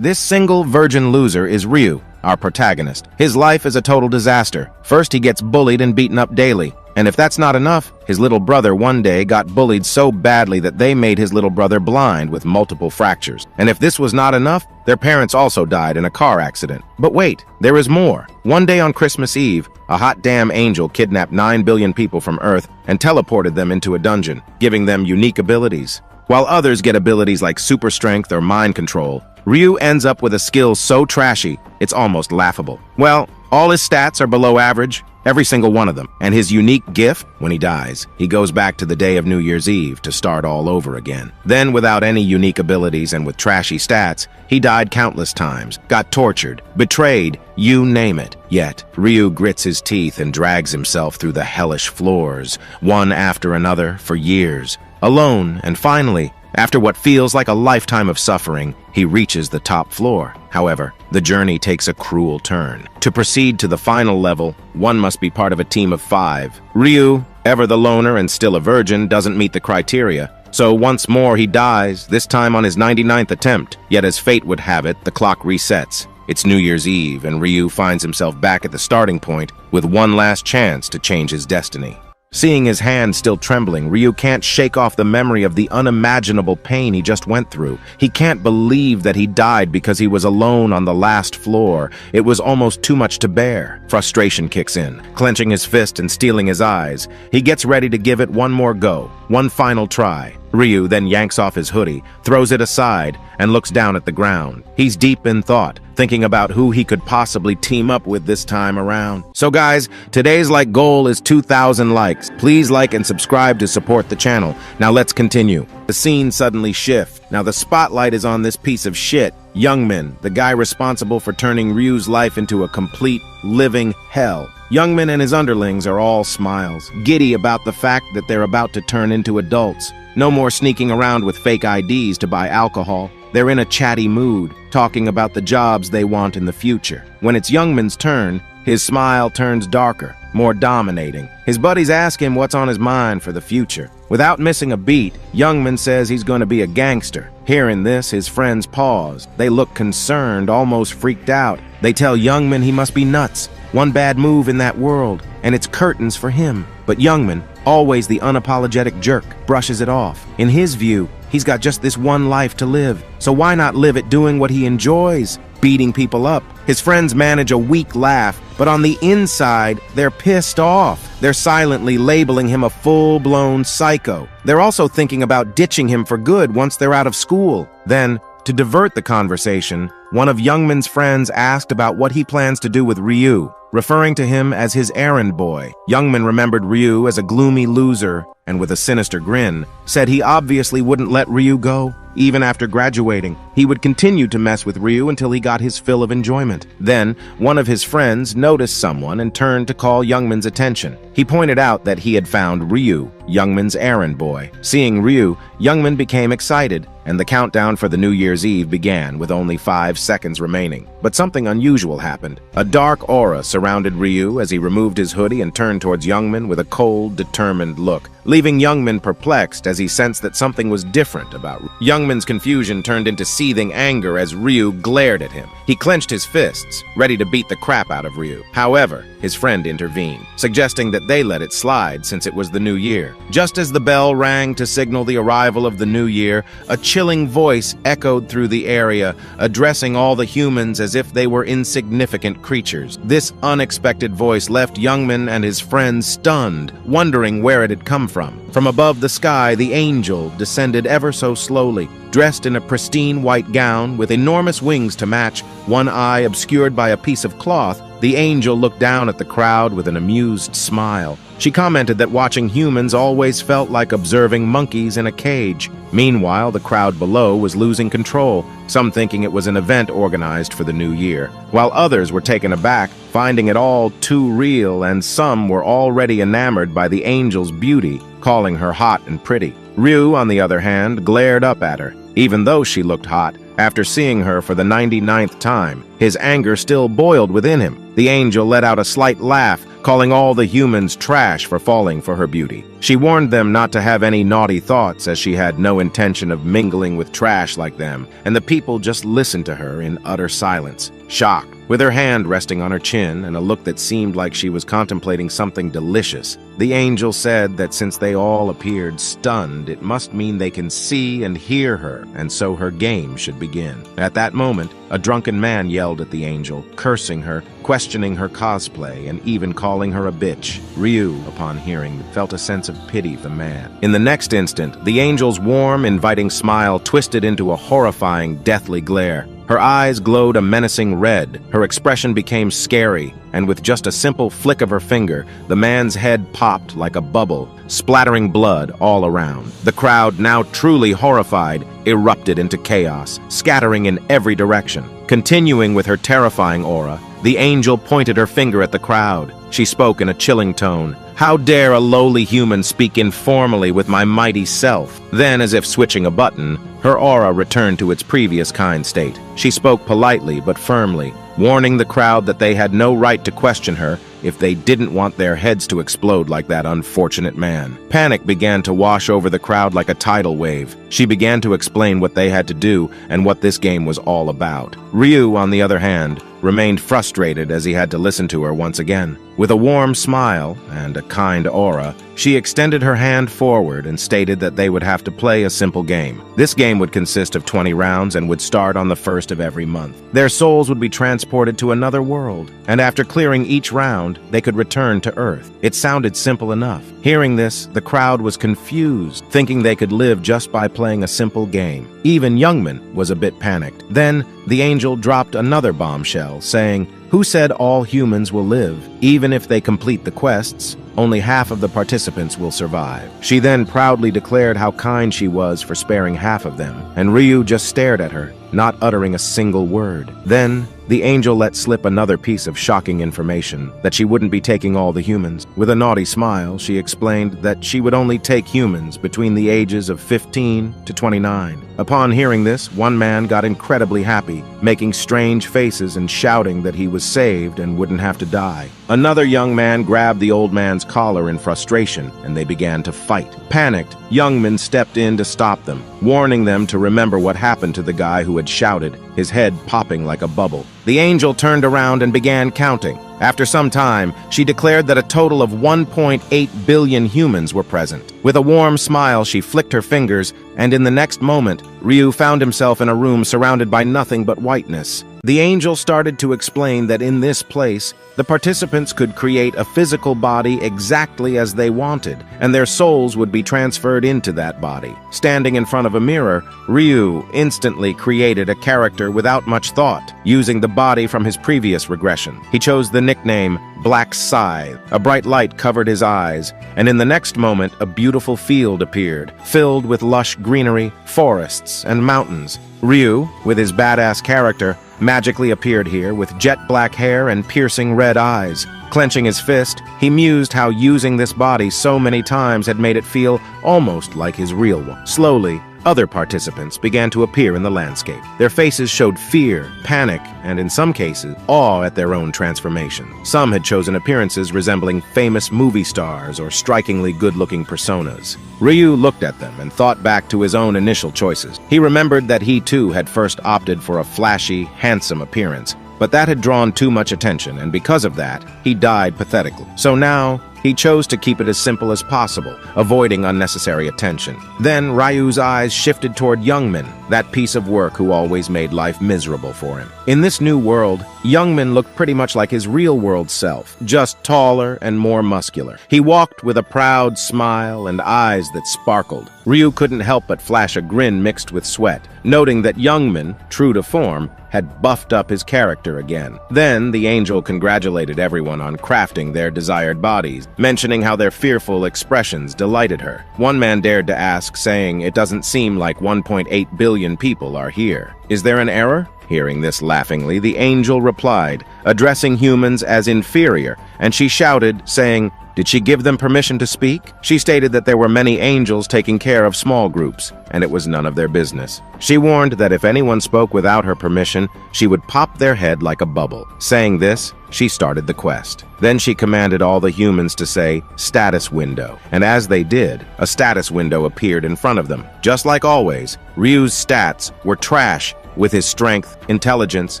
This single virgin loser is Ryu, our protagonist. His life is a total disaster. First, he gets bullied and beaten up daily. And if that's not enough, his little brother one day got bullied so badly that they made his little brother blind with multiple fractures. And if this was not enough, their parents also died in a car accident. But wait, there is more. One day on Christmas Eve, a hot damn angel kidnapped 9 billion people from Earth and teleported them into a dungeon, giving them unique abilities. While others get abilities like super strength or mind control, Ryu ends up with a skill so trashy, it's almost laughable. Well, all his stats are below average, every single one of them, and his unique gift, when he dies, he goes back to the day of New Year's Eve to start all over again. Then, without any unique abilities and with trashy stats, he died countless times, got tortured, betrayed, you name it. Yet, Ryu grits his teeth and drags himself through the hellish floors, one after another, for years. Alone, and finally, after what feels like a lifetime of suffering, he reaches the top floor. However, the journey takes a cruel turn. To proceed to the final level, one must be part of a team of 5. Ryu, ever the loner and still a virgin, doesn't meet the criteria. So once more he dies, this time on his 99th attempt. Yet as fate would have it, the clock resets. It's New Year's Eve, and Ryu finds himself back at the starting point with one last chance to change his destiny. Seeing his hand still trembling, Ryu can't shake off the memory of the unimaginable pain he just went through. He can't believe that he died because he was alone on the last floor. It was almost too much to bear. Frustration kicks in. Clenching his fist and steeling his eyes, he gets ready to give it one more go, one final try. Ryu then yanks off his hoodie, throws it aside, and looks down at the ground. He's deep in thought, thinking about who he could possibly team up with this time around. So guys, today's goal is 2,000 likes. Please like and subscribe to support the channel. Now let's continue. The scene suddenly shifts. Now the spotlight is on this piece of shit, Youngmin, the guy responsible for turning Ryu's life into a complete, living hell. Youngmin and his underlings are all smiles, giddy about the fact that they're about to turn into adults. No more sneaking around with fake IDs to buy alcohol. They're in a chatty mood, talking about the jobs they want in the future. When it's Youngmin's turn, his smile turns darker, more dominating. His buddies ask him what's on his mind for the future. Without missing a beat, Youngmin says he's going to be a gangster. Hearing this, his friends pause. They look concerned, almost freaked out. They tell Youngmin he must be nuts. One bad move in that world, and it's curtains for him. But Youngmin, always the unapologetic jerk, brushes it off. In his view, he's got just this one life to live, so why not live it doing what he enjoys? Beating people up. His friends manage a weak laugh, but on the inside, they're pissed off. They're silently labeling him a full-blown psycho. They're also thinking about ditching him for good once they're out of school. Then, to divert the conversation, one of Youngmin's friends asked about what he plans to do with Ryu, referring to him as his errand boy. Youngmin remembered Ryu as a gloomy loser, and with a sinister grin, said he obviously wouldn't let Ryu go. Even after graduating, he would continue to mess with Ryu until he got his fill of enjoyment. Then, one of his friends noticed someone and turned to call Youngmin's attention. He pointed out that he had found Ryu, Youngmin's errand boy. Seeing Ryu, Youngmin became excited, and the countdown for the New Year's Eve began with only 5 seconds remaining. But something unusual happened. A dark aura surrounded Ryu as he removed his hoodie and turned towards Youngmin with a cold, determined look, leaving Youngmin perplexed as he sensed that something was different about Ryu. Youngmin's confusion turned into seething anger as Ryu glared at him. He clenched his fists, ready to beat the crap out of Ryu. However, his friend intervened, suggesting that they let it slide since it was the new year. Just as the bell rang to signal the arrival of the new year, a chilling voice echoed through the area, addressing all the humans as if they were insignificant creatures. This unexpected voice left Youngmin and his friends stunned, wondering where it had come from. From above the sky, the angel descended ever so slowly, dressed in a pristine white gown with enormous wings to match, one eye obscured by a piece of cloth. The angel looked down at the crowd with an amused smile. She commented that watching humans always felt like observing monkeys in a cage. Meanwhile, the crowd below was losing control, some thinking it was an event organized for the new year, while others were taken aback, finding it all too real, and some were already enamored by the angel's beauty, calling her hot and pretty. Ryu, on the other hand, glared up at her. Even though she looked hot, after seeing her for the 99th time, his anger still boiled within him. The angel let out a slight laugh, calling all the humans trash for falling for her beauty. She warned them not to have any naughty thoughts, as she had no intention of mingling with trash like them, and the people just listened to her in utter silence, shocked. With her hand resting on her chin and a look that seemed like she was contemplating something delicious, the angel said that since they all appeared stunned, it must mean they can see and hear her, and so her game should begin. At that moment, a drunken man yelled at the angel, cursing her, questioning her cosplay, and even calling her a bitch. Ryu, upon hearing, felt a sense of pity for the man. In the next instant, the angel's warm, inviting smile twisted into a horrifying, deathly glare. Her eyes glowed a menacing red, her expression became scary, and with just a simple flick of her finger, the man's head popped like a bubble, splattering blood all around. The crowd, now truly horrified, erupted into chaos, scattering in every direction. Continuing with her terrifying aura, the angel pointed her finger at the crowd. She spoke in a chilling tone. "How dare a lowly human speak informally with my mighty self?" Then, as if switching a button, her aura returned to its previous kind state. She spoke politely but firmly, warning the crowd that they had no right to question her if they didn't want their heads to explode like that unfortunate man. Panic began to wash over the crowd like a tidal wave. She began to explain what they had to do and what this game was all about. Ryu, on the other hand, remained frustrated as he had to listen to her once again. With a warm smile and a kind aura, she extended her hand forward and stated that they would have to play a simple game. This game would consist of 20 rounds and would start on the first of every month. Their souls would be transported to another world, and after clearing each round, they could return to Earth. It sounded simple enough. Hearing this, the crowd was confused, thinking they could live just by playing a simple game. Even Youngman was a bit panicked. Then, the angel dropped another bombshell, saying, "Who said all humans will live? Even if they complete the quests, only half of the participants will survive." She then proudly declared how kind she was for sparing half of them, and Ryu just stared at her, not uttering a single word. Then, the angel let slip another piece of shocking information, that she wouldn't be taking all the humans. With a naughty smile, she explained that she would only take humans between the ages of 15 to 29. Upon hearing this, one man got incredibly happy, making strange faces and shouting that he was saved and wouldn't have to die. Another young man grabbed the old man's collar in frustration, and they began to fight. Panicked, Youngman stepped in to stop them, warning them to remember what happened to the guy who had shouted, his head popping like a bubble. The angel turned around and began counting. After some time, she declared that a total of 1.8 billion humans were present. With a warm smile, she flicked her fingers, and in the next moment, Ryu found himself in a room surrounded by nothing but whiteness. The angel started to explain that in this place, the participants could create a physical body exactly as they wanted, and their souls would be transferred into that body. Standing in front of a mirror, Ryu instantly created a character without much thought, using the body from his previous regression. He chose the nickname Black Scythe. A bright light covered his eyes, and in the next moment, a beautiful field appeared, filled with lush greenery, forests, and mountains. Ryu, with his badass character, magically appeared here with jet black hair and piercing red eyes. Clenching his fist, he mused how using this body so many times had made it feel almost like his real one. Slowly, other participants began to appear in the landscape. Their faces showed fear, panic, and in some cases, awe at their own transformation. Some had chosen appearances resembling famous movie stars or strikingly good-looking personas. Ryu looked at them and thought back to his own initial choices. He remembered that he too had first opted for a flashy, handsome appearance, but that had drawn too much attention, and because of that, he died pathetically. So now, he chose to keep it as simple as possible, avoiding unnecessary attention. Then Ryu's eyes shifted toward Youngman, that piece of work who always made life miserable for him. In this new world, Youngman looked pretty much like his real-world self, just taller and more muscular. He walked with a proud smile and eyes that sparkled. Ryu couldn't help but flash a grin mixed with sweat, noting that Youngman, true to form, had buffed up his character again. Then the angel congratulated everyone on crafting their desired bodies, mentioning how their fearful expressions delighted her. One man dared to ask, saying, "It doesn't seem like 1.8 billion people are here. Is there an error?" Hearing this laughingly, the angel replied, addressing humans as inferior, and she shouted, saying, Did she give them permission to speak? She stated that there were many angels taking care of small groups, and it was none of their business. She warned that if anyone spoke without her permission, she would pop their head like a bubble. Saying this, she started the quest. Then she commanded all the humans to say, "Status window." And as they did, a status window appeared in front of them. Just like always, Ryu's stats were trash, with his strength, intelligence,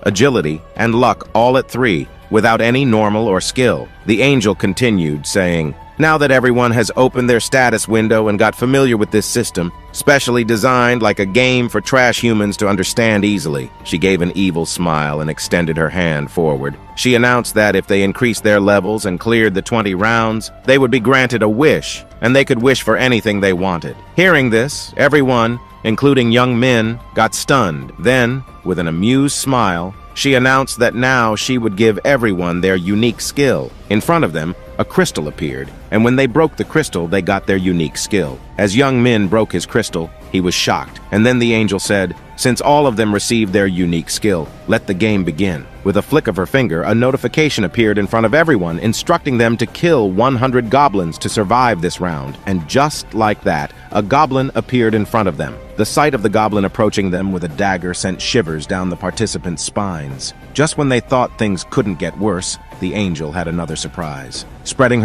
agility, and luck all at 3, without any normal or skill. The angel continued, saying, "Now that everyone has opened their status window and got familiar with this system, specially designed like a game for trash humans to understand easily," she gave an evil smile and extended her hand forward. She announced that if they increased their levels and cleared the 20 rounds, they would be granted a wish, and they could wish for anything they wanted. Hearing this, everyone, including young men, got stunned. Then, with an amused smile, she announced that now she would give everyone their unique skill. In front of them, a crystal appeared, and when they broke the crystal, they got their unique skill. As young Min broke his crystal, he was shocked, and then the angel said, "Since all of them received their unique skill, let the game begin." With a flick of her finger, a notification appeared in front of everyone, instructing them to kill 100 goblins to survive this round. And just like that, a goblin appeared in front of them. The sight of the goblin approaching them with a dagger sent shivers down the participants' spines. Just when they thought things couldn't get worse, the angel had another surprise. Spreading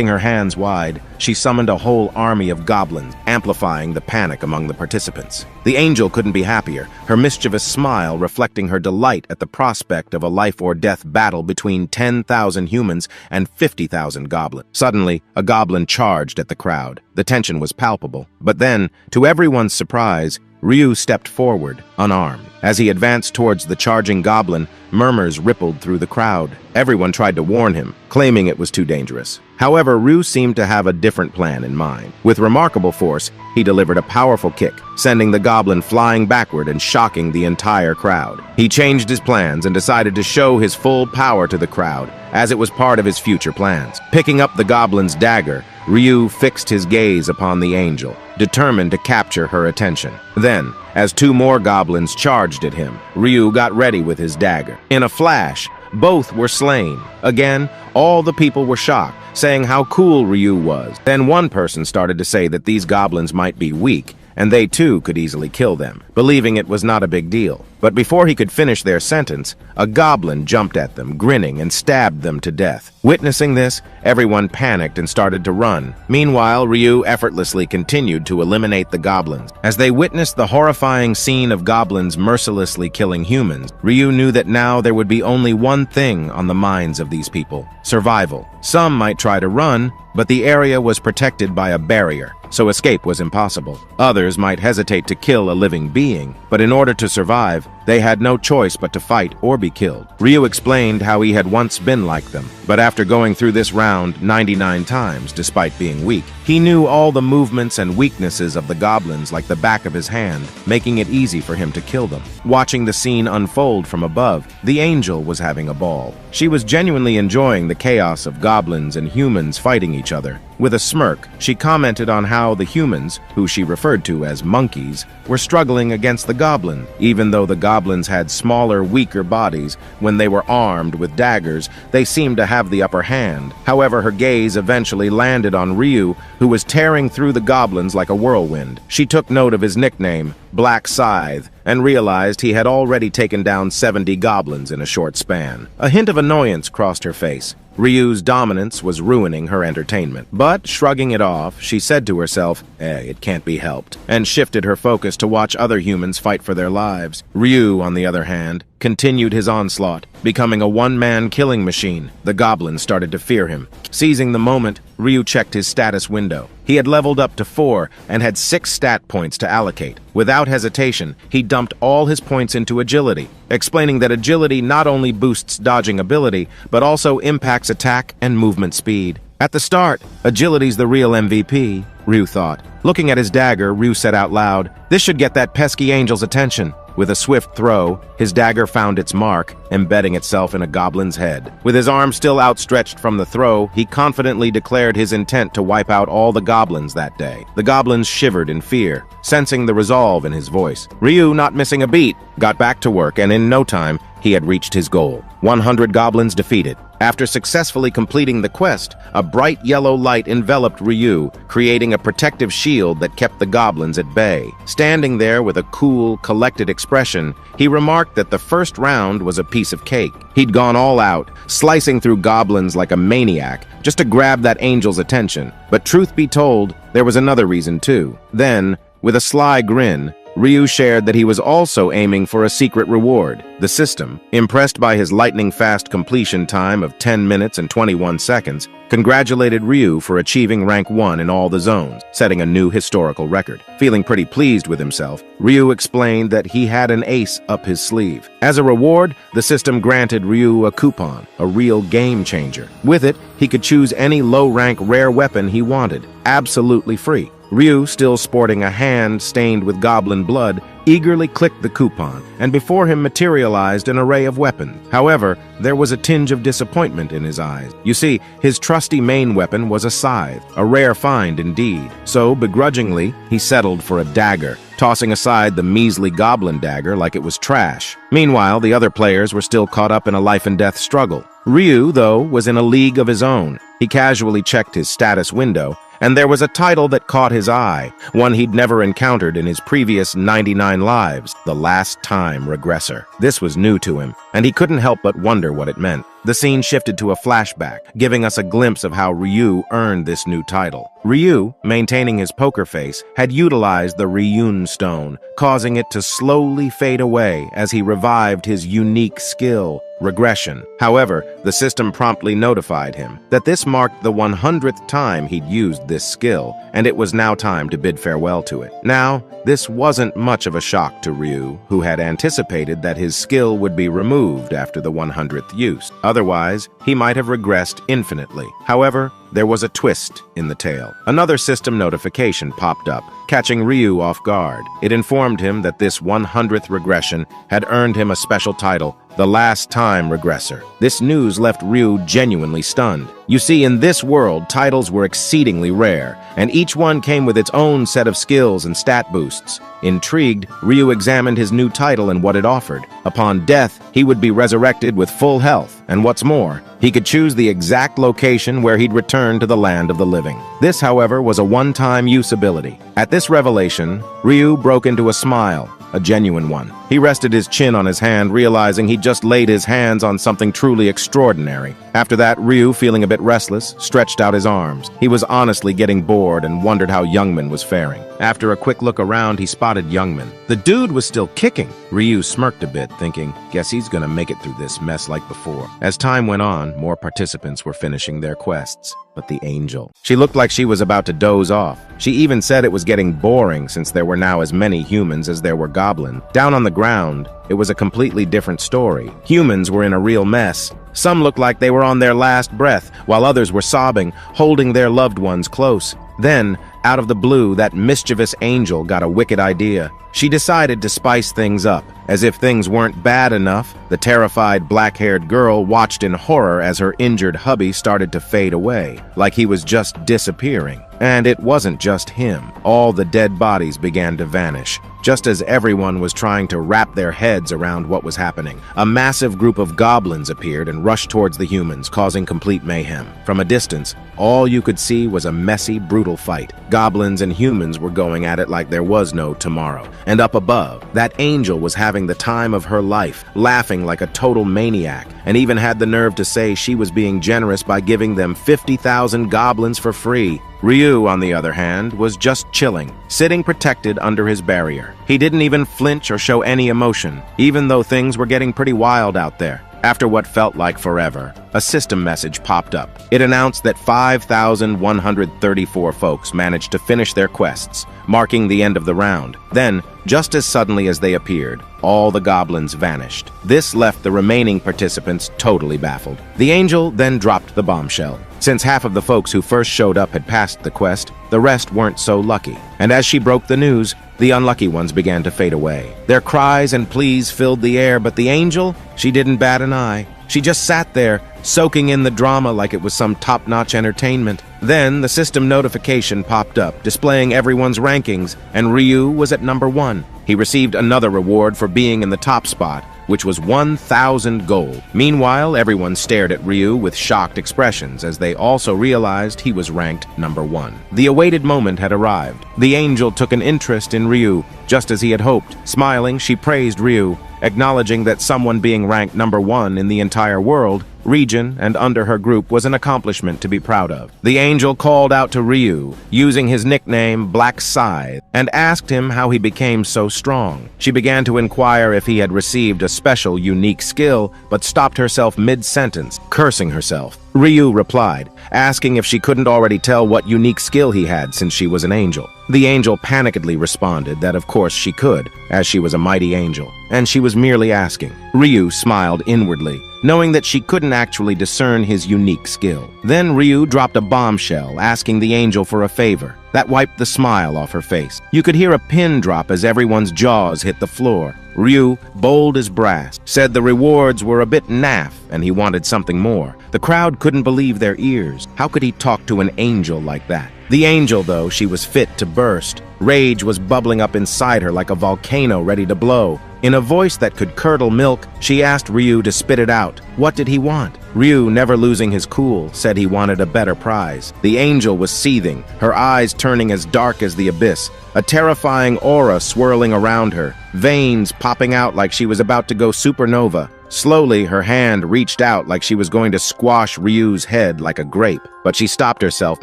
her hands wide, she summoned a whole army of goblins, amplifying the panic among the participants. The angel couldn't be happier, her mischievous smile reflecting her delight at the prospect of a life-or-death battle between 10,000 humans and 50,000 goblins. Suddenly, a goblin charged at the crowd. The tension was palpable, but then, to everyone's surprise, Ryu stepped forward, unarmed. As he advanced towards the charging goblin, murmurs rippled through the crowd. Everyone tried to warn him, claiming it was too dangerous. However, Ryu seemed to have a different plan in mind. With remarkable force, he delivered a powerful kick, sending the goblin flying backward and shocking the entire crowd. He changed his plans and decided to show his full power to the crowd, as it was part of his future plans. Picking up the goblin's dagger, Ryu fixed his gaze upon the angel, determined to capture her attention. Then, as 2 more goblins charged at him, Ryu got ready with his dagger. In a flash, both were slain. Again, all the people were shocked, saying how cool Ryu was. Then one person started to say that these goblins might be weak, and they too could easily kill them, believing it was not a big deal. But before he could finish their sentence, a goblin jumped at them, grinning, and stabbed them to death. Witnessing this, everyone panicked and started to run. Meanwhile, Ryu effortlessly continued to eliminate the goblins. As they witnessed the horrifying scene of goblins mercilessly killing humans, Ryu knew that now there would be only one thing on the minds of these people: survival. Some might try to run, but the area was protected by a barrier, so escape was impossible. Others might hesitate to kill a living being, but in order to survive, they had no choice but to fight or be killed. Ryu explained how he had once been like them, but after going through this round 99 times, despite being weak, he knew all the movements and weaknesses of the goblins like the back of his hand, making it easy for him to kill them. Watching the scene unfold from above, the angel was having a ball. She was genuinely enjoying the chaos of goblins and humans fighting each other. With a smirk, she commented on how the humans, who she referred to as monkeys, were struggling against the goblin. Even though the goblins had smaller, weaker bodies, when they were armed with daggers, they seemed to have the upper hand. However, her gaze eventually landed on Ryu, who was tearing through the goblins like a whirlwind. She took note of his nickname, Black Scythe, and realized he had already taken down 70 goblins in a short span. A hint of annoyance crossed her face. Ryu's dominance was ruining her entertainment. But, shrugging it off, she said to herself, it can't be helped, and shifted her focus to watch other humans fight for their lives. Ryu, on the other hand, continued his onslaught, becoming a one-man killing machine. The goblins started to fear him. Seizing the moment, Ryu checked his status window. He had leveled up to 4 and had 6 stat points to allocate. Without hesitation, he dumped all his points into agility, explaining that agility not only boosts dodging ability, but also impacts attack and movement speed. At the start, agility's the real MVP, Ryu thought. Looking at his dagger, Ryu said out loud, "This should get that pesky angel's attention." With a swift throw, his dagger found its mark, embedding itself in a goblin's head. With his arm still outstretched from the throw, he confidently declared his intent to wipe out all the goblins that day. The goblins shivered in fear, sensing the resolve in his voice. Ryu, not missing a beat, got back to work, and in no time, he had reached his goal. 100 goblins defeated. After successfully completing the quest, a bright yellow light enveloped Ryu, creating a protective shield that kept the goblins at bay. Standing there with a cool, collected expression, he remarked that the first round was a piece of cake. He'd gone all out, slicing through goblins like a maniac, just to grab that angel's attention. But truth be told, there was another reason too. Then, with a sly grin, Ryu shared that he was also aiming for a secret reward. The system, impressed by his lightning-fast completion time of 10 minutes and 21 seconds, congratulated Ryu for achieving rank 1 in all the zones, setting a new historical record. Feeling pretty pleased with himself, Ryu explained that he had an ace up his sleeve. As a reward, the system granted Ryu a coupon, a real game changer. With it, he could choose any low-rank rare weapon he wanted, absolutely free. Ryu, still sporting a hand stained with goblin blood, eagerly clicked the coupon, and before him materialized an array of weapons. However, there was a tinge of disappointment in his eyes. You see, his trusty main weapon was a scythe, a rare find indeed. So, begrudgingly, he settled for a dagger, tossing aside the measly goblin dagger like it was trash. Meanwhile, the other players were still caught up in a life-and-death struggle. Ryu, though, was in a league of his own. He casually checked his status window, and there was a title that caught his eye, one he'd never encountered in his previous 99 lives, the Last Time Regressor. This was new to him, and he couldn't help but wonder what it meant. The scene shifted to a flashback, giving us a glimpse of how Ryu earned this new title. Ryu, maintaining his poker face, had utilized the Ryun stone, causing it to slowly fade away as he revived his unique skill, regression. However, the system promptly notified him that this marked the 100th time he'd used this skill, and it was now time to bid farewell to it. Now, this wasn't much of a shock to Ryu, who had anticipated that his skill would be removed after the 100th use. Otherwise, he might have regressed infinitely. However, there was a twist in the tale. Another system notification popped up, catching Ryu off guard. It informed him that this 100th regression had earned him a special title, the Last Time Regressor. This news left Ryu genuinely stunned. You see, in this world, titles were exceedingly rare, and each one came with its own set of skills and stat boosts. Intrigued, Ryu examined his new title and what it offered. Upon death, he would be resurrected with full health, and what's more, he could choose the exact location where he'd return to the land of the living. This, however, was a one-time use ability. At this revelation, Ryu broke into a smile, a genuine one. He rested his chin on his hand, realizing he'd just laid his hands on something truly extraordinary. After that, Ryu, feeling a bit restless, stretched out his arms. He was honestly getting bored and wondered how Youngman was faring. After a quick look around, he spotted Youngman. The dude was still kicking. Ryu smirked a bit, thinking, guess he's gonna make it through this mess like before. As time went on, more participants were finishing their quests. But the angel. She looked like she was about to doze off. She even said it was getting boring since there were now as many humans as there were goblins. Down on the ground, it was a completely different story. Humans were in a real mess. Some looked like they were on their last breath, while others were sobbing, holding their loved ones close. Then, out of the blue, that mischievous angel got a wicked idea. She decided to spice things up. As if things weren't bad enough, the terrified black-haired girl watched in horror as her injured hubby started to fade away, like he was just disappearing. And it wasn't just him. All the dead bodies began to vanish. Just as everyone was trying to wrap their heads around what was happening, a massive group of goblins appeared and rushed towards the humans, causing complete mayhem. From a distance, all you could see was a messy, brutal fight. Goblins and humans were going at it like there was no tomorrow. And up above, that angel was having the time of her life, laughing like a total maniac, and even had the nerve to say she was being generous by giving them 50,000 goblins for free. Ryu, on the other hand, was just chilling, sitting protected under his barrier. He didn't even flinch or show any emotion, even though things were getting pretty wild out there. After what felt like forever, a system message popped up. It announced that 5,134 folks managed to finish their quests, marking the end of the round. Then, just as suddenly as they appeared, all the goblins vanished. This left the remaining participants totally baffled. The angel then dropped the bombshell. Since half of the folks who first showed up had passed the quest, the rest weren't so lucky. And as she broke the news, the unlucky ones began to fade away. Their cries and pleas filled the air, but the angel, she didn't bat an eye. She just sat there, soaking in the drama like it was some top-notch entertainment. Then the system notification popped up, displaying everyone's rankings, and Ryu was at number 1. He received another reward for being in the top spot, which was 1,000 gold. Meanwhile, everyone stared at Ryu with shocked expressions as they also realized he was ranked number 1. The awaited moment had arrived. The angel took an interest in Ryu, just as he had hoped. Smiling, she praised Ryu, acknowledging that someone being ranked number 1 in the entire world, region, and under her group was an accomplishment to be proud of. The angel called out to Ryu, using his nickname Black Scythe, and asked him how he became so strong. She began to inquire if he had received a special, unique skill, but stopped herself mid-sentence, cursing herself. Ryu replied, asking if she couldn't already tell what unique skill he had since she was an angel. The angel panikedly responded that of course she could, as she was a mighty angel, and she was merely asking. Ryu smiled inwardly, knowing that she couldn't actually discern his unique skill. Then Ryu dropped a bombshell, asking the angel for a favor. That wiped the smile off her face. You could hear a pin drop as everyone's jaws hit the floor. Ryu, bold as brass, said the rewards were a bit naff and he wanted something more. The crowd couldn't believe their ears. How could he talk to an angel like that? The angel, though, she was fit to burst. Rage was bubbling up inside her like a volcano ready to blow. In a voice that could curdle milk, she asked Ryu to spit it out. What did he want? Ryu, never losing his cool, said he wanted a better prize. The angel was seething, her eyes turning as dark as the abyss, a terrifying aura swirling around her, veins popping out like she was about to go supernova. Slowly, her hand reached out like she was going to squash Ryu's head like a grape, but she stopped herself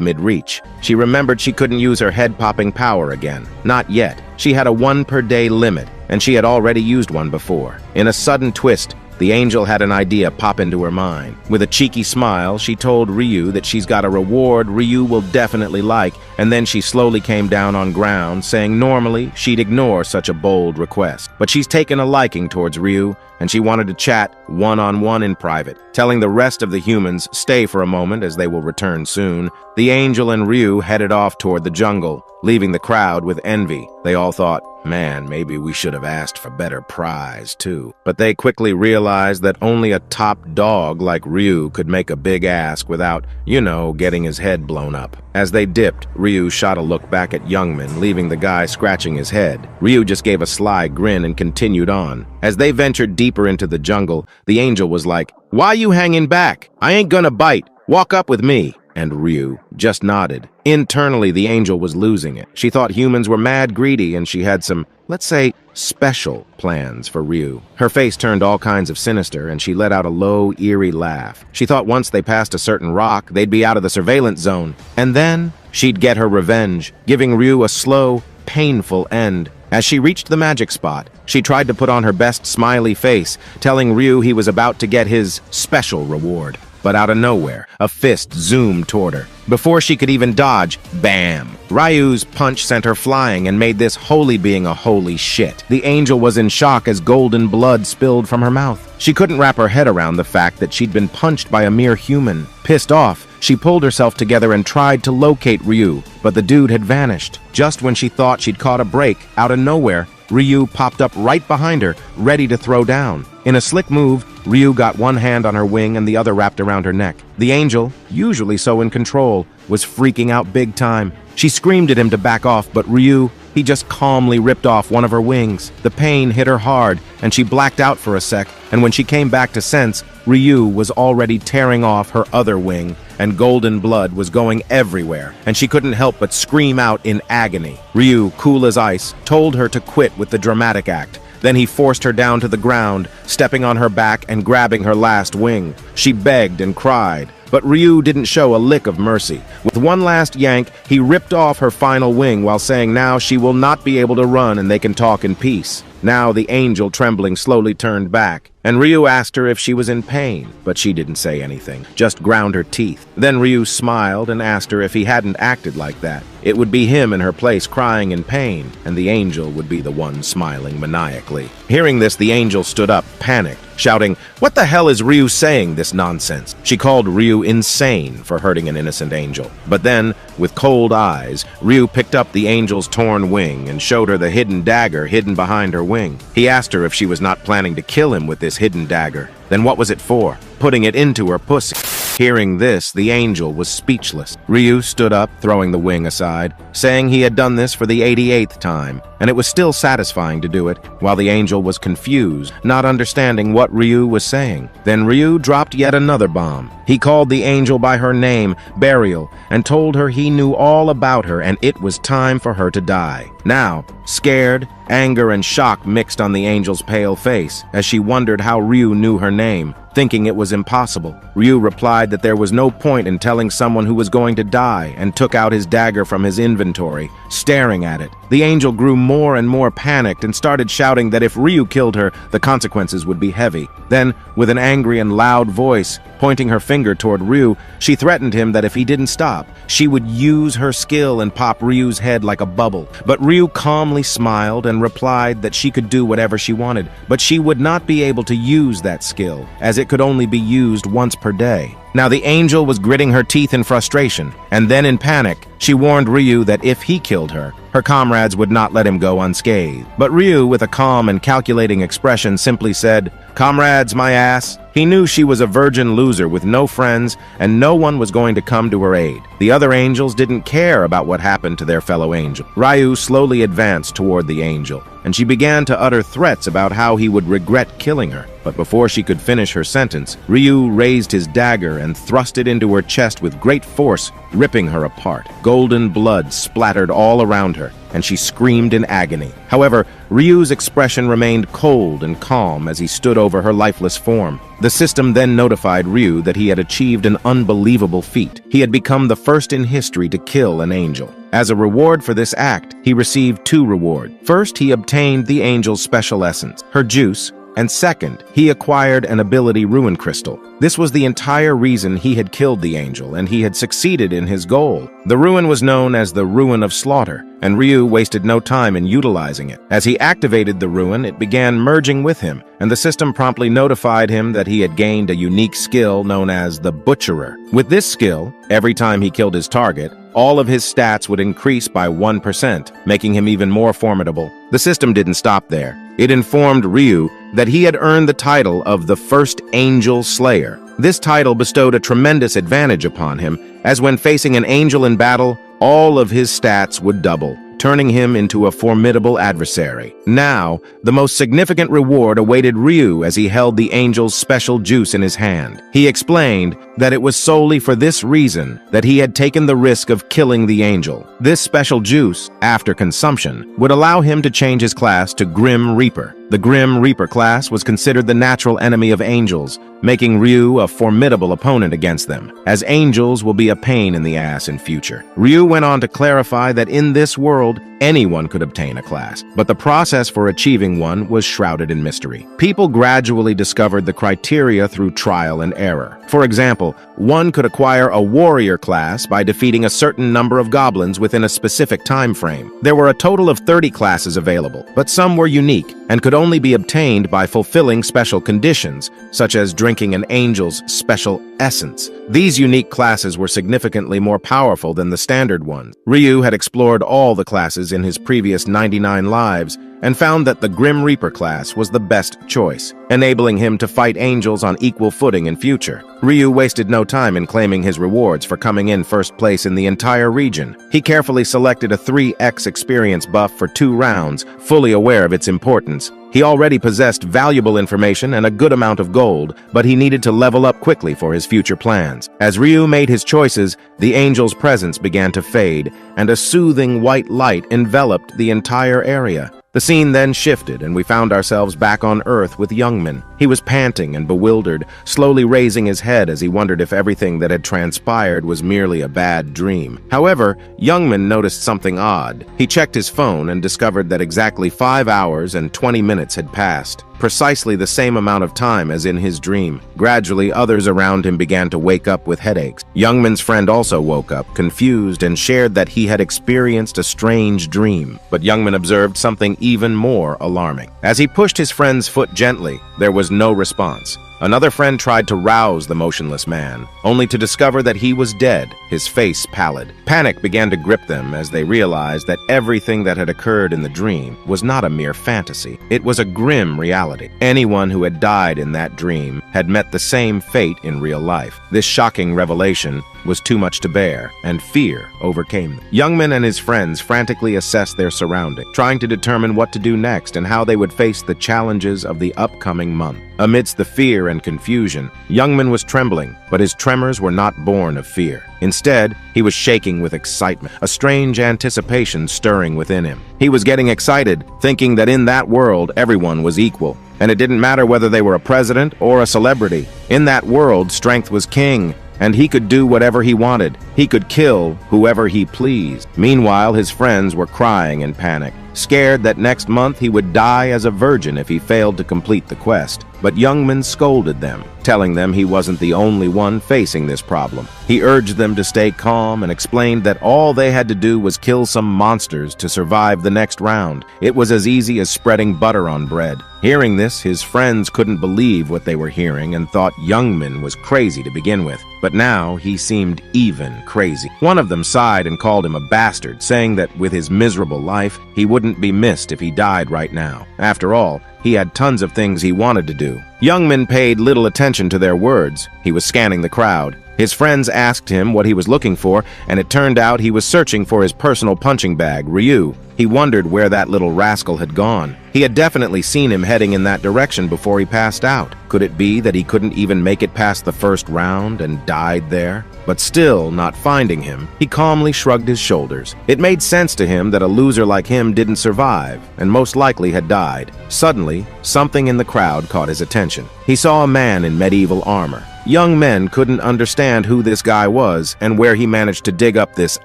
mid-reach. She remembered she couldn't use her head-popping power again. Not yet. She had a 1 per day limit, and she had already used one before. In a sudden twist, the angel had an idea pop into her mind. With a cheeky smile, she told Ryu that she's got a reward Ryu will definitely like, and then she slowly came down on ground, saying normally she'd ignore such a bold request. But she's taken a liking towards Ryu, and she wanted to chat one-on-one in private, telling the rest of the humans stay for a moment as they will return soon. The angel and Ryu headed off toward the jungle, leaving the crowd with envy. They all thought, man, maybe we should have asked for better prize, too. But they quickly realized that only a top dog like Ryu could make a big ask without, getting his head blown up. As they dipped, Ryu shot a look back at Youngman, leaving the guy scratching his head. Ryu just gave a sly grin and continued on. As they ventured deeper into the jungle, the angel was like, "Why you hanging back? I ain't gonna bite. Walk up with me." And Ryu just nodded. Internally, the angel was losing it. She thought humans were mad greedy and she had some, let's say, special plans for Ryu. Her face turned all kinds of sinister and she let out a low, eerie laugh. She thought once they passed a certain rock, they'd be out of the surveillance zone. And then she'd get her revenge, giving Ryu a slow, painful end. As she reached the magic spot, she tried to put on her best smiley face, telling Ryu he was about to get his special reward. But out of nowhere, a fist zoomed toward her. Before she could even dodge, bam! Ryu's punch sent her flying and made this holy being a holy shit. The angel was in shock as golden blood spilled from her mouth. She couldn't wrap her head around the fact that she'd been punched by a mere human. Pissed off, she pulled herself together and tried to locate Ryu, but the dude had vanished. Just when she thought she'd caught a break, out of nowhere, Ryu popped up right behind her, ready to throw down. In a slick move, Ryu got one hand on her wing and the other wrapped around her neck. The angel, usually so in control, was freaking out big time. She screamed at him to back off, but Ryu, he just calmly ripped off one of her wings. The pain hit her hard, and she blacked out for a sec, and when she came back to sense, Ryu was already tearing off her other wing, and golden blood was going everywhere, and she couldn't help but scream out in agony. Ryu, cool as ice, told her to quit with the dramatic act. Then he forced her down to the ground, stepping on her back and grabbing her last wing. She begged and cried, but Ryu didn't show a lick of mercy. With one last yank, he ripped off her final wing while saying now she will not be able to run and they can talk in peace. Now the angel, trembling, slowly turned back, and Ryu asked her if she was in pain, but she didn't say anything, just ground her teeth. Then Ryu smiled and asked her if he hadn't acted like that. It would be him in her place crying in pain, and the angel would be the one smiling maniacally. Hearing this, the angel stood up, panicked, shouting, "What the hell is Ryu saying, this nonsense?" She called Ryu insane for hurting an innocent angel. But then, with cold eyes, Ryu picked up the angel's torn wing and showed her the hidden dagger hidden behind her wing. He asked her if she was not planning to kill him with this hidden dagger. Then what was it for? Putting it into her pussy. Hearing this, the angel was speechless. Ryu stood up, throwing the wing aside, saying he had done this for the 88th time, and it was still satisfying to do it, while the angel was confused, not understanding what Ryu was saying. Then Ryu dropped yet another bomb. He called the angel by her name, Burial, and told her he knew all about her and it was time for her to die. Now, scared, anger and shock mixed on the angel's pale face as she wondered how Ryu knew her name. Thinking it was impossible, Ryu replied that there was no point in telling someone who was going to die and took out his dagger from his inventory, staring at it. The angel grew more and more panicked and started shouting that if Ryu killed her, the consequences would be heavy. Then, with an angry and loud voice, pointing her finger toward Ryu, she threatened him that if he didn't stop, she would use her skill and pop Ryu's head like a bubble. But Ryu calmly smiled and replied that she could do whatever she wanted, but she would not be able to use that skill, as it could only be used once per day. Now the angel was gritting her teeth in frustration, and then in panic, she warned Ryu that if he killed her, her comrades would not let him go unscathed. But Ryu, with a calm and calculating expression, simply said, "Comrades, my ass." He knew she was a virgin loser with no friends, and no one was going to come to her aid. The other angels didn't care about what happened to their fellow angel. Ryu slowly advanced toward the angel, and she began to utter threats about how he would regret killing her. But before she could finish her sentence, Ryu raised his dagger and thrust it into her chest with great force, ripping her apart. Golden blood splattered all around her, and she screamed in agony. However, Ryu's expression remained cold and calm as he stood over her lifeless form. The system then notified Ryu that he had achieved an unbelievable feat. He had become the first in history to kill an angel. As a reward for this act, he received two rewards. First, he obtained the angel's special essence, her juice, and second, he acquired an ability ruin crystal. This was the entire reason he had killed the angel, and he had succeeded in his goal. The ruin was known as the Ruin of Slaughter, and Ryu wasted no time in utilizing it. As he activated the ruin, it began merging with him, and the system promptly notified him that he had gained a unique skill known as the Butcherer. With this skill, every time he killed his target, all of his stats would increase by 1%, making him even more formidable. The system didn't stop there. It informed Ryu that he had earned the title of the First Angel Slayer. This title bestowed a tremendous advantage upon him, as when facing an angel in battle, all of his stats would double, turning him into a formidable adversary. Now, the most significant reward awaited Ryu as he held the angel's special juice in his hand. He explained that it was solely for this reason that he had taken the risk of killing the angel. This special juice, after consumption, would allow him to change his class to Grim Reaper. The Grim Reaper class was considered the natural enemy of angels, making Ryu a formidable opponent against them, as angels will be a pain in the ass in future. Ryu went on to clarify that in this world, anyone could obtain a class, but the process for achieving one was shrouded in mystery. People gradually discovered the criteria through trial and error. For example, one could acquire a warrior class by defeating a certain number of goblins within a specific time frame. There were a total of 30 classes available, but some were unique and could only be obtained by fulfilling special conditions, such as drinking an angel's special essence. These unique classes were significantly more powerful than the standard ones. Ryu had explored all the classes in his previous 99 lives and found that the Grim Reaper class was the best choice, enabling him to fight angels on equal footing in future. Ryu wasted no time in claiming his rewards for coming in first place in the entire region. He carefully selected a 3x experience buff for 2 rounds, fully aware of its importance. He already possessed valuable information and a good amount of gold, but he needed to level up quickly for his future plans. As Ryu made his choices, the angel's presence began to fade, and a soothing white light enveloped the entire area. The scene then shifted, and we found ourselves back on Earth with Youngman. He was panting and bewildered, slowly raising his head as he wondered if everything that had transpired was merely a bad dream. However, Youngman noticed something odd. He checked his phone and discovered that exactly 5 hours and 20 minutes had passed, precisely the same amount of time as in his dream. Gradually, others around him began to wake up with headaches. Youngman's friend also woke up, confused, and shared that he had experienced a strange dream. But Youngman observed something even more alarming. As he pushed his friend's foot gently, there was no response. Another friend tried to rouse the motionless man, only to discover that he was dead, his face pallid. Panic began to grip them as they realized that everything that had occurred in the dream was not a mere fantasy. It was a grim reality. Anyone who had died in that dream had met the same fate in real life. This shocking revelation was too much to bear, and fear overcame them. Youngman and his friends frantically assessed their surroundings, trying to determine what to do next and how they would face the challenges of the upcoming month. Amidst the fear and confusion, Youngman was trembling, but his tremors were not born of fear. Instead, he was shaking with excitement, a strange anticipation stirring within him. He was getting excited, thinking that in that world everyone was equal, and it didn't matter whether they were a president or a celebrity. In that world, strength was king, and he could do whatever he wanted. He could kill whoever he pleased. Meanwhile, his friends were crying in panic, scared that next month he would die as a virgin if he failed to complete the quest. But Youngman scolded them, telling them he wasn't the only one facing this problem. He urged them to stay calm and explained that all they had to do was kill some monsters to survive the next round. It was as easy as spreading butter on bread. Hearing this, his friends couldn't believe what they were hearing and thought Youngman was crazy to begin with. But now he seemed even crazy. One of them sighed and called him a bastard, saying that with his miserable life, he wouldn't be missed if he died right now. After all, he had tons of things he wanted to do. Youngman paid little attention to their words. He was scanning the crowd. His friends asked him what he was looking for, and it turned out he was searching for his personal punching bag, Ryu. He wondered where that little rascal had gone. He had definitely seen him heading in that direction before he passed out. Could it be that he couldn't even make it past the first round and died there? But still, not finding him, he calmly shrugged his shoulders. It made sense to him that a loser like him didn't survive, and most likely had died. Suddenly, something in the crowd caught his attention. He saw a man in medieval armor. Young men couldn't understand who this guy was and where he managed to dig up this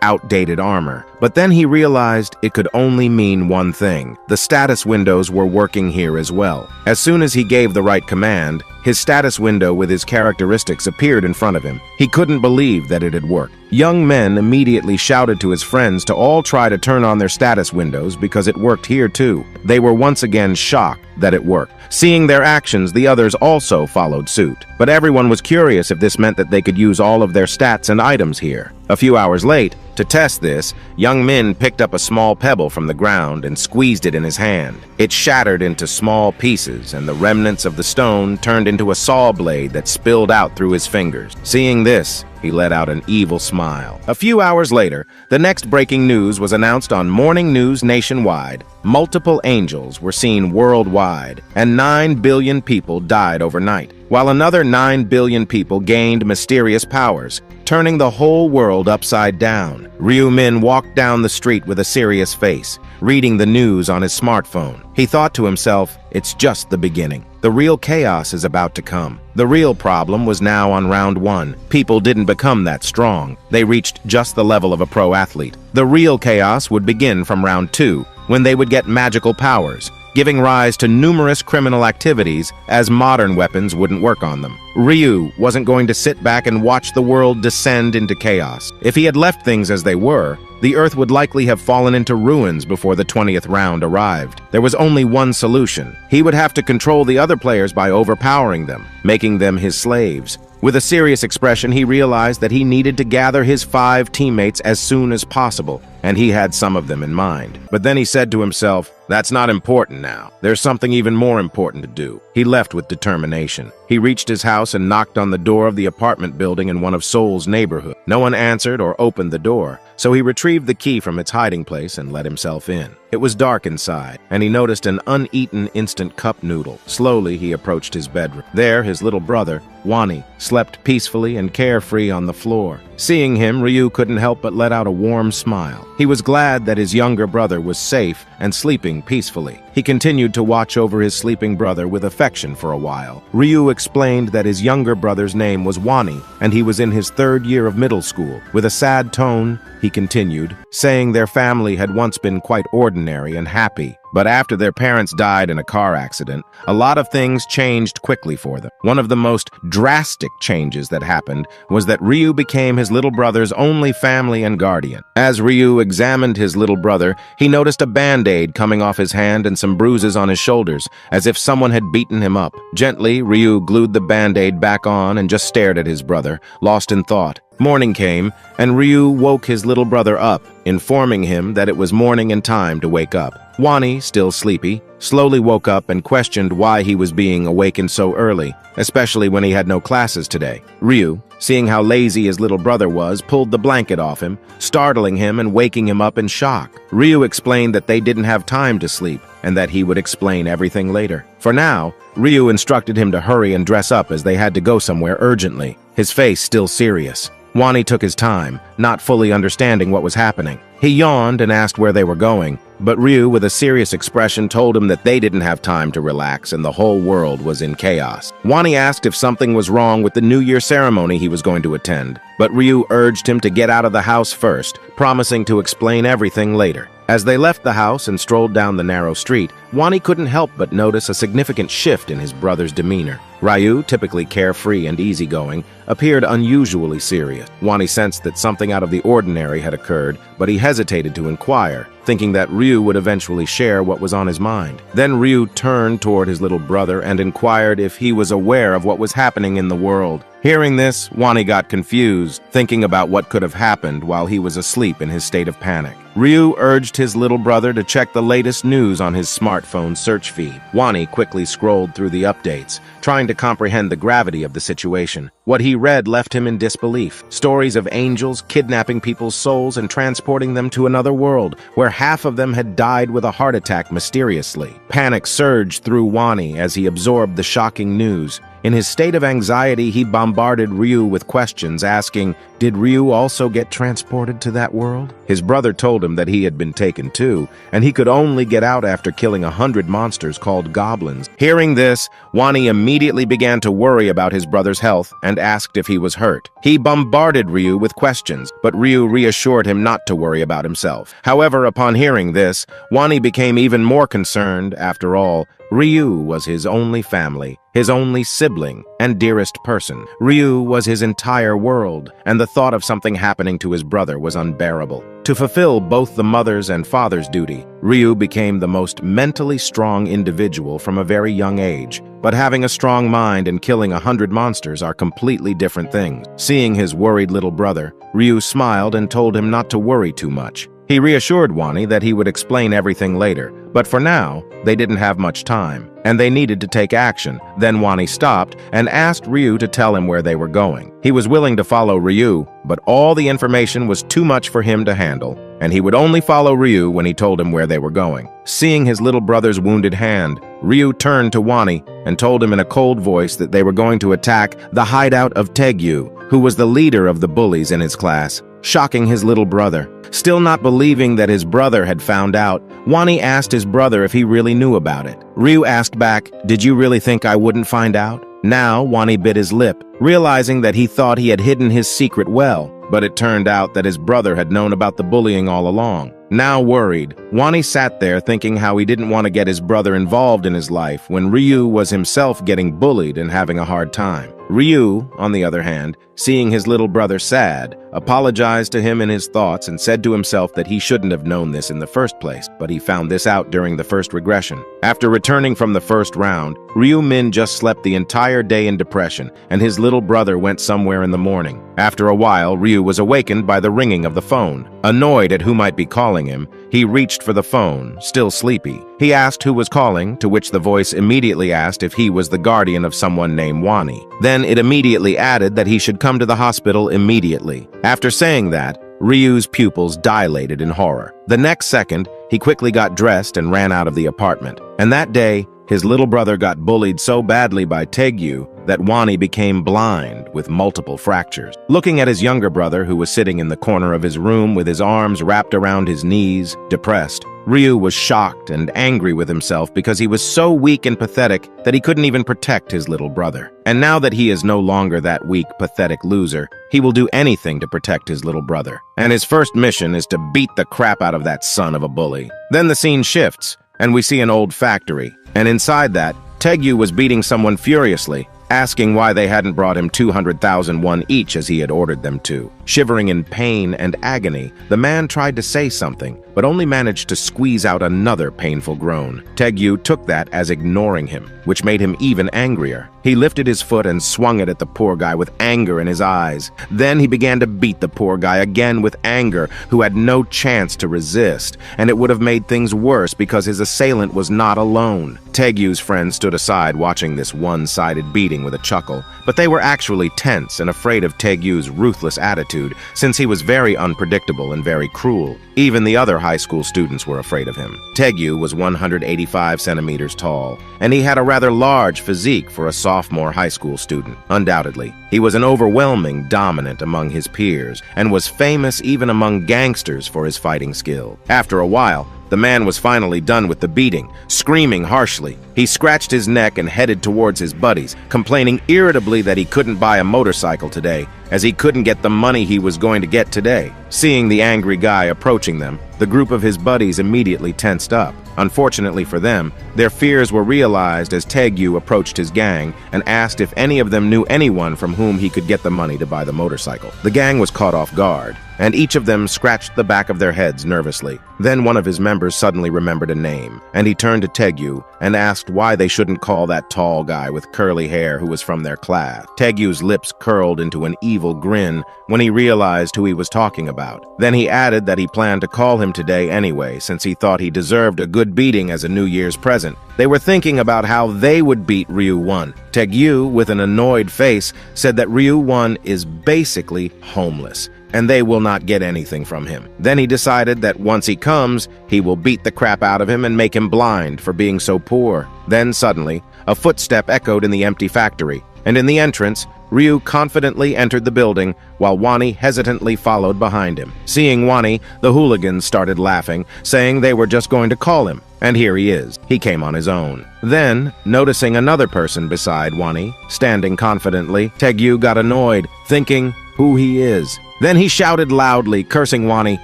outdated armor. But then he realized it could only mean one thing. The status windows were working here as well. As soon as he gave the right command, his status window with his characteristics appeared in front of him. He couldn't believe that it had worked. Young men immediately shouted to his friends to all try to turn on their status windows because it worked here too. They were once again shocked that it worked. Seeing their actions, the others also followed suit. But everyone was curious if this meant that they could use all of their stats and items here. A few hours late, to test this, Young Min picked up a small pebble from the ground and squeezed it in his hand. It shattered into small pieces, and the remnants of the stone turned into a saw blade that spilled out through his fingers. Seeing this, he let out an evil smile. A few hours later, the next breaking news was announced on morning news nationwide. Multiple angels were seen worldwide, and 9 billion people died overnight, while another 9 billion people gained mysterious powers, turning the whole world upside down. Ryu Min walked down the street with a serious face, reading the news on his smartphone. He thought to himself, it's just the beginning. The real chaos is about to come. The real problem was now on round 1. People didn't become that strong. They reached just the level of a pro athlete. The real chaos would begin from round 2, when they would get magical powers, giving rise to numerous criminal activities as modern weapons wouldn't work on them. Ryu wasn't going to sit back and watch the world descend into chaos. If he had left things as they were, the Earth would likely have fallen into ruins before the 20th round arrived. There was only one solution. He would have to control the other players by overpowering them, making them his slaves. With a serious expression, he realized that he needed to gather his 5 teammates as soon as possible, and he had some of them in mind. But then he said to himself, that's not important now. There's something even more important to do. He left with determination. He reached his house and knocked on the door of the apartment building in one of Seoul's neighborhoods. No one answered or opened the door, so he retrieved the key from its hiding place and let himself in. It was dark inside, and he noticed an uneaten instant cup noodle. Slowly, he approached his bedroom. There, his little brother, Wani, slept peacefully and carefree on the floor. Seeing him, Ryu couldn't help but let out a warm smile. He was glad that his younger brother was safe and sleeping peacefully. He continued to watch over his sleeping brother with affection for a while. Ryu explained that his younger brother's name was Wani, and he was in his 3rd year of middle school. With a sad tone, he continued, saying their family had once been quite ordinary and happy. But after their parents died in a car accident, a lot of things changed quickly for them. One of the most drastic changes that happened was that Ryu became his little brother's only family and guardian. As Ryu examined his little brother, he noticed a band-aid coming off his hand and some bruises on his shoulders, as if someone had beaten him up. Gently, Ryu glued the band-aid back on and just stared at his brother, lost in thought. Morning came, and Ryu woke his little brother up, informing him that it was morning and time to wake up. Wani, still sleepy, slowly woke up and questioned why he was being awakened so early, especially when he had no classes today. Ryu, seeing how lazy his little brother was, pulled the blanket off him, startling him and waking him up in shock. Ryu explained that they didn't have time to sleep, and that he would explain everything later. For now, Ryu instructed him to hurry and dress up as they had to go somewhere urgently, his face still serious. Wani took his time, not fully understanding what was happening. He yawned and asked where they were going, but Ryu, with a serious expression, told him that they didn't have time to relax and the whole world was in chaos. Wani asked if something was wrong with the New Year ceremony he was going to attend, but Ryu urged him to get out of the house first, promising to explain everything later. As they left the house and strolled down the narrow street, Wani couldn't help but notice a significant shift in his brother's demeanor. Ryu, typically carefree and easygoing, appeared unusually serious. Wani sensed that something out of the ordinary had occurred, but he hesitated to inquire, thinking that Ryu would eventually share what was on his mind. Then Ryu turned toward his little brother and inquired if he was aware of what was happening in the world. Hearing this, Wani got confused, thinking about what could have happened while he was asleep in his state of panic. Ryu urged his little brother to check the latest news on his smartphone search feed. Wani quickly scrolled through the updates, trying to comprehend the gravity of the situation. What he read left him in disbelief. Stories of angels kidnapping people's souls and transporting them to another world, where half of them had died with a heart attack mysteriously. Panic surged through Wani as he absorbed the shocking news. In his state of anxiety, he bombarded Ryu with questions, asking, did Ryu also get transported to that world? His brother told him that he had been taken too, and he could only get out after killing 100 monsters called goblins. Hearing this, Wani immediately began to worry about his brother's health and asked if he was hurt. He bombarded Ryu with questions, but Ryu reassured him not to worry about himself. However, upon hearing this, Wani became even more concerned. After all, Ryu was his only family, his only sibling, and dearest person. Ryu was his entire world, and the thought of something happening to his brother was unbearable. To fulfill both the mother's and father's duty, Ryu became the most mentally strong individual from a very young age. But having a strong mind and killing 100 monsters are completely different things. Seeing his worried little brother, Ryu smiled and told him not to worry too much. He reassured Wani that he would explain everything later, but for now, they didn't have much time, and they needed to take action. Then Wani stopped and asked Ryu to tell him where they were going. He was willing to follow Ryu, but all the information was too much for him to handle, and he would only follow Ryu when he told him where they were going. Seeing his little brother's wounded hand, Ryu turned to Wani and told him in a cold voice that they were going to attack the hideout of Tegyu, who was the leader of the bullies in his class, shocking his little brother. Still not believing that his brother had found out, Wani asked his brother if he really knew about it. Ryu asked back, did you really think I wouldn't find out? Now, Wani bit his lip, realizing that he thought he had hidden his secret well, but it turned out that his brother had known about the bullying all along. Now worried, Wani sat there thinking how he didn't want to get his brother involved in his life when Ryu was himself getting bullied and having a hard time. Ryu, on the other hand, seeing his little brother sad, apologized to him in his thoughts and said to himself that he shouldn't have known this in the first place, but he found this out during the first regression. After returning from the first round, Ryu Min just slept the entire day in depression, and his little brother went somewhere in the morning. After a while, Ryu was awakened by the ringing of the phone. Annoyed at who might be calling him, he reached for the phone, still sleepy. He asked who was calling, to which the voice immediately asked if he was the guardian of someone named Wani. Then it immediately added that he should come to the hospital immediately. After saying that, Ryu's pupils dilated in horror. The next second, he quickly got dressed and ran out of the apartment. And that day, his little brother got bullied so badly by Tegyu that Wani became blind with multiple fractures. Looking at his younger brother, who was sitting in the corner of his room with his arms wrapped around his knees, depressed, Ryu was shocked and angry with himself because he was so weak and pathetic that he couldn't even protect his little brother. And now that he is no longer that weak, pathetic loser, he will do anything to protect his little brother. And his first mission is to beat the crap out of that son of a bully. Then the scene shifts, and we see an old factory. And inside that, Tegyu was beating someone furiously, asking why they hadn't brought him 200,000 won each as he had ordered them to. Shivering in pain and agony, the man tried to say something, but only managed to squeeze out another painful groan. Taegyu took that as ignoring him, which made him even angrier. He lifted his foot and swung it at the poor guy with anger in his eyes. Then he began to beat the poor guy again with anger, who had no chance to resist, and it would have made things worse because his assailant was not alone. Taegyu's friends stood aside watching this one-sided beating with a chuckle, but they were actually tense and afraid of Taegyu's ruthless attitude, since he was very unpredictable and very cruel. Even the other high school students were afraid of him. Taegyu was 185 centimeters tall, and he had a rather large physique for a sophomore high school student. Undoubtedly, he was an overwhelming dominant among his peers, and was famous even among gangsters for his fighting skill. After a while, the man was finally done with the beating, screaming harshly. He scratched his neck and headed towards his buddies, complaining irritably that he couldn't buy a motorcycle today, as he couldn't get the money he was going to get today. Seeing the angry guy approaching them, the group of his buddies immediately tensed up. Unfortunately for them, their fears were realized as Taegyu approached his gang and asked if any of them knew anyone from whom he could get the money to buy the motorcycle. The gang was caught off guard, and each of them scratched the back of their heads nervously. Then one of his members suddenly remembered a name, and he turned to Taegyu and asked why they shouldn't call that tall guy with curly hair who was from their class. Taegyu's lips curled into an evil grin when he realized who he was talking about. Then he added that he planned to call him today anyway, since he thought he deserved a good beating as a New Year's present. They were thinking about how they would beat Ryu-1. Taegyu, with an annoyed face, said that Ryu-1 is basically homeless, and they will not get anything from him. Then he decided that once he comes, he will beat the crap out of him and make him blind for being so poor. Then suddenly, a footstep echoed in the empty factory, and in the entrance, Ryu confidently entered the building, while Wani hesitantly followed behind him. Seeing Wani, the hooligans started laughing, saying they were just going to call him. And here he is. He came on his own. Then, noticing another person beside Wani, standing confidently, Taegyu got annoyed, thinking who he is. Then he shouted loudly, cursing Wani,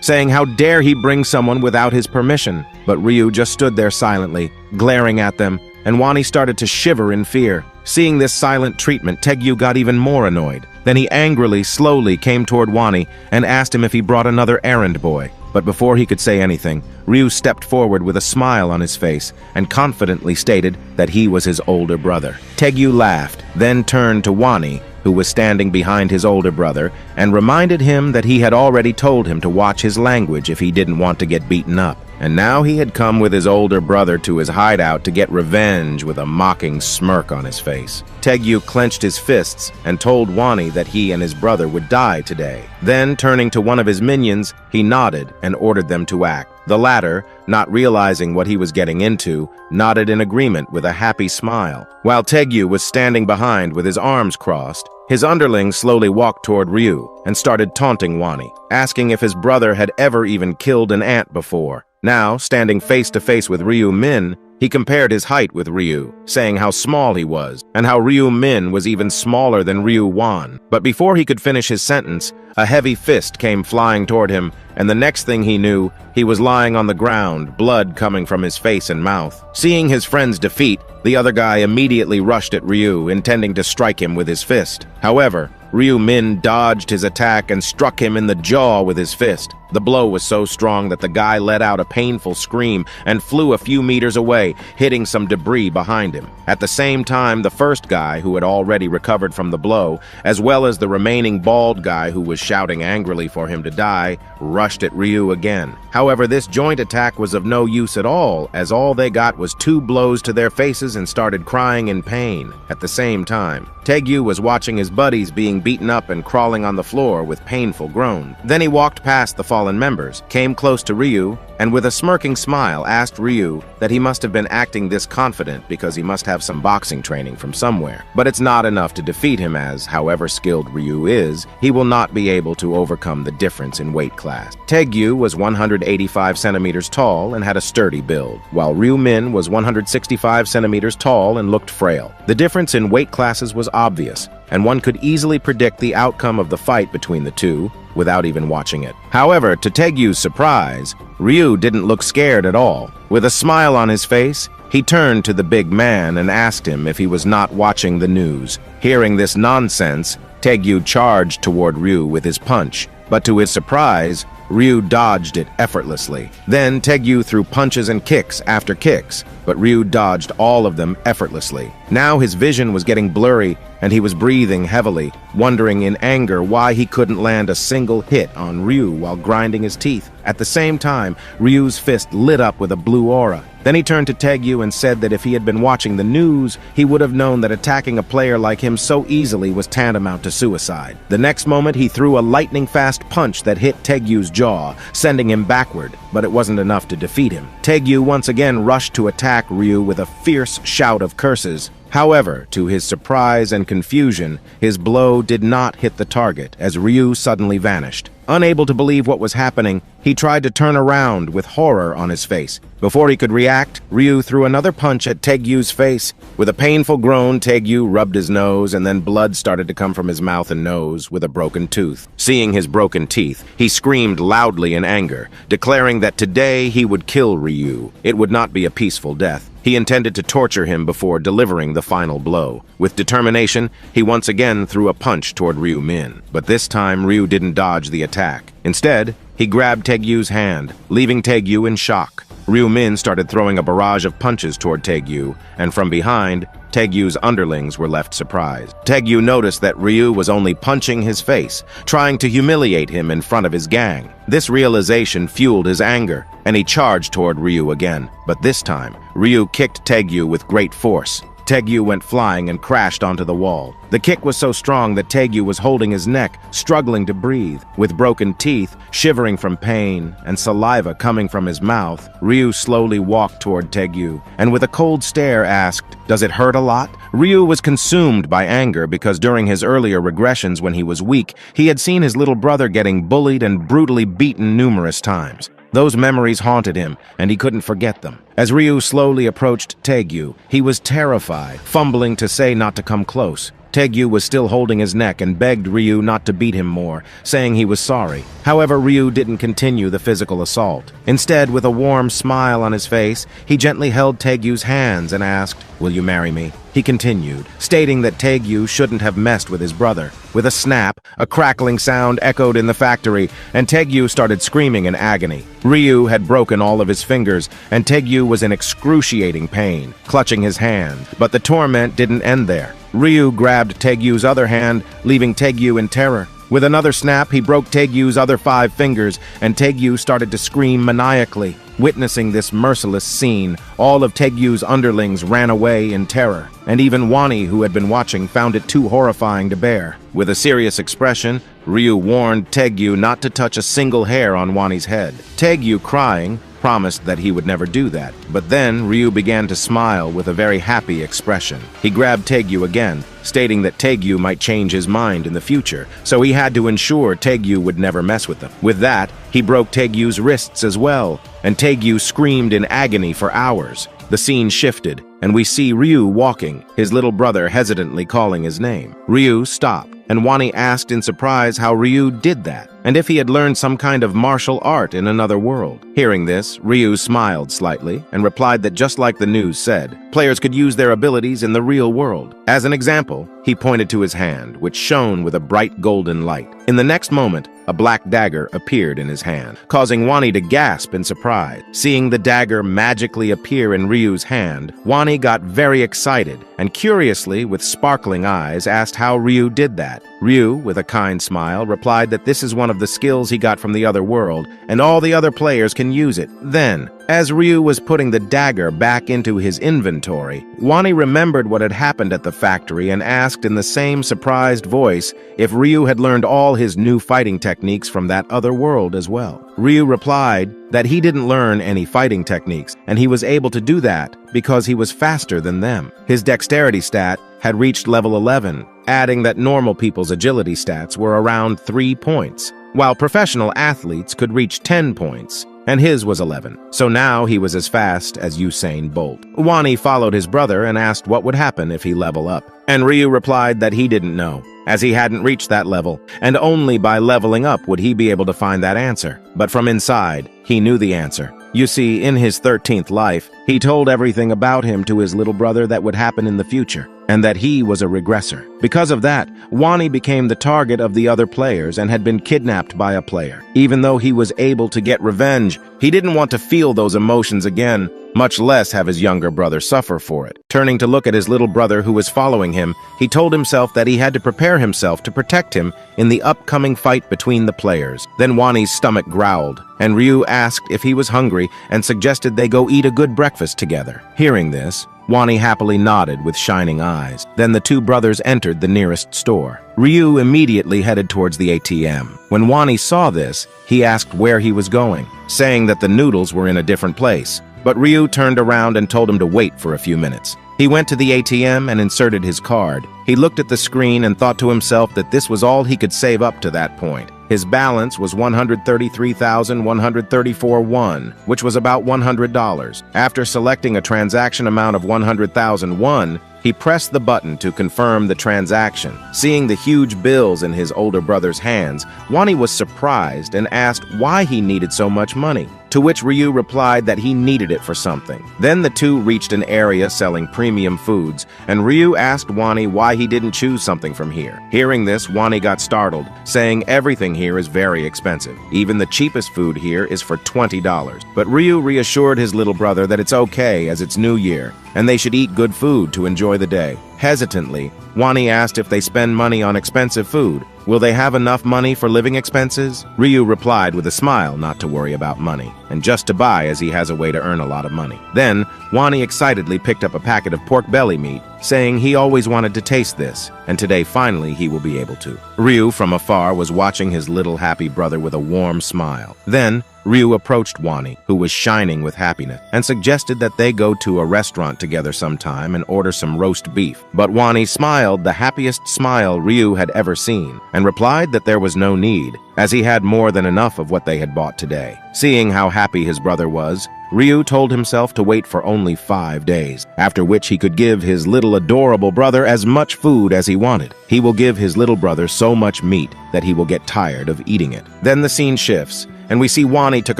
saying how dare he bring someone without his permission. But Ryu just stood there silently, glaring at them, and Wani started to shiver in fear. Seeing this silent treatment, Taegyu got even more annoyed. Then he angrily, slowly came toward Wani and asked him if he brought another errand boy. But before he could say anything, Ryu stepped forward with a smile on his face and confidently stated that he was his older brother. Taegyu laughed, then turned to Wani, who was standing behind his older brother, and reminded him that he had already told him to watch his language if he didn't want to get beaten up. And now he had come with his older brother to his hideout to get revenge with a mocking smirk on his face. Taegyu clenched his fists and told Wani that he and his brother would die today. Then, turning to one of his minions, he nodded and ordered them to act. The latter, not realizing what he was getting into, nodded in agreement with a happy smile. While Taegyu was standing behind with his arms crossed, his underling slowly walked toward Ryu and started taunting Wani, asking if his brother had ever even killed an ant before. Now, standing face to face with Ryu-min, he compared his height with Ryu, saying how small he was, and how Ryu-min was even smaller than Ryu-wan. But before he could finish his sentence, a heavy fist came flying toward him, and the next thing he knew, he was lying on the ground, blood coming from his face and mouth. Seeing his friend's defeat, the other guy immediately rushed at Ryu, intending to strike him with his fist. However, Ryu-min dodged his attack and struck him in the jaw with his fist. The blow was so strong that the guy let out a painful scream and flew a few meters away, hitting some debris behind him. At the same time, the first guy, who had already recovered from the blow, as well as the remaining bald guy who was shouting angrily for him to die, rushed at Ryu again. However, this joint attack was of no use at all, as all they got was 2 blows to their faces and started crying in pain. At the same time, Taegyu was watching his buddies being beaten up and crawling on the floor with painful groans. Then he walked past the fallen members, came close to Ryu, and with a smirking smile asked Ryu that he must have been acting this confident because he must have some boxing training from somewhere. But it's not enough to defeat him, as, however skilled Ryu is, he will not be able to overcome the difference in weight class. Taegyu was 185 centimeters tall and had a sturdy build, while Ryu-min was 165 centimeters tall and looked frail. The difference in weight classes was obvious, and one could easily predict the outcome of the fight between the two without even watching it. However, to Taegyu's surprise, Ryu didn't look scared at all. With a smile on his face, He turned to the big man and asked him if he was not watching the news. Hearing this nonsense, Taegyu charged toward Ryu with his punch, but to his surprise, Ryu dodged it effortlessly. Then Taegyu threw punches and kicks after kicks, but Ryu dodged all of them effortlessly. Now his vision was getting blurry, and he was breathing heavily, wondering in anger why he couldn't land a single hit on Ryu while grinding his teeth. At the same time, Ryu's fist lit up with a blue aura. Then he turned to Taegyu and said that if he had been watching the news, he would have known that attacking a player like him so easily was tantamount to suicide. The next moment, he threw a lightning-fast punch that hit Taegyu's jaw, sending him backward, but it wasn't enough to defeat him. Taegyu once again rushed to attack Ryu with a fierce shout of curses. However, to his surprise and confusion, his blow did not hit the target as Ryu suddenly vanished. Unable to believe what was happening, he tried to turn around with horror on his face. Before he could react, Ryu threw another punch at Taegyu's face. With a painful groan, Taegyu rubbed his nose, and then blood started to come from his mouth and nose with a broken tooth. Seeing his broken teeth, he screamed loudly in anger, declaring that today he would kill Ryu. It would not be a peaceful death. He intended to torture him before delivering the final blow. With determination, he once again threw a punch toward Ryu Min. But this time, Ryu didn't dodge the attack. Instead, he grabbed Taegyu's hand, leaving Taegyu in shock. Ryu Min started throwing a barrage of punches toward Taegyu, and from behind, Taegyu's underlings were left surprised. Taegyu noticed that Ryu was only punching his face, trying to humiliate him in front of his gang. This realization fueled his anger, and he charged toward Ryu again. But this time, Ryu kicked Taegyu with great force. Taegyu went flying and crashed onto the wall. The kick was so strong that Taegyu was holding his neck, struggling to breathe. With broken teeth, shivering from pain, and saliva coming from his mouth, Ryu slowly walked toward Taegyu, and with a cold stare asked, "Does it hurt a lot?" Ryu was consumed by anger because during his earlier regressions when he was weak, he had seen his little brother getting bullied and brutally beaten numerous times. Those memories haunted him, and he couldn't forget them. As Ryu slowly approached Taegyu, he was terrified, fumbling to say not to come close. Taegyu was still holding his neck and begged Ryu not to beat him more, saying he was sorry. However, Ryu didn't continue the physical assault. Instead, with a warm smile on his face, he gently held Taegyu's hands and asked, "Will you marry me?" He continued, stating that Taegyu shouldn't have messed with his brother. With a snap, a crackling sound echoed in the factory, and Taegyu started screaming in agony. Ryu had broken all of his fingers, and Taegyu was in excruciating pain, clutching his hand. But the torment didn't end there. Ryu grabbed Taegyu's other hand, leaving Taegyu in terror. With another snap, he broke Taegyu's other 5 fingers, and Taegyu started to scream maniacally. Witnessing this merciless scene, all of Taegyu's underlings ran away in terror, and even Wani, who had been watching, found it too horrifying to bear. With a serious expression, Ryu warned Taegyu not to touch a single hair on Wani's head. Taegyu, crying, promised that he would never do that. But then Ryu began to smile with a very happy expression. He grabbed Taegyu again, stating that Taegyu might change his mind in the future, so he had to ensure Taegyu would never mess with them. With that, he broke Taegyu's wrists as well, and Taegyu screamed in agony for hours. The scene shifted, and we see Ryu walking, his little brother hesitantly calling his name. Ryu stopped, and Wani asked in surprise how Ryu did that, and if he had learned some kind of martial art in another world. Hearing this, Ryu smiled slightly and replied that just like the news said, players could use their abilities in the real world. As an example, he pointed to his hand, which shone with a bright golden light. In the next moment, a black dagger appeared in his hand, causing Wani to gasp in surprise. Seeing the dagger magically appear in Ryu's hand, Wani got very excited and curiously, with sparkling eyes, asked how Ryu did that. Ryu, with a kind smile, replied that this is one of the skills he got from the other world, and all the other players can use it. Then, as Ryu was putting the dagger back into his inventory, Wani remembered what had happened at the factory and asked in the same surprised voice if Ryu had learned all his new fighting techniques from that other world as well. Ryu replied that he didn't learn any fighting techniques, and he was able to do that because he was faster than them. His dexterity stat had reached level 11, adding that normal people's agility stats were around 3 points, while professional athletes could reach 10 points, and his was 11. So now he was as fast as Usain Bolt. Wani followed his brother and asked what would happen if he level up, and Ryu replied that he didn't know, as he hadn't reached that level, and only by leveling up would he be able to find that answer. But from inside, he knew the answer. You see, in his 13th life, he told everything about him to his little brother that would happen in the future, and that he was a regressor. Because of that, Wani became the target of the other players and had been kidnapped by a player. Even though he was able to get revenge, he didn't want to feel those emotions again, much less have his younger brother suffer for it. Turning to look at his little brother who was following him, he told himself that he had to prepare himself to protect him in the upcoming fight between the players. Then Wani's stomach growled, and Ryu asked if he was hungry and suggested they go eat a good breakfast together. Hearing this, Wani happily nodded with shining eyes. Then the two brothers entered the nearest store. Ryu immediately headed towards the ATM. When Wani saw this, he asked where he was going, saying that the noodles were in a different place. But Ryu turned around and told him to wait for a few minutes. He went to the ATM and inserted his card. He looked at the screen and thought to himself that this was all he could save up to that point. His balance was 133,134 won, which was about $100. After selecting a transaction amount of 100,000 won, he pressed the button to confirm the transaction. Seeing the huge bills in his older brother's hands, Wani was surprised and asked why he needed so much money, to which Ryu replied that he needed it for something. Then the two reached an area selling premium foods, and Ryu asked Wani why he didn't choose something from here. Hearing this, Wani got startled, saying everything here is very expensive. Even the cheapest food here is for $20. But Ryu reassured his little brother that it's okay as it's New Year, and they should eat good food to enjoy the day. Hesitantly, Wani asked if they spend money on expensive food, will they have enough money for living expenses? Ryu replied with a smile not to worry about money, and just to buy as he has a way to earn a lot of money. Then, Wani excitedly picked up a packet of pork belly meat, saying he always wanted to taste this, and today finally he will be able to. Ryu from afar was watching his little happy brother with a warm smile. Then, Ryu approached Wani, who was shining with happiness, and suggested that they go to a restaurant together sometime and order some roast beef. But Wani smiled the happiest smile Ryu had ever seen, and replied that there was no need, as he had more than enough of what they had bought today. Seeing how happy his brother was, Ryu told himself to wait for only 5 days, after which he could give his little adorable brother as much food as he wanted. He will give his little brother so much meat that he will get tired of eating it. Then the scene shifts, and we see Wani took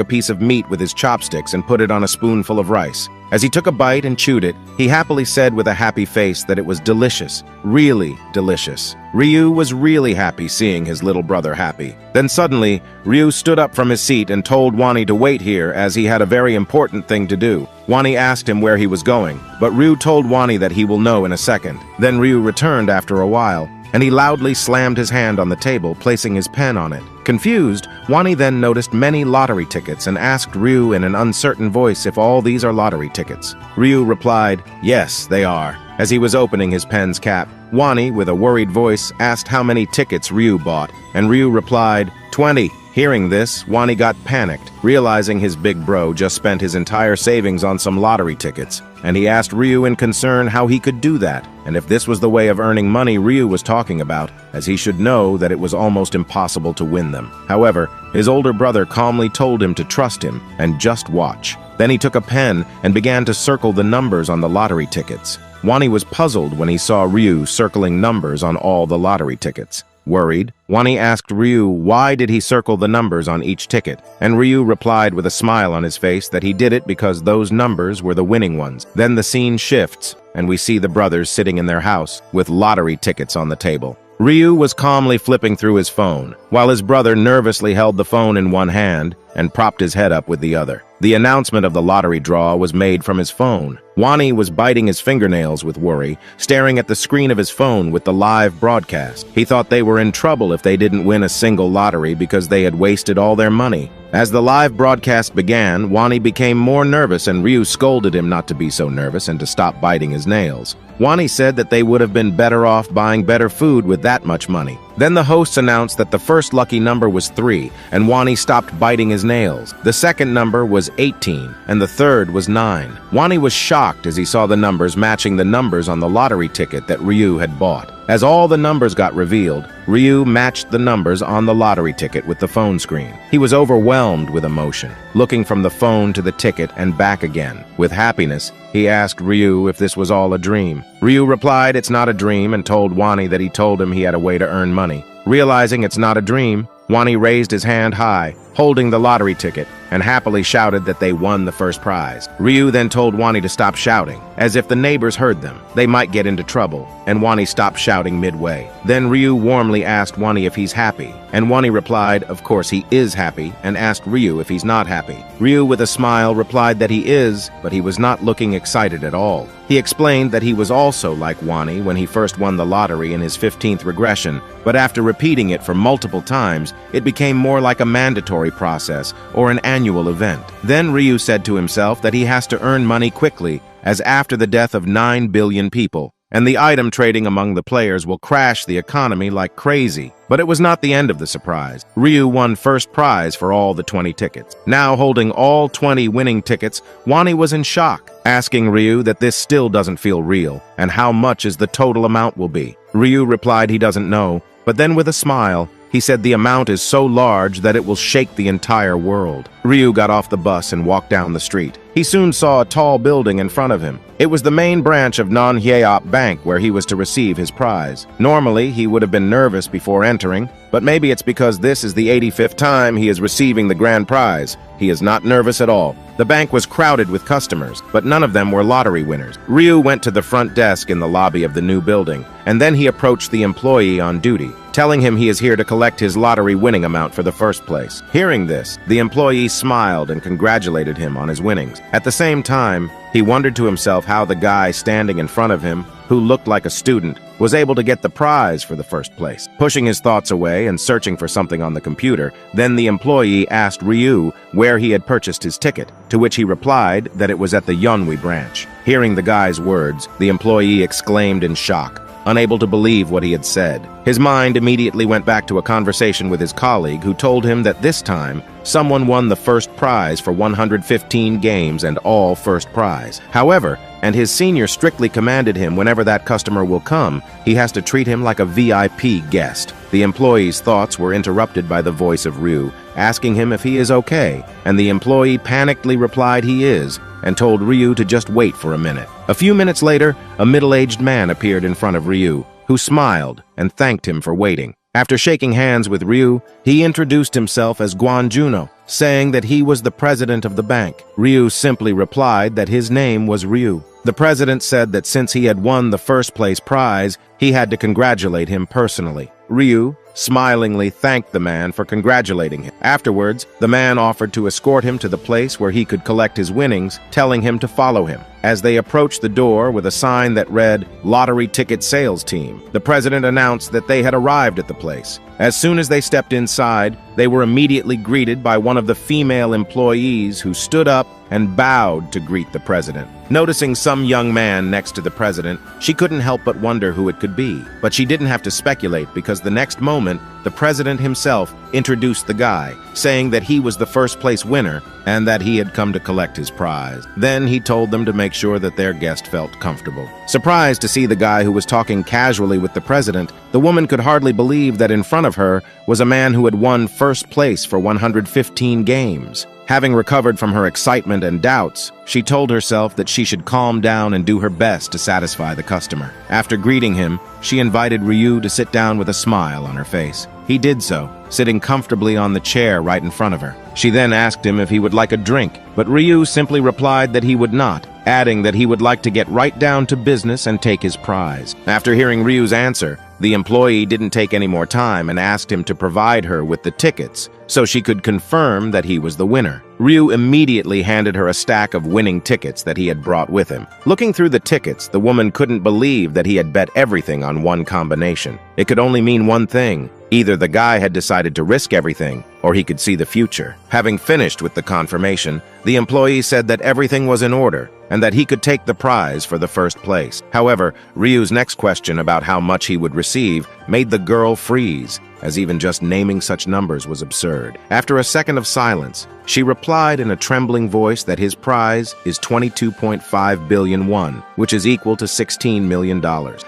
a piece of meat with his chopsticks and put it on a spoonful of rice. As he took a bite and chewed it, he happily said with a happy face that it was delicious, really delicious. Ryu was really happy seeing his little brother happy. Then suddenly, Ryu stood up from his seat and told Wani to wait here as he had a very important thing to do. Wani asked him where he was going, but Ryu told Wani that he will know in a second. Then Ryu returned after a while, and he loudly slammed his hand on the table, placing his pen on it. Confused, Wani then noticed many lottery tickets and asked Ryu in an uncertain voice if all these are lottery tickets. Ryu replied, yes, they are. As he was opening his pen's cap, Wani, with a worried voice, asked how many tickets Ryu bought, and Ryu replied, 20. Hearing this, Wani got panicked, realizing his big bro just spent his entire savings on some lottery tickets, and he asked Ryu in concern how he could do that, and if this was the way of earning money Ryu was talking about, as he should know that it was almost impossible to win them. However, his older brother calmly told him to trust him and just watch. Then he took a pen and began to circle the numbers on the lottery tickets. Wani was puzzled when he saw Ryu circling numbers on all the lottery tickets. Worried, Wani asked Ryu why did he circle the numbers on each ticket, and Ryu replied with a smile on his face that he did it because those numbers were the winning ones. Then the scene shifts, and we see the brothers sitting in their house with lottery tickets on the table. Ryu was calmly flipping through his phone, while his brother nervously held the phone in one hand and propped his head up with the other. The announcement of the lottery draw was made from his phone. Wani was biting his fingernails with worry, staring at the screen of his phone with the live broadcast. He thought they were in trouble if they didn't win a single lottery because they had wasted all their money. As the live broadcast began, Wani became more nervous and Ryu scolded him not to be so nervous and to stop biting his nails. Wani said that they would have been better off buying better food with that much money. Then the hosts announced that the first lucky number was 3, and Wani stopped biting his nails. The second number was 18, and the third was 9. Wani was shocked as he saw the numbers matching the numbers on the lottery ticket that Ryu had bought. As all the numbers got revealed, Ryu matched the numbers on the lottery ticket with the phone screen. He was overwhelmed with emotion, looking from the phone to the ticket and back again. With happiness, he asked Ryu if this was all a dream. Ryu replied it's not a dream and told Wani that he told him he had a way to earn money. Realizing it's not a dream, Wani raised his hand high, holding the lottery ticket, and happily shouted that they won the first prize. Ryu then told Wani to stop shouting, as if the neighbors heard them. They might get into trouble, and Wani stopped shouting midway. Then Ryu warmly asked Wani if he's happy, and Wani replied, of course he is happy, and asked Ryu if he's not happy. Ryu, with a smile, replied that he is, but he was not looking excited at all. He explained that he was also like Wani when he first won the lottery in his 15th regression, but after repeating it for multiple times, it became more like a mandatory process or an annual event. Then Ryu said to himself that he has to earn money quickly, as after the death of 9 billion people, and the item trading among the players will crash the economy like crazy. But it was not the end of the surprise. Ryu won first prize for all the 20 tickets. Now holding all 20 winning tickets, Wani was in shock, asking Ryu that this still doesn't feel real, and how much is the total amount will be. Ryu replied he doesn't know, but then with a smile, he said the amount is so large that it will shake the entire world. Ryu got off the bus and walked down the street. He soon saw a tall building in front of him. It was the main branch of Manhua Bank where he was to receive his prize. Normally, he would have been nervous before entering, but maybe it's because this is the 85th time he is receiving the grand prize. He is not nervous at all. The bank was crowded with customers, but none of them were lottery winners. Ryu went to the front desk in the lobby of the new building, and then he approached the employee on duty, telling him he is here to collect his lottery winning amount for the first place. Hearing this, the employee smiled and congratulated him on his winnings. At the same time, he wondered to himself how the guy standing in front of him, who looked like a student, was able to get the prize for the first place. Pushing his thoughts away and searching for something on the computer, then the employee asked Ryu where he had purchased his ticket, to which he replied that it was at the Yonwi branch. Hearing the guy's words, the employee exclaimed in shock, unable to believe what he had said. His mind immediately went back to a conversation with his colleague who told him that this time, someone won the first prize for 115 games and all first prize. However, and his senior strictly commanded him whenever that customer will come, he has to treat him like a VIP guest. The employee's thoughts were interrupted by the voice of Ryu, asking him if he is okay, and the employee panickedly replied he is, and told Ryu to just wait for a minute. A few minutes later, a middle-aged man appeared in front of Ryu, who smiled and thanked him for waiting. After shaking hands with Ryu, he introduced himself as Juno, saying that he was the president of the bank. Ryu simply replied that his name was Ryu. The president said that since he had won the first place prize, he had to congratulate him personally. Ryu smilingly thanked the man for congratulating him. Afterwards, the man offered to escort him to the place where he could collect his winnings, telling him to follow him. As they approached the door with a sign that read, "Lottery Ticket Sales Team," the president announced that they had arrived at the place. As soon as they stepped inside, they were immediately greeted by one of the female employees who stood up and bowed to greet the president. Noticing some young man next to the president, she couldn't help but wonder who it could be. But she didn't have to speculate because the next moment, the president himself introduced the guy, saying that he was the first place winner and that he had come to collect his prize. Then he told them to make sure that their guest felt comfortable. Surprised to see the guy who was talking casually with the president, the woman could hardly believe that in front of her was a man who had won first place for 115 games. Having recovered from her excitement and doubts, she told herself that she should calm down and do her best to satisfy the customer. After greeting him, she invited Ryu to sit down with a smile on her face. He did so, sitting comfortably on the chair right in front of her. She then asked him if he would like a drink, but Ryu simply replied that he would not, adding that he would like to get right down to business and take his prize. After hearing Ryu's answer, the employee didn't take any more time and asked him to provide her with the tickets so she could confirm that he was the winner. Ryu immediately handed her a stack of winning tickets that he had brought with him. Looking through the tickets, the woman couldn't believe that he had bet everything on one combination. It could only mean one thing. Either the guy had decided to risk everything, or he could see the future. Having finished with the confirmation, the employee said that everything was in order and that he could take the prize for the first place. However, Ryu's next question about how much he would receive made the girl freeze, as even just naming such numbers was absurd. After a second of silence, she replied in a trembling voice that his prize is 22.5 billion won, which is equal to $16 million.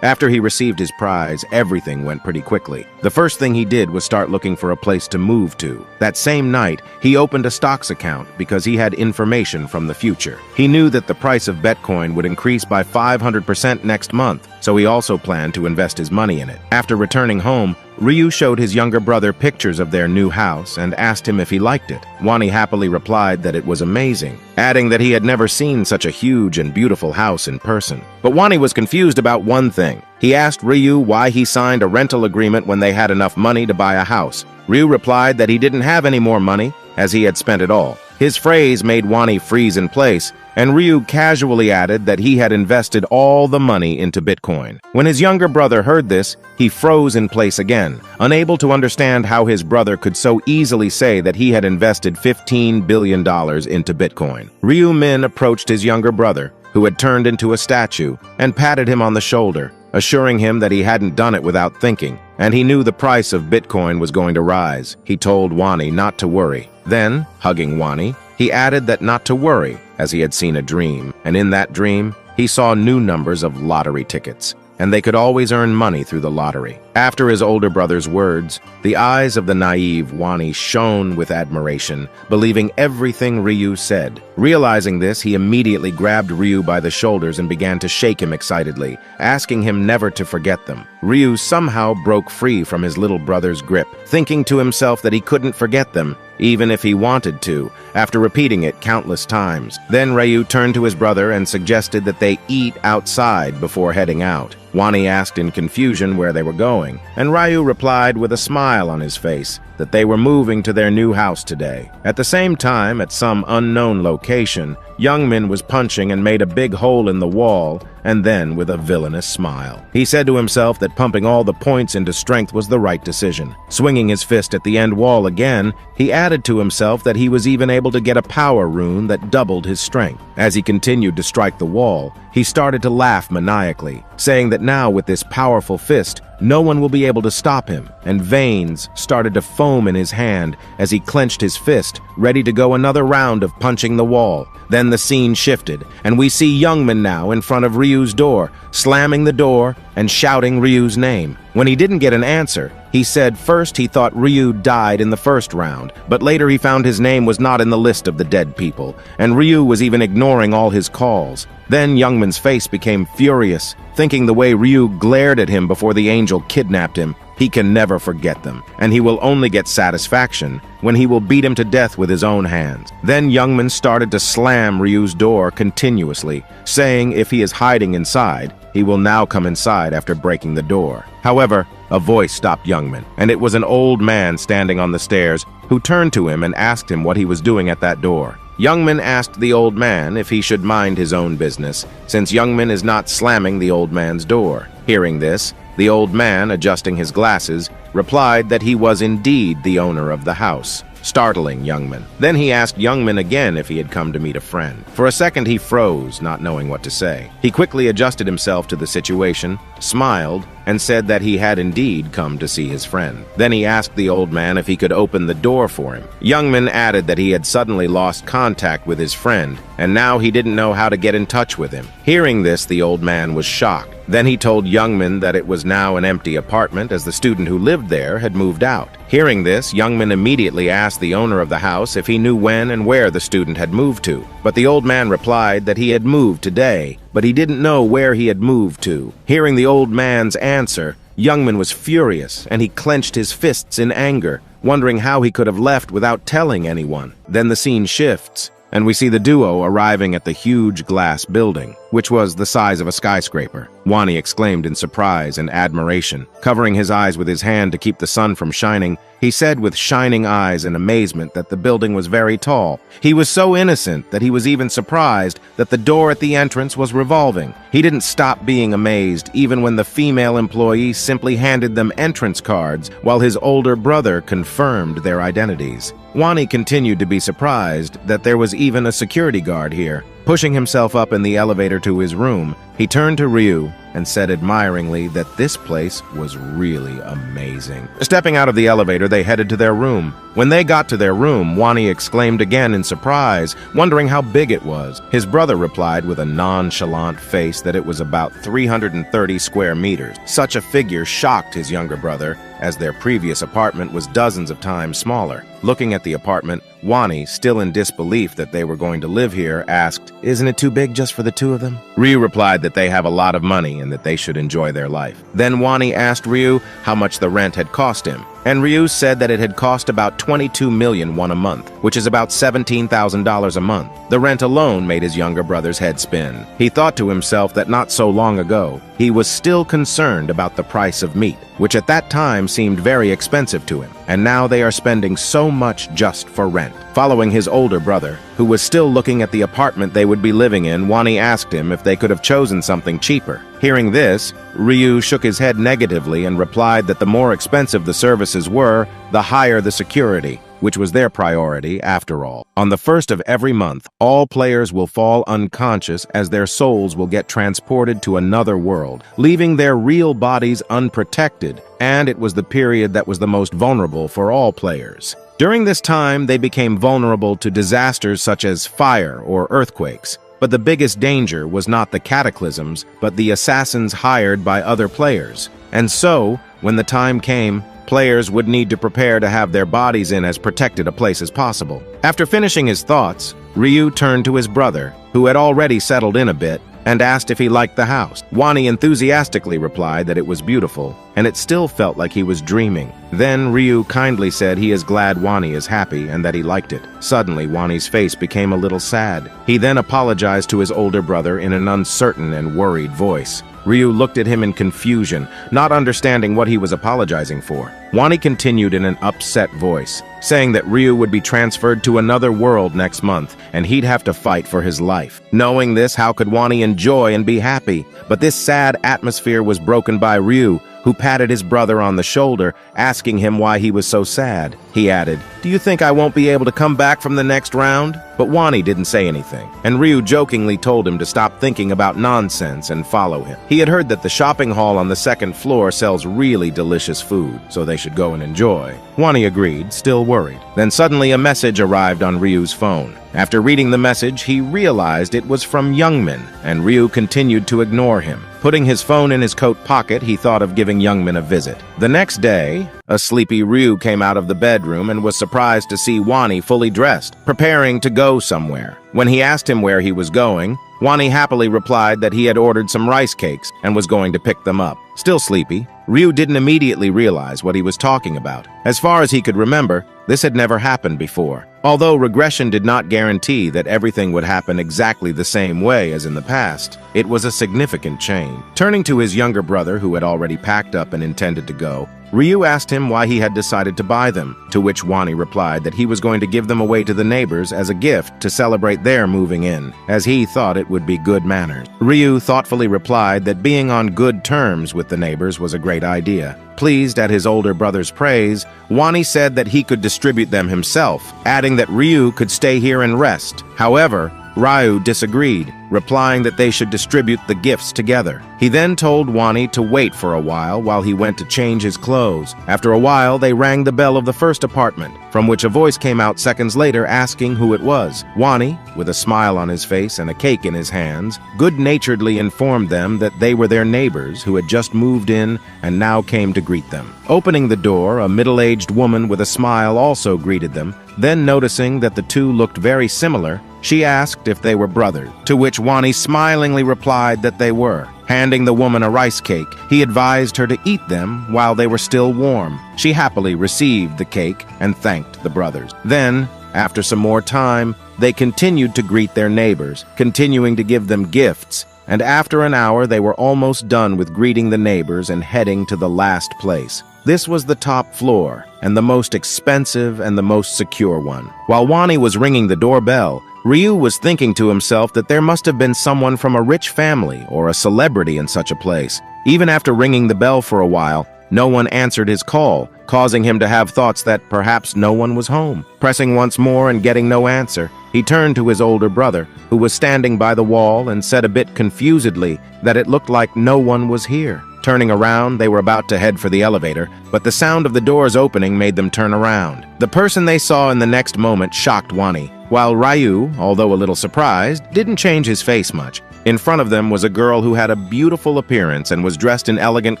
After he received his prize, everything went pretty quickly. The first thing he did was start looking for a place to move to. That same night, he opened a stocks account because he had information from the future. He knew that the price of Bitcoin would increase by 500% next month, so he also planned to invest his money in it. After returning home, Ryu showed his younger brother pictures of their new house and asked him if he liked it. Wani happily replied that it was amazing, adding that he had never seen such a huge and beautiful house in person. But Wani was confused about one thing. He asked Ryu why he signed a rental agreement when they had enough money to buy a house. Ryu replied that he didn't have any more money, as he had spent it all. His phrase made Wani freeze in place, and Ryu casually added that he had invested all the money into Bitcoin. When his younger brother heard this, he froze in place again, unable to understand how his brother could so easily say that he had invested $15 billion into Bitcoin. Ryu Min approached his younger brother, who had turned into a statue, and patted him on the shoulder, assuring him that he hadn't done it without thinking, and he knew the price of Bitcoin was going to rise. He told Wani not to worry. Then, hugging Wani, he added that not to worry, as he had seen a dream, and in that dream, he saw new numbers of lottery tickets, and they could always earn money through the lottery. After his older brother's words, the eyes of the naive Wani shone with admiration, believing everything Ryu said. Realizing this, he immediately grabbed Ryu by the shoulders and began to shake him excitedly, asking him never to forget them. Ryu somehow broke free from his little brother's grip, thinking to himself that he couldn't forget them, even if he wanted to, after repeating it countless times. Then Ryu turned to his brother and suggested that they eat outside before heading out. Wani asked in confusion where they were going, and Ryu replied with a smile on his face that they were moving to their new house today. At the same time, at some unknown location, Youngmin was punching and made a big hole in the wall, and then with a villainous smile. He said to himself that pumping all the points into strength was the right decision. Swinging his fist at the end wall again, he added to himself that he was even able to get a power rune that doubled his strength. As he continued to strike the wall, he started to laugh maniacally, saying that now with this powerful fist, no one will be able to stop him, and veins started to foam in his hand as he clenched his fist, ready to go another round of punching the wall. Then the scene shifted, and we see Youngmin now in front of Ryu's door, slamming the door and shouting Ryu's name. When he didn't get an answer, he said first he thought Ryu died in the first round, but later he found his name was not in the list of the dead people, and Ryu was even ignoring all his calls. Then Youngmin's face became furious, thinking the way Ryu glared at him before the angel kidnapped him. He can never forget them, and he will only get satisfaction when he will beat him to death with his own hands. Then Youngmin started to slam Ryu's door continuously, saying if he is hiding inside, he will now come inside after breaking the door. However, a voice stopped Youngmin, and it was an old man standing on the stairs who turned to him and asked him what he was doing at that door. Youngmin asked the old man if he should mind his own business, since Youngmin is not slamming the old man's door. Hearing this, the old man, adjusting his glasses, replied that he was indeed the owner of the house, startling Youngmin. Then he asked Youngmin again if he had come to meet a friend. For a second he froze, not knowing what to say. He quickly adjusted himself to the situation, smiled, and said that he had indeed come to see his friend. Then he asked the old man if he could open the door for him. Youngmin added that he had suddenly lost contact with his friend, and now he didn't know how to get in touch with him. Hearing this, the old man was shocked. Then he told Youngmin that it was now an empty apartment as the student who lived there had moved out. Hearing this, Youngmin immediately asked the owner of the house if he knew when and where the student had moved to. But the old man replied that he had moved today, but he didn't know where he had moved to. Hearing the old man's answer, Youngmin was furious, and he clenched his fists in anger, wondering how he could have left without telling anyone. Then the scene shifts, and we see the duo arriving at the huge glass building, which was the size of a skyscraper. Wani exclaimed in surprise and admiration. Covering his eyes with his hand to keep the sun from shining, he said with shining eyes and amazement that the building was very tall. He was so innocent that he was even surprised that the door at the entrance was revolving. He didn't stop being amazed even when the female employee simply handed them entrance cards while his older brother confirmed their identities. Wani continued to be surprised that there was even a security guard here. Pushing himself up in the elevator to his room, He turned to Ryu and said admiringly that this place was really amazing. Stepping out of the elevator, they headed to their room. When they got to their room, Wani exclaimed again in surprise, wondering how big it was. His brother replied with a nonchalant face that it was about 330 square meters. Such a figure shocked his younger brother, as their previous apartment was dozens of times smaller. Looking at the apartment, Wani, still in disbelief that they were going to live here, asked, "Isn't it too big just for the two of them?" Ryu replied that they have a lot of money and that they should enjoy their life. Then Wani asked Ryu how much the rent had cost him, and Ryu said that it had cost about 22 million won a month, which is about $17,000 a month. The rent alone made his younger brother's head spin. He thought to himself that not so long ago, he was still concerned about the price of meat, which at that time seemed very expensive to him, and now they are spending so much just for rent. Following his older brother, who was still looking at the apartment they would be living in, Wani asked him if they could have chosen something cheaper. Hearing this, Ryu shook his head negatively and replied that the more expensive the services were, the higher the security, which was their priority after all. On the first of every month, all players will fall unconscious as their souls will get transported to another world, leaving their real bodies unprotected, and it was the period that was the most vulnerable for all players. During this time, they became vulnerable to disasters such as fire or earthquakes. But the biggest danger was not the cataclysms, but the assassins hired by other players. And so, when the time came, players would need to prepare to have their bodies in as protected a place as possible. After finishing his thoughts, Ryu turned to his brother, who had already settled in a bit, and asked if he liked the house. Wani enthusiastically replied that it was beautiful, and it still felt like he was dreaming. Then Ryu kindly said he is glad Wani is happy and that he liked it. Suddenly, Wani's face became a little sad. He then apologized to his older brother in an uncertain and worried voice. Ryu looked at him in confusion, not understanding what he was apologizing for. Wani continued in an upset voice, saying that Ryu would be transferred to another world next month, and he'd have to fight for his life. Knowing this, how could Wani enjoy and be happy? But this sad atmosphere was broken by Ryu, who patted his brother on the shoulder, asking him why he was so sad. He added, "Do you think I won't be able to come back from the next round?" But Wani didn't say anything, and Ryu jokingly told him to stop thinking about nonsense and follow him. He had heard that the shopping hall on the second floor sells really delicious food, so they should go and enjoy. Wani agreed, still worried. Then suddenly a message arrived on Ryu's phone. After reading the message, he realized it was from Youngmin, and Ryu continued to ignore him. Putting his phone in his coat pocket, he thought of giving Youngmin a visit. The next day, a sleepy Ryu came out of the bedroom and was surprised to see Wani fully dressed, preparing to go somewhere. When he asked him where he was going, Wani happily replied that he had ordered some rice cakes and was going to pick them up. Still sleepy, Ryu didn't immediately realize what he was talking about. As far as he could remember, this had never happened before. Although regression did not guarantee that everything would happen exactly the same way as in the past, it was a significant change. Turning to his younger brother, who had already packed up and intended to go, Ryu asked him why he had decided to buy them, to which Wani replied that he was going to give them away to the neighbors as a gift to celebrate their moving in, as he thought it would be good manners. Ryu thoughtfully replied that being on good terms with the neighbors was a great idea. Pleased at his older brother's praise, Wani said that he could distribute them himself, adding that Ryu could stay here and rest. However, Ryu disagreed, replying that they should distribute the gifts together. He then told Wani to wait for a while he went to change his clothes. After a while, they rang the bell of the first apartment, from which a voice came out seconds later asking who it was. Wani, with a smile on his face and a cake in his hands, good-naturedly informed them that they were their neighbors who had just moved in and now came to greet them. Opening the door, a middle-aged woman with a smile also greeted them. Then, noticing that the two looked very similar, she asked if they were brothers, to which Wani smilingly replied that they were. Handing the woman a rice cake, he advised her to eat them while they were still warm. She happily received the cake and thanked the brothers. Then, after some more time, they continued to greet their neighbors, continuing to give them gifts, and after an hour they were almost done with greeting the neighbors and heading to the last place. This was the top floor, and the most expensive and the most secure one. While Wani was ringing the doorbell, Ryu was thinking to himself that there must have been someone from a rich family or a celebrity in such a place. Even after ringing the bell for a while, no one answered his call, causing him to have thoughts that perhaps no one was home. Pressing once more and getting no answer, He turned to his older brother, who was standing by the wall, and said a bit confusedly that it looked like no one was here. Turning around, they were about to head for the elevator, but the sound of the doors opening made them turn around. The person they saw in the next moment shocked Wani, while Ryu, although a little surprised, didn't change his face much. In front of them was a girl who had a beautiful appearance and was dressed in elegant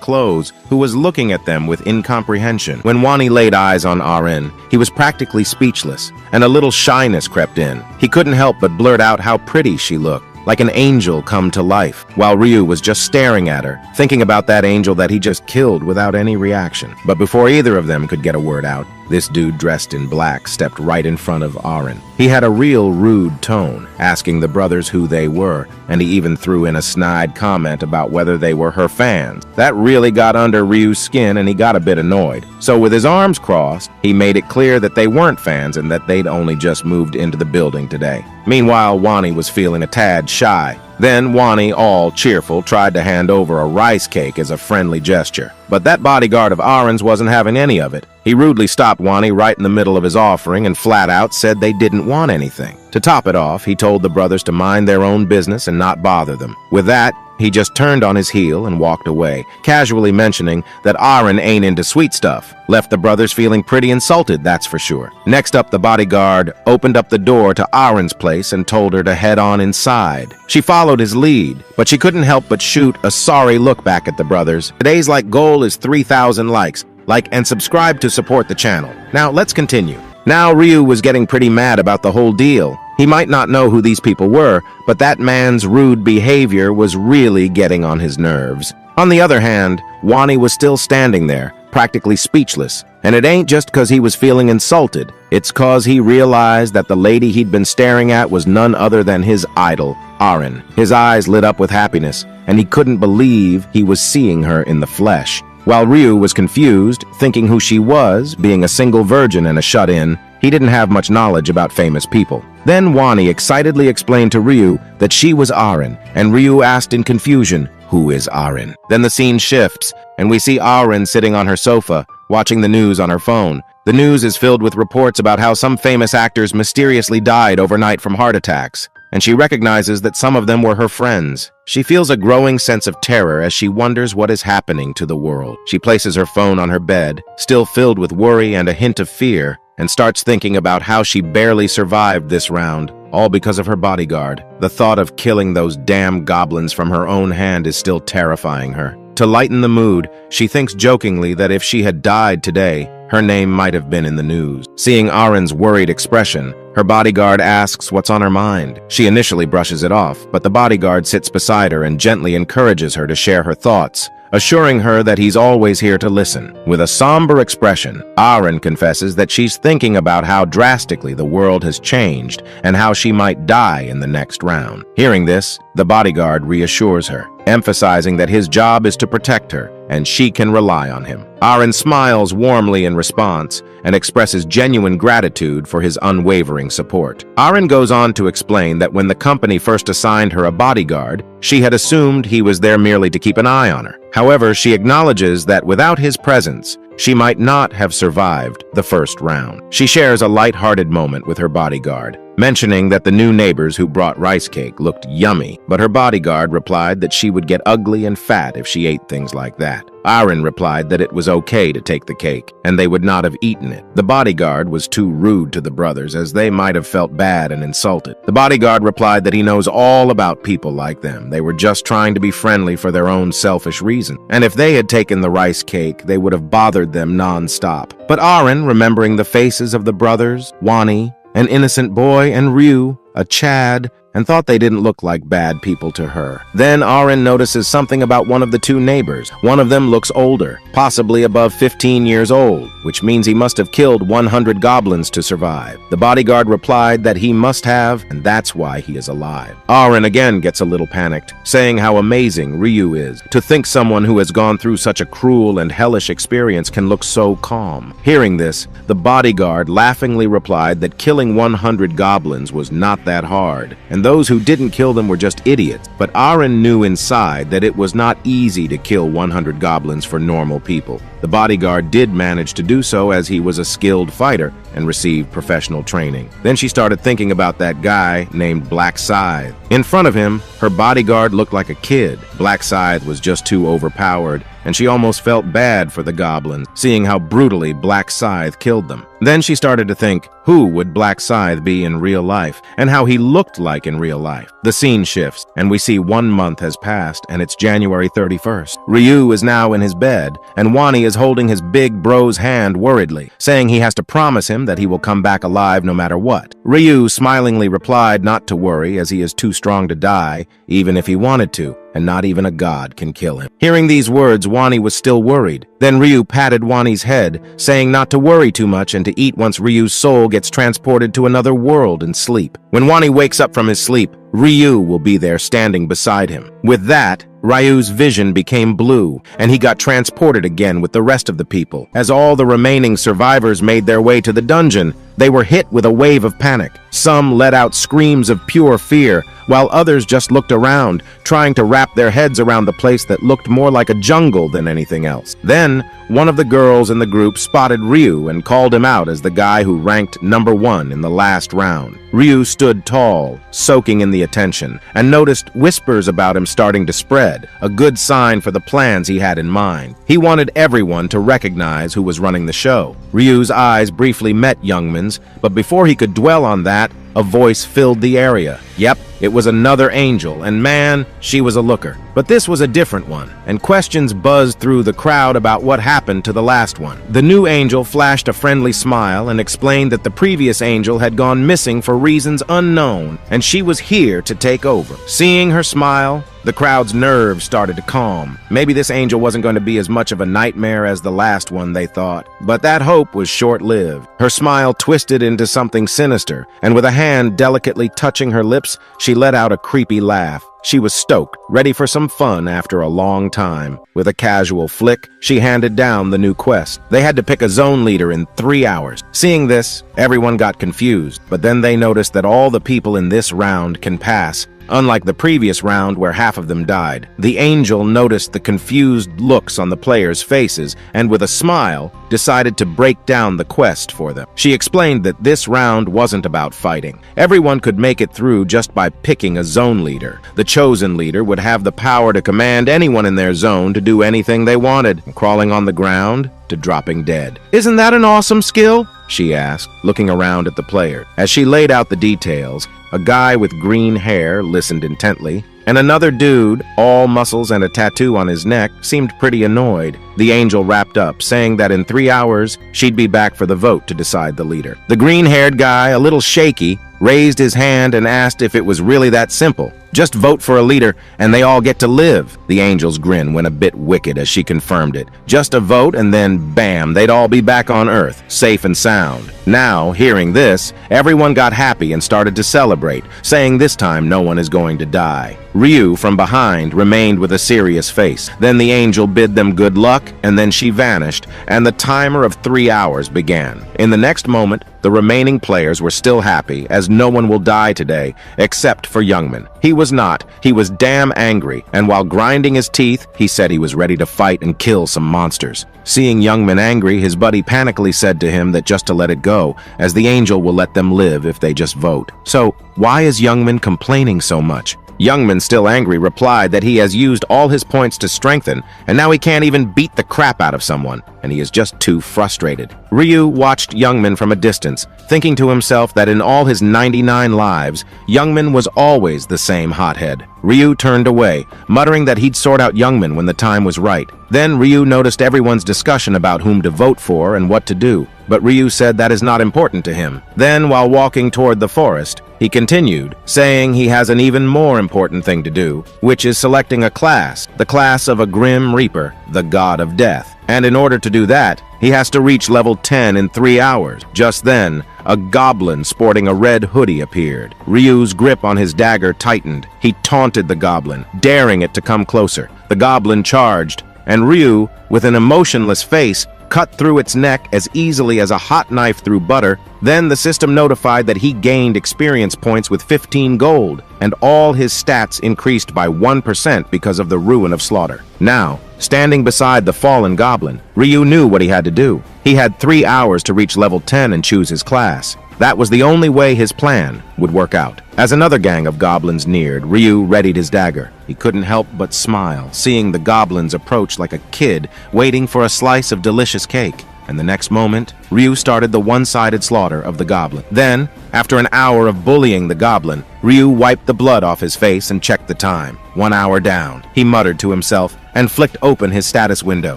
clothes, who was looking at them with incomprehension. When Wani laid eyes on Arin, he was practically speechless, and a little shyness crept in. He couldn't help but blurt out how pretty she looked, like an angel come to life, while Ryu was just staring at her, thinking about that angel that he just killed without any reaction. But before either of them could get a word out, this dude dressed in black stepped right in front of Arin. He had a real rude tone, asking the brothers who they were, and he even threw in a snide comment about whether they were her fans. That really got under Ryu's skin, and he got a bit annoyed. So with his arms crossed, he made it clear that they weren't fans and that they'd only just moved into the building today. Meanwhile, Wani was feeling a tad shy. Then Wani, all cheerful, tried to hand over a rice cake as a friendly gesture. But that bodyguard of Arin's wasn't having any of it. He rudely stopped Wani right in the middle of his offering and flat out said they didn't want anything. To top it off, he told the brothers to mind their own business and not bother them. With that, he just turned on his heel and walked away, casually mentioning that Arin ain't into sweet stuff. Left the brothers feeling pretty insulted, that's for sure. Next up, the bodyguard opened up the door to Arin's place and told her to head on inside. She followed his lead, but she couldn't help but shoot a sorry look back at the brothers. Today's goal is 3,000 likes. Like and subscribe to support the channel. Now, let's continue. Now, Ryu was getting pretty mad about the whole deal. He might not know who these people were, but that man's rude behavior was really getting on his nerves. On the other hand, Wani was still standing there, practically speechless. And it ain't just 'cause he was feeling insulted. It's 'cause he realized that the lady he'd been staring at was none other than his idol, Arin. His eyes lit up with happiness, and he couldn't believe he was seeing her in the flesh. While Ryu was confused, thinking who she was, being a single virgin and a shut-in, he didn't have much knowledge about famous people. Then Wani excitedly explained to Ryu that she was Arin, and Ryu asked in confusion, "Who is Arin?" Then the scene shifts, and we see Arin sitting on her sofa, watching the news on her phone. The news is filled with reports about how some famous actors mysteriously died overnight from heart attacks, and she recognizes that some of them were her friends. She feels a growing sense of terror as she wonders what is happening to the world. She places her phone on her bed, still filled with worry and a hint of fear, and starts thinking about how she barely survived this round, all because of her bodyguard. The thought of killing those damn goblins from her own hand is still terrifying her. To lighten the mood, she thinks jokingly that if she had died today, her name might have been in the news. Seeing Arin's worried expression, her bodyguard asks what's on her mind. She initially brushes it off, but the bodyguard sits beside her and gently encourages her to share her thoughts, assuring her that he's always here to listen. With a somber expression, Arin confesses that she's thinking about how drastically the world has changed and how she might die in the next round. Hearing this, the bodyguard reassures her, emphasizing that his job is to protect her and she can rely on him. Arin smiles warmly in response and expresses genuine gratitude for his unwavering support. Arin goes on to explain that when the company first assigned her a bodyguard, she had assumed he was there merely to keep an eye on her. However, she acknowledges that without his presence, she might not have survived the first round. She shares a light-hearted moment with her bodyguard, mentioning that the new neighbors who brought rice cake looked yummy, but her bodyguard replied that she would get ugly and fat if she ate things like that. Arin replied that it was okay to take the cake, and they would not have eaten it. The bodyguard was too rude to the brothers, as they might have felt bad and insulted. The bodyguard replied that he knows all about people like them. They were just trying to be friendly for their own selfish reason. And if they had taken the rice cake, they would have bothered them non-stop. But Arin, remembering the faces of the brothers, Wani, an innocent boy, and Ryu, a Chad, and thought they didn't look like bad people to her. Then Arin notices something about one of the two neighbors. One of them looks older, possibly above 15 years old, which means he must have killed 100 goblins to survive. The bodyguard replied that he must have, and that's why he is alive. Arin again gets a little panicked, saying how amazing Ryu is. To think someone who has gone through such a cruel and hellish experience can look so calm. Hearing this, the bodyguard laughingly replied that killing 100 goblins was not that hard, and those who didn't kill them were just idiots. But Arin knew inside that it was not easy to kill 100 goblins for normal people. The bodyguard did manage to do so as he was a skilled fighter and received professional training. Then she started thinking about that guy named Black Scythe. In front of him, her bodyguard looked like a kid. Black Scythe was just too overpowered, and she almost felt bad for the goblins, seeing how brutally Black Scythe killed them. Then she started to think, who would Black Scythe be in real life, and how he looked like in real life? The scene shifts, and we see 1 month has passed, and it's January 31st. Ryu is now in his bed, and Wani is holding his big bro's hand worriedly, saying he has to promise him that he will come back alive no matter what. Ryu smilingly replied not to worry, as he is too strong to die, even if he wanted to, and not even a god can kill him. Hearing these words, Wani was still worried. Then Ryu patted Wani's head, saying not to worry too much and to eat once Ryu's soul gets transported to another world and sleep. When Wani wakes up from his sleep, Ryu will be there standing beside him. With that, Ryu's vision became blue, and he got transported again with the rest of the people. As all the remaining survivors made their way to the dungeon, they were hit with a wave of panic. Some let out screams of pure fear, while others just looked around, trying to wrap their heads around the place that looked more like a jungle than anything else. Then, one of the girls in the group spotted Ryu and called him out as the guy who ranked #1 in the last round. Ryu stood tall, soaking in the attention, and noticed whispers about him starting to spread, a good sign for the plans he had in mind. He wanted everyone to recognize who was running the show. Ryu's eyes briefly met Youngman's, but before he could dwell on that, a voice filled the area. Yep, it was another angel, and man, she was a looker. But this was a different one, and questions buzzed through the crowd about what happened to the last one. The new angel flashed a friendly smile and explained that the previous angel had gone missing for reasons unknown, and she was here to take over. Seeing her smile, the crowd's nerves started to calm. Maybe this angel wasn't going to be as much of a nightmare as the last one, they thought. But that hope was short-lived. Her smile twisted into something sinister, and with a hand delicately touching her lips, she let out a creepy laugh. She was stoked, ready for some fun after a long time. With a casual flick, she handed down the new quest. They had to pick a zone leader in 3 hours. Seeing this, everyone got confused, but then they noticed that all the people in this round can pass, unlike the previous round where half of them died. The angel noticed the confused looks on the players' faces and with a smile, decided to break down the quest for them. She explained that this round wasn't about fighting. Everyone could make it through just by picking a zone leader. The chosen leader would have the power to command anyone in their zone to do anything they wanted, from crawling on the ground to dropping dead. "Isn't that an awesome skill?" she asked, looking around at the player. As she laid out the details, a guy with green hair listened intently, and another dude, all muscles and a tattoo on his neck, seemed pretty annoyed. The angel wrapped up, saying that in 3 hours, she'd be back for the vote to decide the leader. The green-haired guy, a little shaky, raised his hand and asked if it was really that simple. Just vote for a leader, and they all get to live. The angel's grin went a bit wicked as she confirmed it. Just a vote, and then bam, they'd all be back on Earth, safe and sound. Now, hearing this, everyone got happy and started to celebrate, saying this time no one is going to die. Ryu, from behind, remained with a serious face. Then the angel bid them good luck, and then she vanished, and the timer of 3 hours began. In the next moment, the remaining players were still happy, as no one will die today, except for Youngman. He was not. He was damn angry, and while grinding his teeth, he said he was ready to fight and kill some monsters. Seeing Youngman angry, his buddy panically said to him that just to let it go, as the angel will let them live if they just vote. So, why is Youngman complaining so much? Youngman, still angry, replied that he has used all his points to strengthen, and now he can't even beat the crap out of someone, and he is just too frustrated. Ryu watched Youngman from a distance, thinking to himself that in all his 99 lives, Youngman was always the same hothead. Ryu turned away, muttering that he'd sort out Youngman when the time was right. Then Ryu noticed everyone's discussion about whom to vote for and what to do, but Ryu said that is not important to him. Then, while walking toward the forest, he continued, saying he has an even more important thing to do, which is selecting a class, the class of a Grim Reaper, the god of death. And in order to do that, he has to reach level 10 in 3 hours. Just then, a goblin sporting a red hoodie appeared. Ryu's grip on his dagger tightened. He taunted the goblin, daring it to come closer. The goblin charged, and Ryu, with an emotionless face, cut through its neck as easily as a hot knife through butter. Then the system notified that he gained experience points with 15 gold, and all his stats increased by 1% because of the ruin of slaughter. Now, standing beside the fallen goblin, Ryu knew what he had to do. He had 3 hours to reach level 10 and choose his class. That was the only way his plan would work out. As another gang of goblins neared, Ryu readied his dagger. He couldn't help but smile, seeing the goblins approach like a kid waiting for a slice of delicious cake. And the next moment, Ryu started the one-sided slaughter of the goblin. Then, after an hour of bullying the goblin, Ryu wiped the blood off his face and checked the time. 1 hour down. He muttered to himself and flicked open his status window.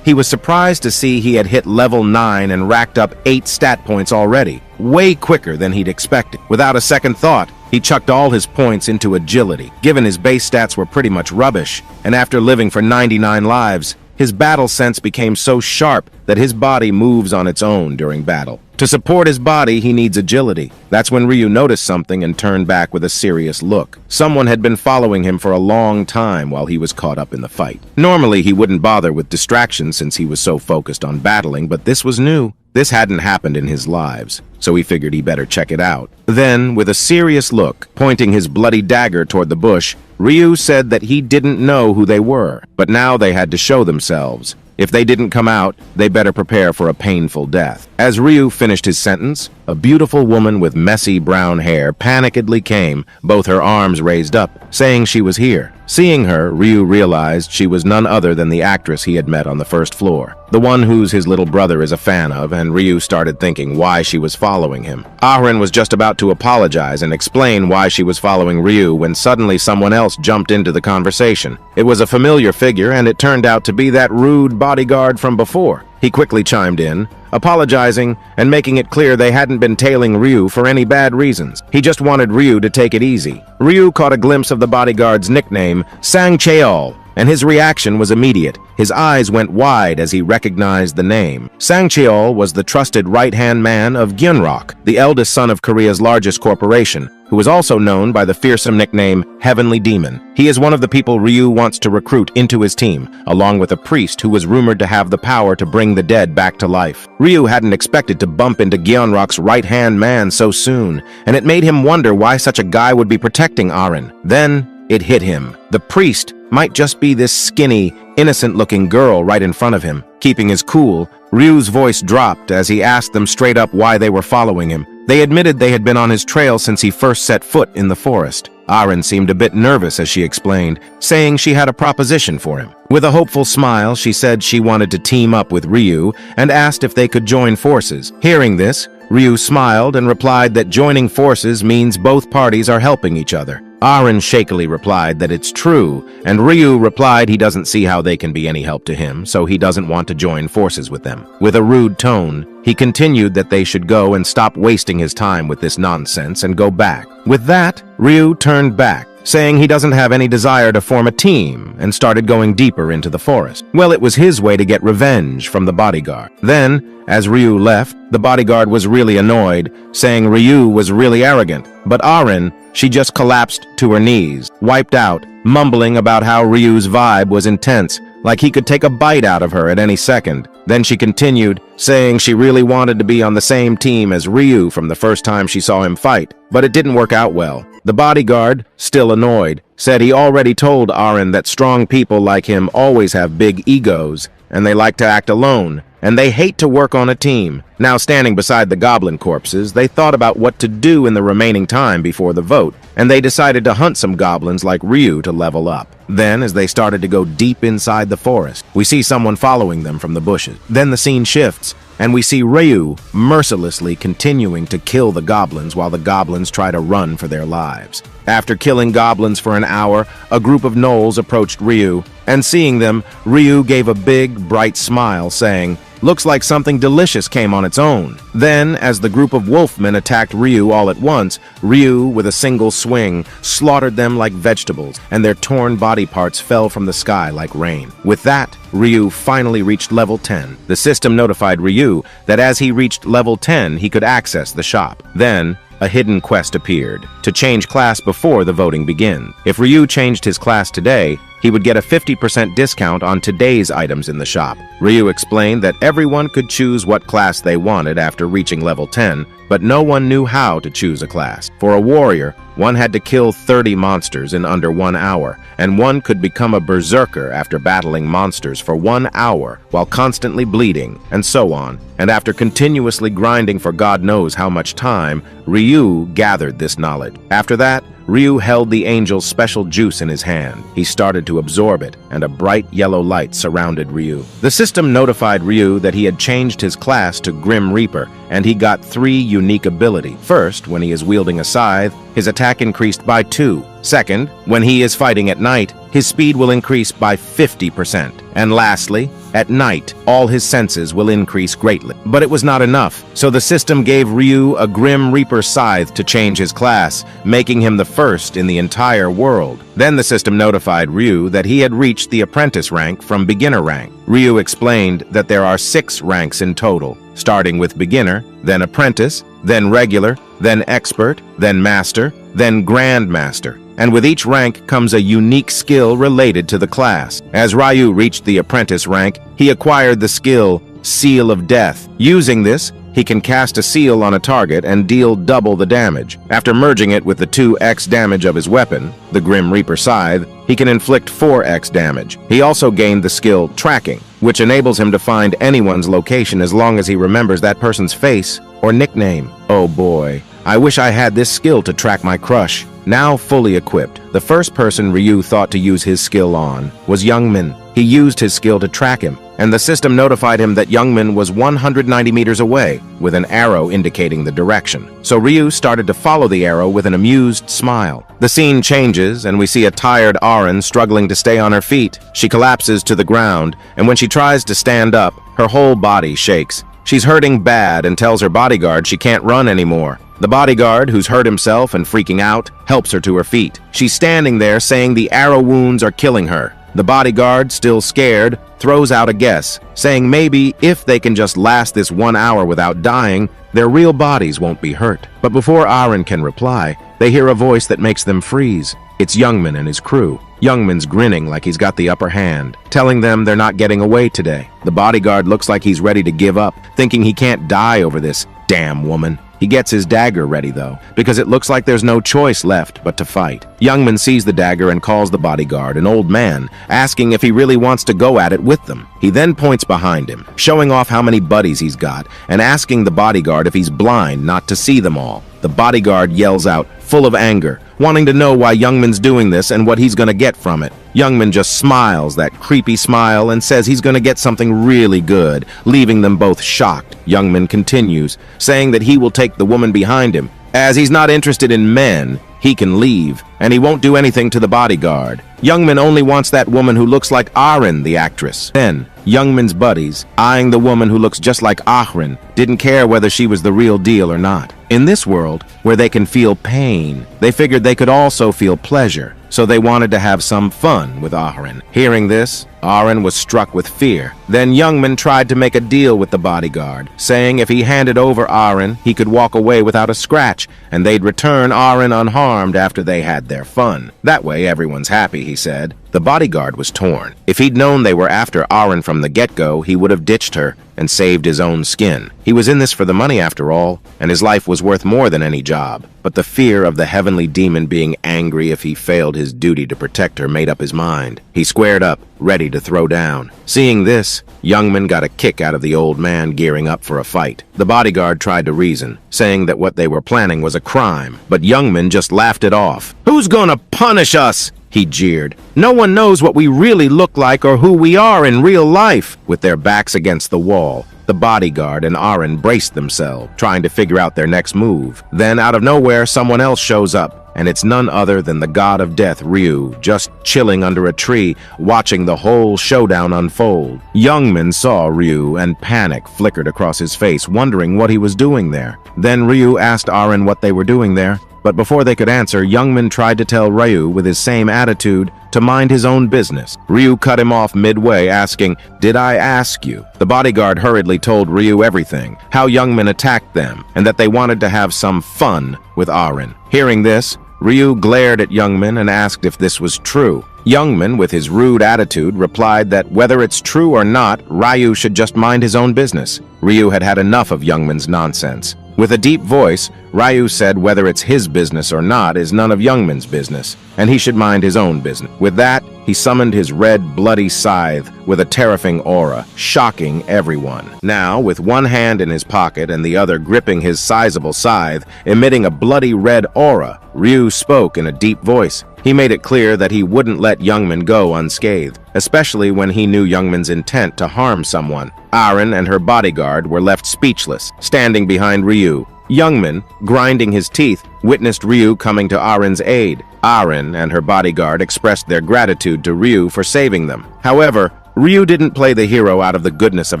He was surprised to see he had hit level 9 and racked up 8 stat points already, way quicker than he'd expected. Without a second thought, he chucked all his points into agility, given his base stats were pretty much rubbish, and after living for 99 lives, his battle sense became so sharp that his body moves on its own during battle. To support his body, he needs agility. That's when Ryu noticed something and turned back with a serious look. Someone had been following him for a long time while he was caught up in the fight. Normally, he wouldn't bother with distractions since he was so focused on battling, but this was new. This hadn't happened in his lives, so he figured he better check it out. Then, with a serious look, pointing his bloody dagger toward the bush, Ryu said that he didn't know who they were, but now they had to show themselves. If they didn't come out, they better prepare for a painful death. As Ryu finished his sentence, a beautiful woman with messy brown hair panikedly came, both her arms raised up, saying she was here. Seeing her, Ryu realized she was none other than the actress he had met on the first floor, the one whose his little brother is a fan of, and Ryu started thinking why she was following him. Arin was just about to apologize and explain why she was following Ryu when suddenly someone else jumped into the conversation. It was a familiar figure, and it turned out to be that rude bodyguard from before. He quickly chimed in, apologizing and making it clear they hadn't been tailing Ryu for any bad reasons. He just wanted Ryu to take it easy. Ryu caught a glimpse of the bodyguard's nickname, Sangcheol, and his reaction was immediate. His eyes went wide as he recognized the name. Sangcheol was the trusted right-hand man of Gyunrok, the eldest son of Korea's largest corporation, who is also known by the fearsome nickname Heavenly Demon. He is one of the people Ryu wants to recruit into his team, along with a priest who was rumored to have the power to bring the dead back to life. Ryu hadn't expected to bump into Gyunrok's right-hand man so soon, and it made him wonder why such a guy would be protecting Arin. Then it hit him. The priest might just be this skinny, innocent-looking girl right in front of him. Keeping his cool, Ryu's voice dropped as he asked them straight up why they were following him. They admitted they had been on his trail since he first set foot in the forest. Arin seemed a bit nervous as she explained, saying she had a proposition for him. With a hopeful smile, she said she wanted to team up with Ryu and asked if they could join forces. Hearing this, Ryu smiled and replied that joining forces means both parties are helping each other. Arin shakily replied that it's true, and Ryu replied he doesn't see how they can be any help to him, so he doesn't want to join forces with them. With a rude tone, he continued that they should go and stop wasting his time with this nonsense and go back. With that, Ryu turned back, saying he doesn't have any desire to form a team, and started going deeper into the forest. Well, it was his way to get revenge from the bodyguard. Then, as Ryu left, the bodyguard was really annoyed, saying Ryu was really arrogant. But Arin, she just collapsed to her knees, wiped out, mumbling about how Ryu's vibe was intense, like he could take a bite out of her at any second. Then she continued, saying she really wanted to be on the same team as Ryu from the first time she saw him fight, but it didn't work out well. The bodyguard, still annoyed, said he already told Arin that strong people like him always have big egos, and they like to act alone, and they hate to work on a team. Now standing beside the goblin corpses, they thought about what to do in the remaining time before the vote, and they decided to hunt some goblins like Ryu to level up. Then, as they started to go deep inside the forest, we see someone following them from the bushes. Then the scene shifts, and we see Ryu mercilessly continuing to kill the goblins while the goblins try to run for their lives. After killing goblins for an hour, a group of gnolls approached Ryu, and seeing them, Ryu gave a big, bright smile, saying, "Looks like something delicious came on its own." Then, as the group of wolfmen attacked Ryu all at once, Ryu, with a single swing, slaughtered them like vegetables, and their torn body parts fell from the sky like rain. With that, Ryu finally reached level 10. The system notified Ryu that as he reached level 10, he could access the shop. Then, a hidden quest appeared, to change class before the voting begins. If Ryu changed his class today, he would get a 50% discount on today's items in the shop. Ryu explained that everyone could choose what class they wanted after reaching level 10, but no one knew how to choose a class. For a warrior, one had to kill 30 monsters in under 1 hour, and one could become a berserker after battling monsters for 1 hour while constantly bleeding, and so on. And after continuously grinding for God knows how much time, Ryu gathered this knowledge. After that, Ryu held the angel's special juice in his hand. He started to absorb it, and a bright yellow light surrounded Ryu. The system notified Ryu that he had changed his class to Grim Reaper, and he got 3 unique abilities. First, when he is wielding a scythe, his attack increased by 2. Second, when he is fighting at night, his speed will increase by 50%. And lastly, at night, all his senses will increase greatly. But it was not enough, so the system gave Ryu a Grim Reaper scythe to change his class, making him the first in the entire world. Then the system notified Ryu that he had reached the apprentice rank from beginner rank. Ryu explained that there are 6 ranks in total, starting with beginner, then apprentice, then regular, then expert, then master, then grandmaster. And with each rank comes a unique skill related to the class. As Ryu reached the apprentice rank, he acquired the skill Seal of Death. Using this, he can cast a seal on a target and deal double the damage. After merging it with the 2x damage of his weapon, the Grim Reaper Scythe, he can inflict 4x damage. He also gained the skill Tracking, which enables him to find anyone's location as long as he remembers that person's face or nickname. Oh boy, I wish I had this skill to track my crush. Now fully equipped, the first person Ryu thought to use his skill on was Youngmin. He used his skill to track him, and the system notified him that Youngmin was 190 meters away, with an arrow indicating the direction. So Ryu started to follow the arrow with an amused smile. The scene changes, and we see a tired Auron struggling to stay on her feet. She collapses to the ground, and when she tries to stand up, her whole body shakes. She's hurting bad and tells her bodyguard she can't run anymore. The bodyguard, who's hurt himself and freaking out, helps her to her feet. She's standing there saying the arrow wounds are killing her. The bodyguard, still scared, throws out a guess, saying maybe if they can just last this 1 hour without dying, their real bodies won't be hurt. But before Auron can reply, they hear a voice that makes them freeze. It's Youngmin and his crew. Youngmin's grinning like he's got the upper hand, telling them they're not getting away today. The bodyguard looks like he's ready to give up, thinking he can't die over this damn woman. He gets his dagger ready, though, because it looks like there's no choice left but to fight. Youngmin sees the dagger and calls the bodyguard, an old man, asking if he really wants to go at it with them. He then points behind him, showing off how many buddies he's got, and asking the bodyguard if he's blind not to see them all. The bodyguard yells out, full of anger, wanting to know why Youngmin's doing this and what he's gonna get from it. Youngmin just smiles that creepy smile and says he's gonna get something really good, leaving them both shocked. Youngmin continues, saying that he will take the woman behind him. As he's not interested in men, he can leave, and he won't do anything to the bodyguard. Youngmin only wants that woman who looks like Auron, the actress. Then, Youngmin's buddies, eyeing the woman who looks just like Auron, didn't care whether she was the real deal or not. In this world, where they can feel pain, they figured they could also feel pleasure, so they wanted to have some fun with Auron. Hearing this, Auron was struck with fear. Then Youngmin tried to make a deal with the bodyguard, saying if he handed over Auron, he could walk away without a scratch, and they'd return Auron unharmed after they had their fun. That way everyone's happy, he said. The bodyguard was torn. If he'd known they were after Auron from the get-go, he would have ditched her and saved his own skin. He was in this for the money after all, and his life was worth more than any job. But the fear of the heavenly demon being angry if he failed his duty to protect her made up his mind. He squared up, ready to throw down. Seeing this, Youngmin got a kick out of the old man gearing up for a fight. The bodyguard tried to reason, saying that what they were planning was a crime, but Youngmin just laughed it off. "Who's gonna punish us?" he jeered. "No one knows what we really look like or who we are in real life." With their backs against the wall, the bodyguard and Auron braced themselves, trying to figure out their next move. Then, out of nowhere, someone else shows up, and it's none other than the god of death, Ryu, just chilling under a tree, watching the whole showdown unfold. Youngmin saw Ryu, and panic flickered across his face, wondering what he was doing there. Then Ryu asked Auron what they were doing there, but before they could answer, Youngmin tried to tell Ryu with his same attitude to mind his own business. Ryu cut him off midway, asking, "Did I ask you?" The bodyguard hurriedly told Ryu everything, how Youngmin attacked them, and that they wanted to have some fun with Auron. Hearing this, Ryu glared at Youngmin and asked if this was true. Youngman, with his rude attitude, replied that whether it's true or not, Ryu should just mind his own business. Ryu had had enough of Youngman's nonsense. With a deep voice, Ryu said whether it's his business or not is none of Youngman's business, and he should mind his own business. With that, he summoned his red, bloody scythe with a terrifying aura, shocking everyone. Now, with one hand in his pocket and the other gripping his sizable scythe, emitting a bloody red aura, Ryu spoke in a deep voice. He made it clear that he wouldn't let Youngman go unscathed, especially when he knew Youngman's intent to harm someone. Aaron and her bodyguard were left speechless, standing behind Ryu. Youngman, grinding his teeth, witnessed Ryu coming to Aaron's aid. Aaron and her bodyguard expressed their gratitude to Ryu for saving them. However, Ryu didn't play the hero out of the goodness of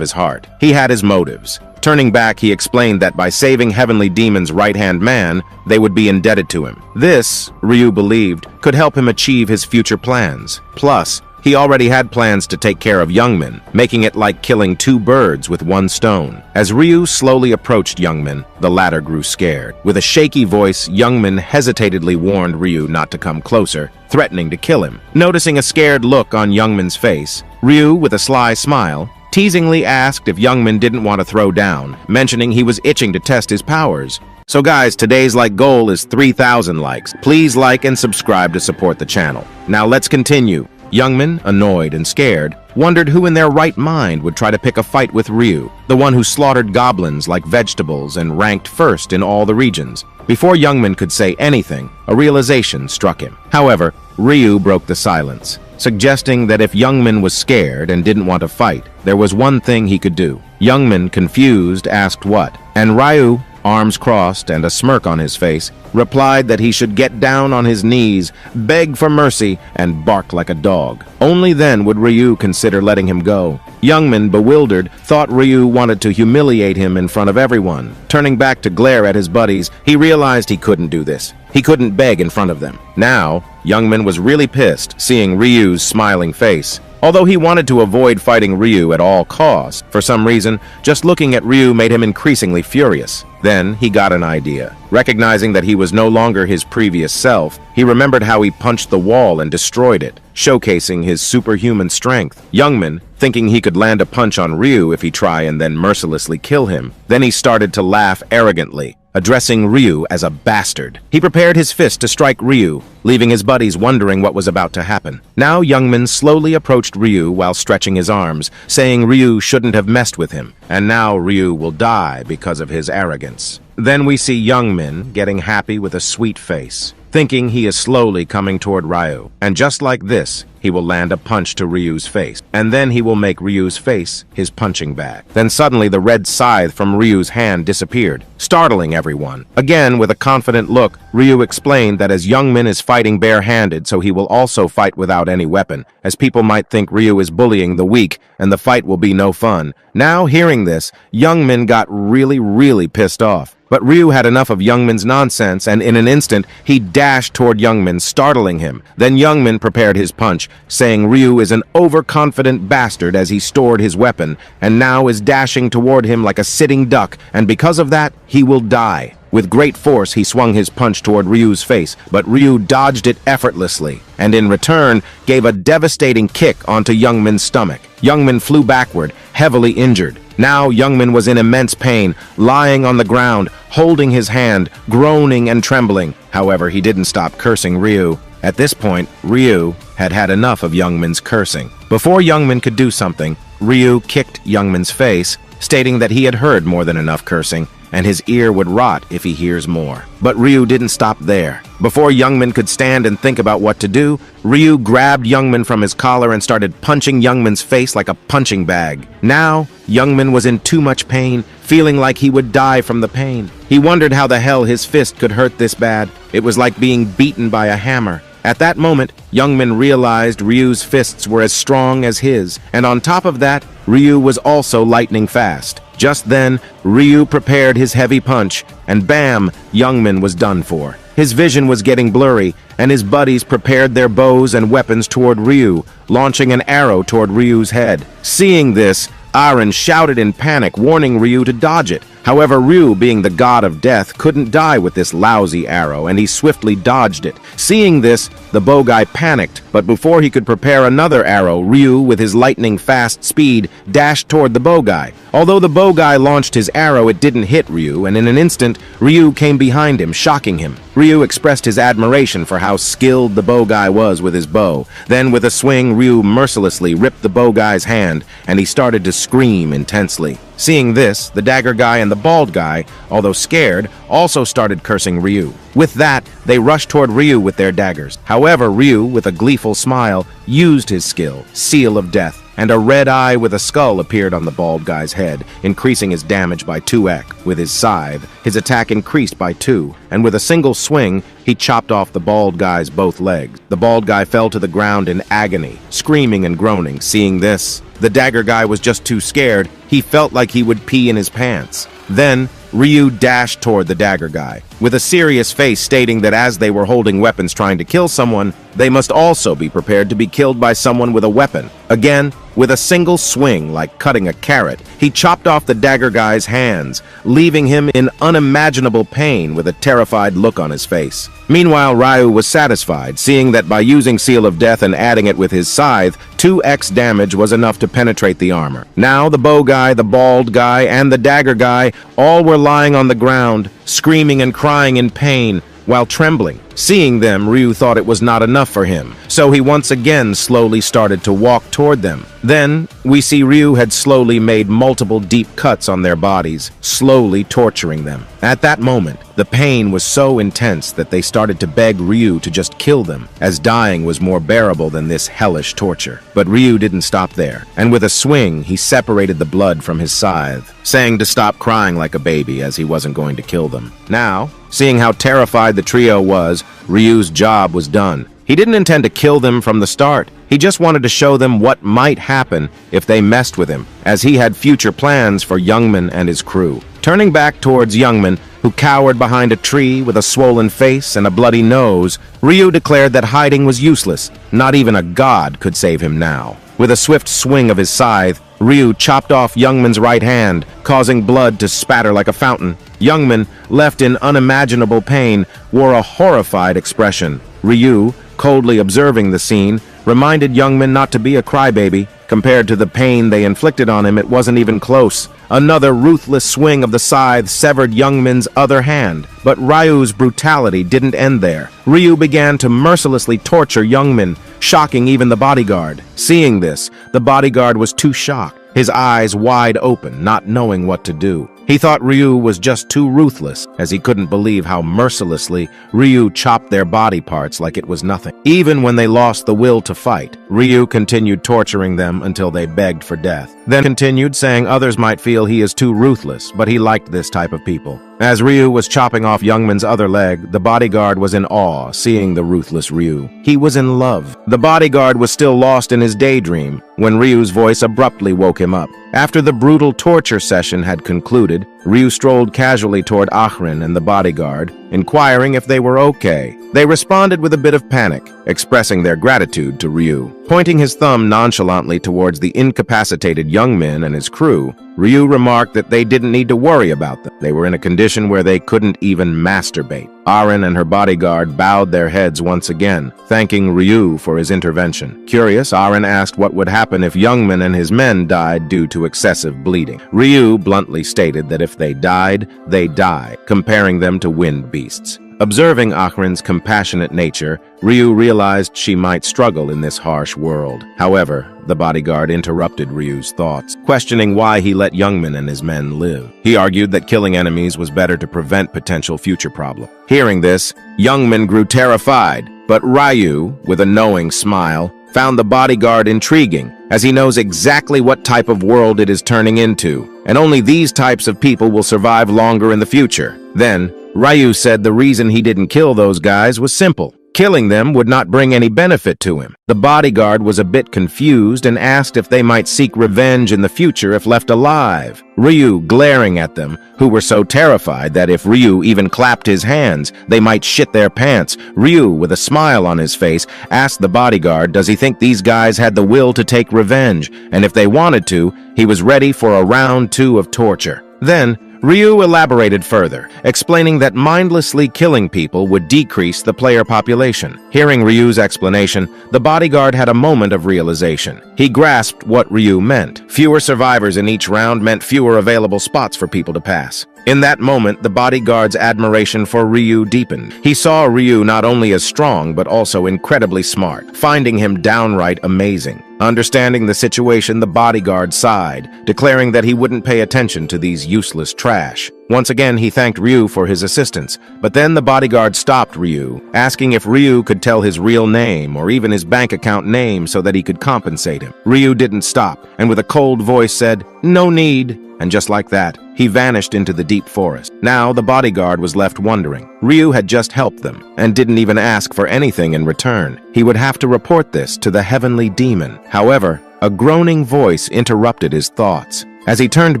his heart. He had his motives. Turning back, he explained that by saving Heavenly Demon's right-hand man, they would be indebted to him. This, Ryu believed, could help him achieve his future plans. Plus, he already had plans to take care of Youngman, making it like killing two birds with one stone. As Ryu slowly approached Youngman, the latter grew scared. With a shaky voice, Youngman hesitantly warned Ryu not to come closer, threatening to kill him. Noticing a scared look on Youngman's face, Ryu, with a sly smile, teasingly asked if Youngman didn't want to throw down, mentioning he was itching to test his powers. So guys, today's goal is 3,000 likes. Please like and subscribe to support the channel. Now let's continue. Youngman, annoyed and scared, wondered who in their right mind would try to pick a fight with Ryu, the one who slaughtered goblins like vegetables and ranked first in all the regions. Before Youngman could say anything, a realization struck him. However, Ryu broke the silence, suggesting that if Youngman was scared and didn't want to fight, there was one thing he could do. Youngman, confused, asked what, and Ryu, arms crossed and a smirk on his face, replied that he should get down on his knees, beg for mercy, and bark like a dog. Only then would Ryu consider letting him go. Youngman, bewildered, thought Ryu wanted to humiliate him in front of everyone. Turning back to glare at his buddies, he realized he couldn't do this. He couldn't beg in front of them. Now, Youngman was really pissed, seeing Ryu's smiling face. Although he wanted to avoid fighting Ryu at all costs, for some reason, just looking at Ryu made him increasingly furious. Then he got an idea. Recognizing that he was no longer his previous self, he remembered how he punched the wall and destroyed it, showcasing his superhuman strength. Youngman, thinking he could land a punch on Ryu if he tried and then mercilessly kill him. Then he started to laugh arrogantly, addressing Ryu as a bastard. He prepared his fist to strike Ryu, leaving his buddies wondering what was about to happen. Now Youngman slowly approached Ryu while stretching his arms, saying Ryu shouldn't have messed with him, and now Ryu will die because of his arrogance. Then we see Youngman getting happy with a sweet face, thinking he is slowly coming toward Ryu, and just like this, he will land a punch to Ryu's face, and then he will make Ryu's face his punching bag. Then suddenly the red scythe from Ryu's hand disappeared, startling everyone. Again, with a confident look, Ryu explained that as Youngman is fighting bare-handed, so he will also fight without any weapon, as people might think Ryu is bullying the weak, and the fight will be no fun. Now, hearing this, Youngman got really pissed off. But Ryu had enough of Youngman's nonsense, and in an instant, he dashed toward Youngman, startling him. Then Youngman prepared his punch, saying Ryu is an overconfident bastard as he stored his weapon, and now is dashing toward him like a sitting duck, and because of that, he will die. With great force, he swung his punch toward Ryu's face, but Ryu dodged it effortlessly, and in return, gave a devastating kick onto Youngman's stomach. Youngman flew backward, heavily injured. Now Youngman was in immense pain, lying on the ground, holding his hand, groaning and trembling. However, he didn't stop cursing Ryu. At this point, Ryu had had enough of Youngman's cursing. Before Youngman could do something, Ryu kicked Youngman's face, stating that he had heard more than enough cursing, and his ear would rot if he hears more. But Ryu didn't stop there. Before Youngman could stand and think about what to do, Ryu grabbed Youngman from his collar and started punching Youngman's face like a punching bag. Now, Youngman was in too much pain, feeling like he would die from the pain. He wondered how the hell his fist could hurt this bad. It was like being beaten by a hammer. At that moment, Youngman realized Ryu's fists were as strong as his, and on top of that, Ryu was also lightning fast. Just then, Ryu prepared his heavy punch, and bam, Youngman was done for. His vision was getting blurry, and his buddies prepared their bows and weapons toward Ryu, launching an arrow toward Ryu's head. Seeing this, Aaron shouted in panic, warning Ryu to dodge it. However, Ryu, being the god of death, couldn't die with this lousy arrow, and he swiftly dodged it. Seeing this, The bow guy panicked, but before he could prepare another arrow, Ryu, with his lightning-fast speed, dashed toward the bow guy. Although the bow guy launched his arrow, it didn't hit Ryu, and in an instant, Ryu came behind him, shocking him. Ryu expressed his admiration for how skilled the bow guy was with his bow. Then, with a swing, Ryu mercilessly ripped the bow guy's hand, and he started to scream intensely. Seeing this, the dagger guy and the bald guy, although scared, also started cursing Ryu. With that, they rushed toward Ryu with their daggers. However, Ryu, with a gleeful smile, used his skill, Seal of Death, and a red eye with a skull appeared on the bald guy's head, increasing his damage by 2x. With his scythe, his attack increased by 2, and with a single swing, he chopped off the bald guy's both legs. The bald guy fell to the ground in agony, screaming and groaning. Seeing this, the dagger guy was just too scared. He felt like he would pee in his pants. Then, Ryu dashed toward the dagger guy, with a serious face stating that as they were holding weapons trying to kill someone, they must also be prepared to be killed by someone with a weapon. Again, with a single swing, like cutting a carrot, he chopped off the dagger guy's hands, leaving him in unimaginable pain with a terrified look on his face. Meanwhile, Ryu was satisfied, seeing that by using Seal of Death and adding it with his scythe, 2x damage was enough to penetrate the armor. Now the bow guy, the bald guy, and the dagger guy all were lying on the ground, screaming and crying in pain, while trembling. Seeing them, Ryu thought it was not enough for him, so he once again slowly started to walk toward them. Then, we see Ryu had slowly made multiple deep cuts on their bodies, slowly torturing them. At that moment, the pain was so intense that they started to beg Ryu to just kill them, as dying was more bearable than this hellish torture. But Ryu didn't stop there, and with a swing, he separated the blood from his scythe, saying to stop crying like a baby as he wasn't going to kill them. Now, seeing how terrified the trio was, Ryu's job was done. He didn't intend to kill them from the start. He just wanted to show them what might happen if they messed with him, as he had future plans for Youngman and his crew. Turning back towards Youngman, who cowered behind a tree with a swollen face and a bloody nose, Ryu declared that hiding was useless. Not even a god could save him now. With a swift swing of his scythe, Ryu chopped off Youngman's right hand, causing blood to spatter like a fountain. Youngman, left in unimaginable pain, wore a horrified expression. Ryu, coldly observing the scene, reminded Youngman not to be a crybaby. Compared to the pain they inflicted on him, it wasn't even close. Another ruthless swing of the scythe severed Youngman's other hand. But Ryu's brutality didn't end there. Ryu began to mercilessly torture Youngman, shocking even the bodyguard. Seeing this, the bodyguard was too shocked, his eyes wide open, not knowing what to do. He thought Ryu was just too ruthless, as he couldn't believe how mercilessly Ryu chopped their body parts like it was nothing. Even when they lost the will to fight, Ryu continued torturing them until they begged for death. Then continued saying others might feel he is too ruthless, but he liked this type of people. As Ryu was chopping off Youngman's other leg, the bodyguard was in awe, seeing the ruthless Ryu. He was in love. The bodyguard was still lost in his daydream when Ryu's voice abruptly woke him up. After the brutal torture session had concluded, Ryu strolled casually toward Ahrin and the bodyguard, inquiring if they were okay. They responded with a bit of panic, expressing their gratitude to Ryu. Pointing his thumb nonchalantly towards the incapacitated Youngman and his crew, Ryu remarked that they didn't need to worry about them. They were in a condition where they couldn't even masturbate. Ahrin and her bodyguard bowed their heads once again, thanking Ryu for his intervention. Curious, Ahrin asked what would happen if Youngman and his men died due to excessive bleeding. Ryu bluntly stated that if they died, they die, comparing them to wind beasts. Observing Ahrin's compassionate nature, Ryu realized she might struggle in this harsh world. However, the bodyguard interrupted Ryu's thoughts, questioning why he let Youngman and his men live. He argued that killing enemies was better to prevent potential future problems. Hearing this, Youngman grew terrified, but Ryu, with a knowing smile, found the bodyguard intriguing, as he knows exactly what type of world it is turning into, and only these types of people will survive longer in the future. Then, Ryu said the reason he didn't kill those guys was simple. Killing them would not bring any benefit to him. The bodyguard was a bit confused and asked if they might seek revenge in the future if left alive. Ryu glaring at them, who were so terrified that if Ryu even clapped his hands, they might shit their pants. Ryu, with a smile on his face, asked the bodyguard does he think these guys had the will to take revenge, and if they wanted to, he was ready for a round 2 of torture. Then, Ryu elaborated further, explaining that mindlessly killing people would decrease the player population. Hearing Ryu's explanation, the bodyguard had a moment of realization. He grasped what Ryu meant. Fewer survivors in each round meant fewer available spots for people to pass. In that moment, the bodyguard's admiration for Ryu deepened. He saw Ryu not only as strong, but also incredibly smart, finding him downright amazing. Understanding the situation, the bodyguard sighed, declaring that he wouldn't pay attention to these useless trash. Once again, he thanked Ryu for his assistance, but then the bodyguard stopped Ryu, asking if Ryu could tell his real name or even his bank account name so that he could compensate him. Ryu didn't stop, and with a cold voice said, "No need." And just like that, he vanished into the deep forest. Now the bodyguard was left wondering. Ryu had just helped them, and didn't even ask for anything in return. He would have to report this to the heavenly demon. However, a groaning voice interrupted his thoughts. As he turned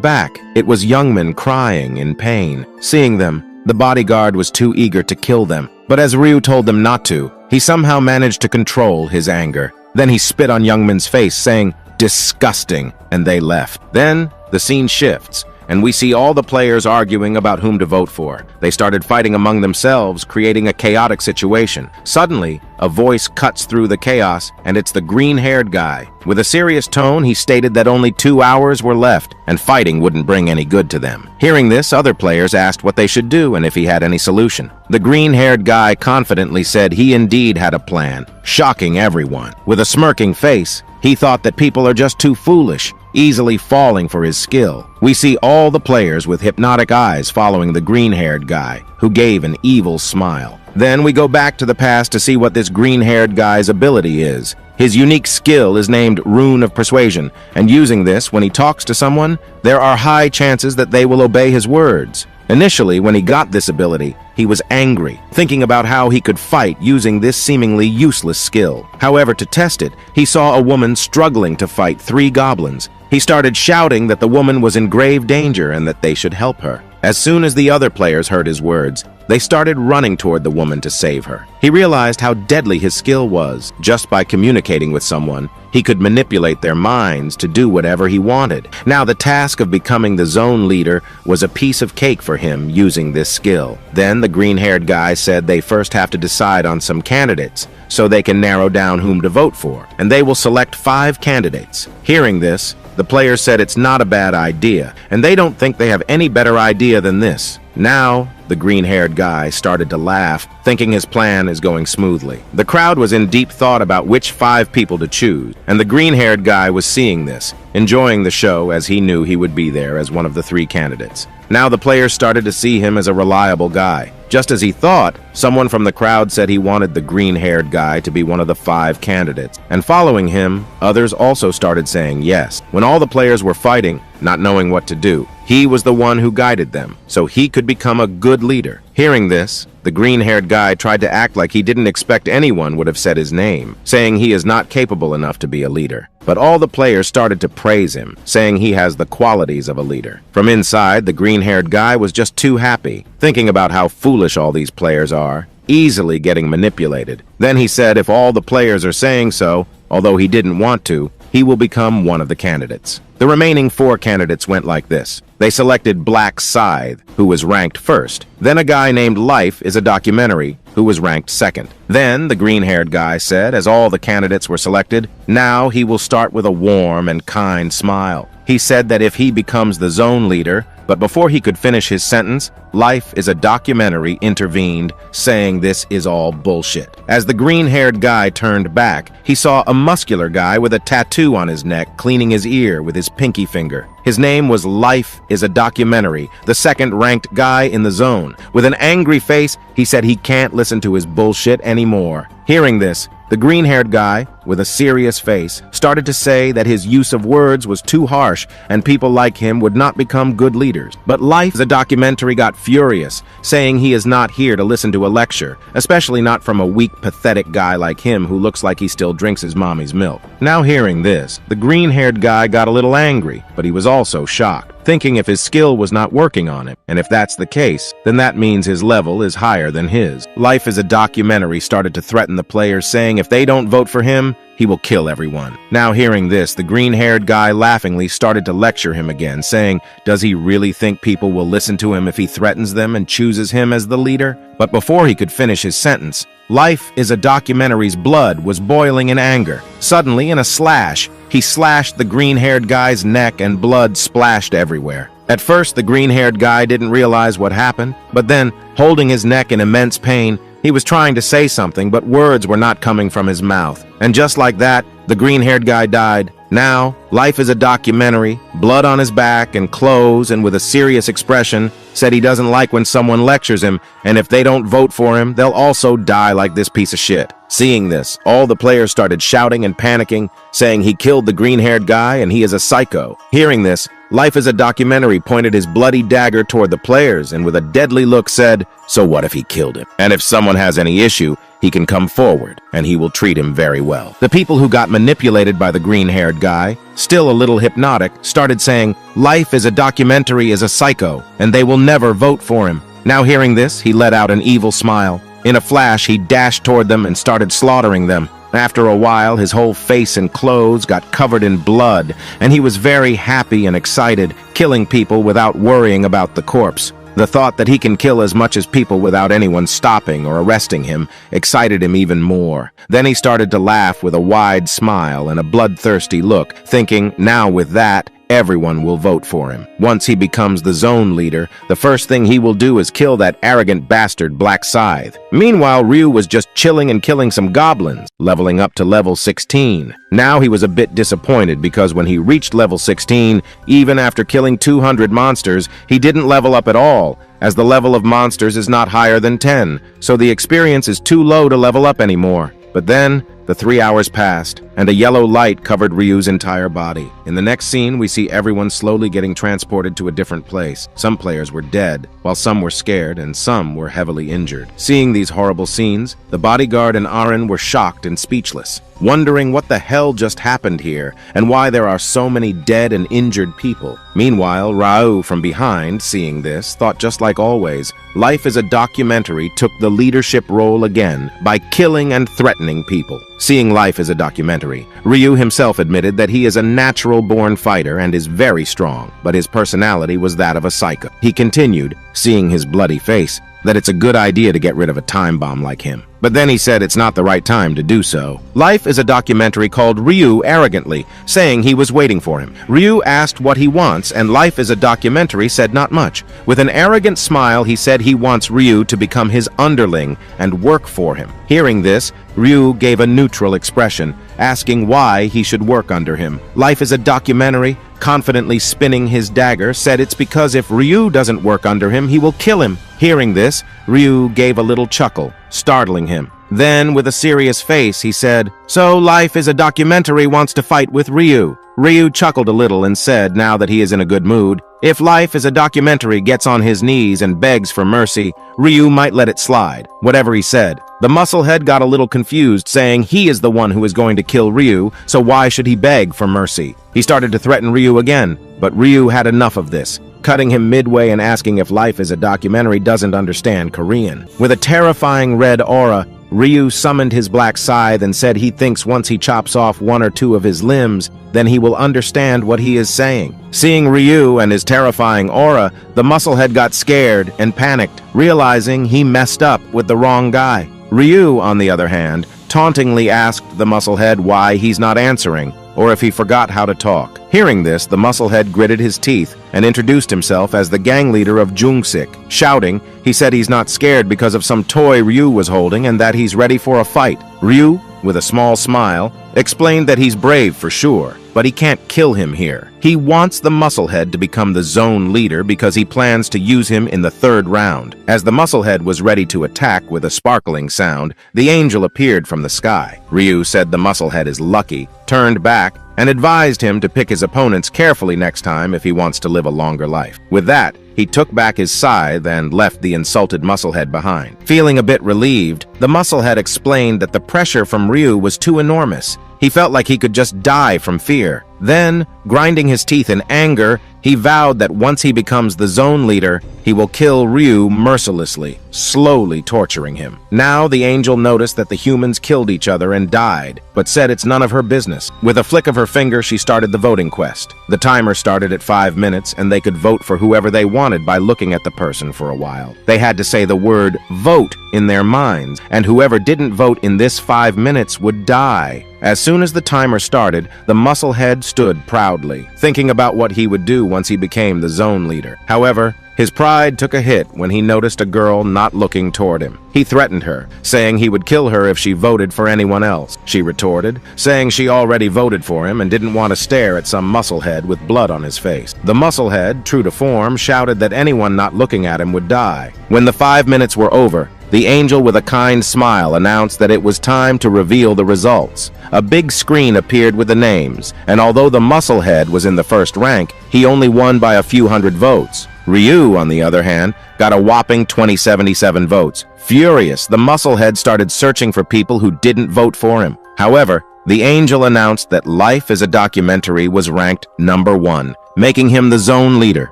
back, it was young men crying in pain. Seeing them, the bodyguard was too eager to kill them. But as Ryu told them not to, he somehow managed to control his anger. Then he spit on young men's face, saying, "Disgusting," and they left. Then, the scene shifts, and we see all the players arguing about whom to vote for. They started fighting among themselves, creating a chaotic situation. Suddenly, a voice cuts through the chaos, and it's the green-haired guy. With a serious tone, he stated that only 2 hours were left, and fighting wouldn't bring any good to them. Hearing this, other players asked what they should do and if he had any solution. The green-haired guy confidently said he indeed had a plan, shocking everyone. With a smirking face, he thought that people are just too foolish, easily falling for his skill. We see all the players with hypnotic eyes following the green-haired guy, who gave an evil smile. Then we go back to the past to see what this green-haired guy's ability is. His unique skill is named Rune of Persuasion, and using this, when he talks to someone, there are high chances that they will obey his words. Initially, when he got this ability, he was angry, thinking about how he could fight using this seemingly useless skill. However, to test it, he saw a woman struggling to fight 3 goblins. He started shouting that the woman was in grave danger and that they should help her. As soon as the other players heard his words, they started running toward the woman to save her. He realized how deadly his skill was. Just by communicating with someone, he could manipulate their minds to do whatever he wanted. Now the task of becoming the zone leader was a piece of cake for him using this skill. Then the green-haired guy said they first have to decide on some candidates so they can narrow down whom to vote for, and they will select 5 candidates. Hearing this, the players said it's not a bad idea, and they don't think they have any better idea than this. Now, the green-haired guy started to laugh, thinking his plan is going smoothly. The crowd was in deep thought about which 5 people to choose, and the green-haired guy was seeing this, enjoying the show as he knew he would be there as one of the 3 candidates. Now the players started to see him as a reliable guy. Just as he thought, someone from the crowd said he wanted the green-haired guy to be one of the 5 candidates. And following him, others also started saying yes. When all the players were fighting, not knowing what to do, he was the one who guided them, so he could become a good leader. Hearing this, the green-haired guy tried to act like he didn't expect anyone would have said his name, saying he is not capable enough to be a leader. But all the players started to praise him, saying he has the qualities of a leader. From inside, the green-haired guy was just too happy, thinking about how foolish all these players are, easily getting manipulated. Then he said if all the players are saying so, although he didn't want to, he will become one of the candidates. The remaining 4 candidates went like this. They selected Black Scythe, who was ranked first. Then a guy named Life is a documentary, who was ranked second. Then the green-haired guy said, as all the candidates were selected, now he will start with a warm and kind smile. He said that if he becomes the zone leader, but before he could finish his sentence, Life is a documentary intervened, saying this is all bullshit. As the green-haired guy turned back, he saw a muscular guy with a tattoo on his neck cleaning his ear with his pinky finger. His name was Life is a Documentary, the second-ranked guy in the zone. With an angry face, he said he can't listen to his bullshit anymore. Hearing this, the green-haired guy, with a serious face, started to say that his use of words was too harsh and people like him would not become good leaders. But Life is a Documentary got furious, saying he is not here to listen to a lecture, especially not from a weak, pathetic guy like him who looks like he still drinks his mommy's milk. Now hearing this, the green-haired guy got a little angry, but he was also shocked. thinking if his skill was not working on him. And if that's the case, then that means his level is higher than his. Life is a Documentary started to threaten the players, saying if they don't vote for him, he will kill everyone. Now hearing this, the green-haired guy laughingly started to lecture him again, saying, does he really think people will listen to him if he threatens them and chooses him as the leader? But before he could finish his sentence, Life is a Documentary's blood was boiling in anger. Suddenly, in a slash, he slashed the green-haired guy's neck and blood splashed everywhere. At first, the green-haired guy didn't realize what happened, but then, holding his neck in immense pain, he was trying to say something, but words were not coming from his mouth. And just like that, the green-haired guy died. Now, Life is a Documentary, blood on his back and clothes, and with a serious expression, said he doesn't like when someone lectures him, and if they don't vote for him, they'll also die like this piece of shit. Seeing this, all the players started shouting and panicking, saying he killed the green-haired guy and he is a psycho. Hearing this, Life is a Documentary pointed his bloody dagger toward the players and with a deadly look said, so what if he killed him? And if someone has any issue, he can come forward, and he will treat him very well. The people who got manipulated by the green-haired guy, still a little hypnotic, started saying, Life is a Documentary is a psycho, and they will never vote for him. Now hearing this, he let out an evil smile. In a flash, he dashed toward them and started slaughtering them. After a while, his whole face and clothes got covered in blood, and he was very happy and excited, killing people without worrying about the corpse. The thought that he can kill as much as people without anyone stopping or arresting him excited him even more. Then he started to laugh with a wide smile and a bloodthirsty look, thinking, now with that, everyone will vote for him. Once he becomes the zone leader, the first thing he will do is kill that arrogant bastard Black Scythe. Meanwhile, Ryu was just chilling and killing some goblins, leveling up to level 16. Now he was a bit disappointed because when he reached level 16, even after killing 200 monsters, he didn't level up at all, as the level of monsters is not higher than 10, so the experience is too low to level up anymore. But then, the 3 hours passed, and a yellow light covered Ryu's entire body. In the next scene, we see everyone slowly getting transported to a different place. Some players were dead, while some were scared, and some were heavily injured. Seeing these horrible scenes, the bodyguard and Aren were shocked and speechless, wondering what the hell just happened here, and why there are so many dead and injured people. Meanwhile, Ryu from behind, seeing this, thought just like always, Life is a Documentary took the leadership role again by killing and threatening people. Seeing Life as a Documentary, Ryu himself admitted that he is a natural-born fighter and is very strong, but his personality was that of a psycho. He continued, seeing his bloody face, that it's a good idea to get rid of a time bomb like him. But then he said it's not the right time to do so. Life is a Documentary called Ryu arrogantly, saying he was waiting for him. Ryu asked what he wants, and Life is a Documentary said not much. With an arrogant smile, he said he wants Ryu to become his underling and work for him. Hearing this, Ryu gave a neutral expression, asking why he should work under him. Life is a Documentary, confidently spinning his dagger, said it's because if Ryu doesn't work under him, he will kill him. Hearing this, Ryu gave a little chuckle, startling him. Then, with a serious face, he said, so Life is a Documentary wants to fight with Ryu. Ryu chuckled a little and said, now that he is in a good mood, if Life is a Documentary gets on his knees and begs for mercy, Ryu might let it slide. Whatever he said, the musclehead got a little confused, saying he is the one who is going to kill Ryu, so why should he beg for mercy? He started to threaten Ryu again, but Ryu had enough of this, cutting him midway and asking if Life is a Documentary doesn't understand Korean. With a terrifying red aura, Ryu summoned his black scythe and said he thinks once he chops off 1 or 2 of his limbs, then he will understand what he is saying. Seeing Ryu and his terrifying aura, the musclehead got scared and panicked, realizing he messed up with the wrong guy. Ryu, on the other hand, tauntingly asked the musclehead why he's not answering, or if he forgot how to talk. Hearing this, the musclehead gritted his teeth and introduced himself as the gang leader of Jungsik. Shouting, he said he's not scared because of some toy Ryu was holding and that he's ready for a fight. Ryu, with a small smile, explained that he's brave for sure, but he can't kill him here. He wants the musclehead to become the zone leader because he plans to use him in the 3rd round. As the musclehead was ready to attack with a sparkling sound, the angel appeared from the sky. Ryu said the musclehead is lucky, turned back, and advised him to pick his opponents carefully next time if he wants to live a longer life. With that, he took back his scythe and left the insulted musclehead behind. Feeling a bit relieved, the musclehead explained that the pressure from Ryu was too enormous. He felt like he could just die from fear. Then, grinding his teeth in anger, he vowed that once he becomes the zone leader, he will kill Ryu mercilessly, slowly torturing him. Now the angel noticed that the humans killed each other and died, but said it's none of her business. With a flick of her finger, she started the voting quest. The timer started at 5 minutes, and they could vote for whoever they wanted by looking at the person for a while. They had to say the word "vote" in their minds, and whoever didn't vote in this 5 minutes would die. As soon as the timer started, the musclehead stood proudly, thinking about what he would do once he became the zone leader. However, his pride took a hit when he noticed a girl not looking toward him. He threatened her, saying he would kill her if she voted for anyone else. She retorted, saying she already voted for him and didn't want to stare at some musclehead with blood on his face. The musclehead, true to form, shouted that anyone not looking at him would die. When the 5 minutes were over, the angel with a kind smile announced that it was time to reveal the results. A big screen appeared with the names, and although the musclehead was in the first rank, he only won by a few hundred votes. Ryu, on the other hand, got a whopping 2077 votes. Furious, the musclehead started searching for people who didn't vote for him. However, the angel announced that Life is a Documentary was ranked #1, making him the zone leader.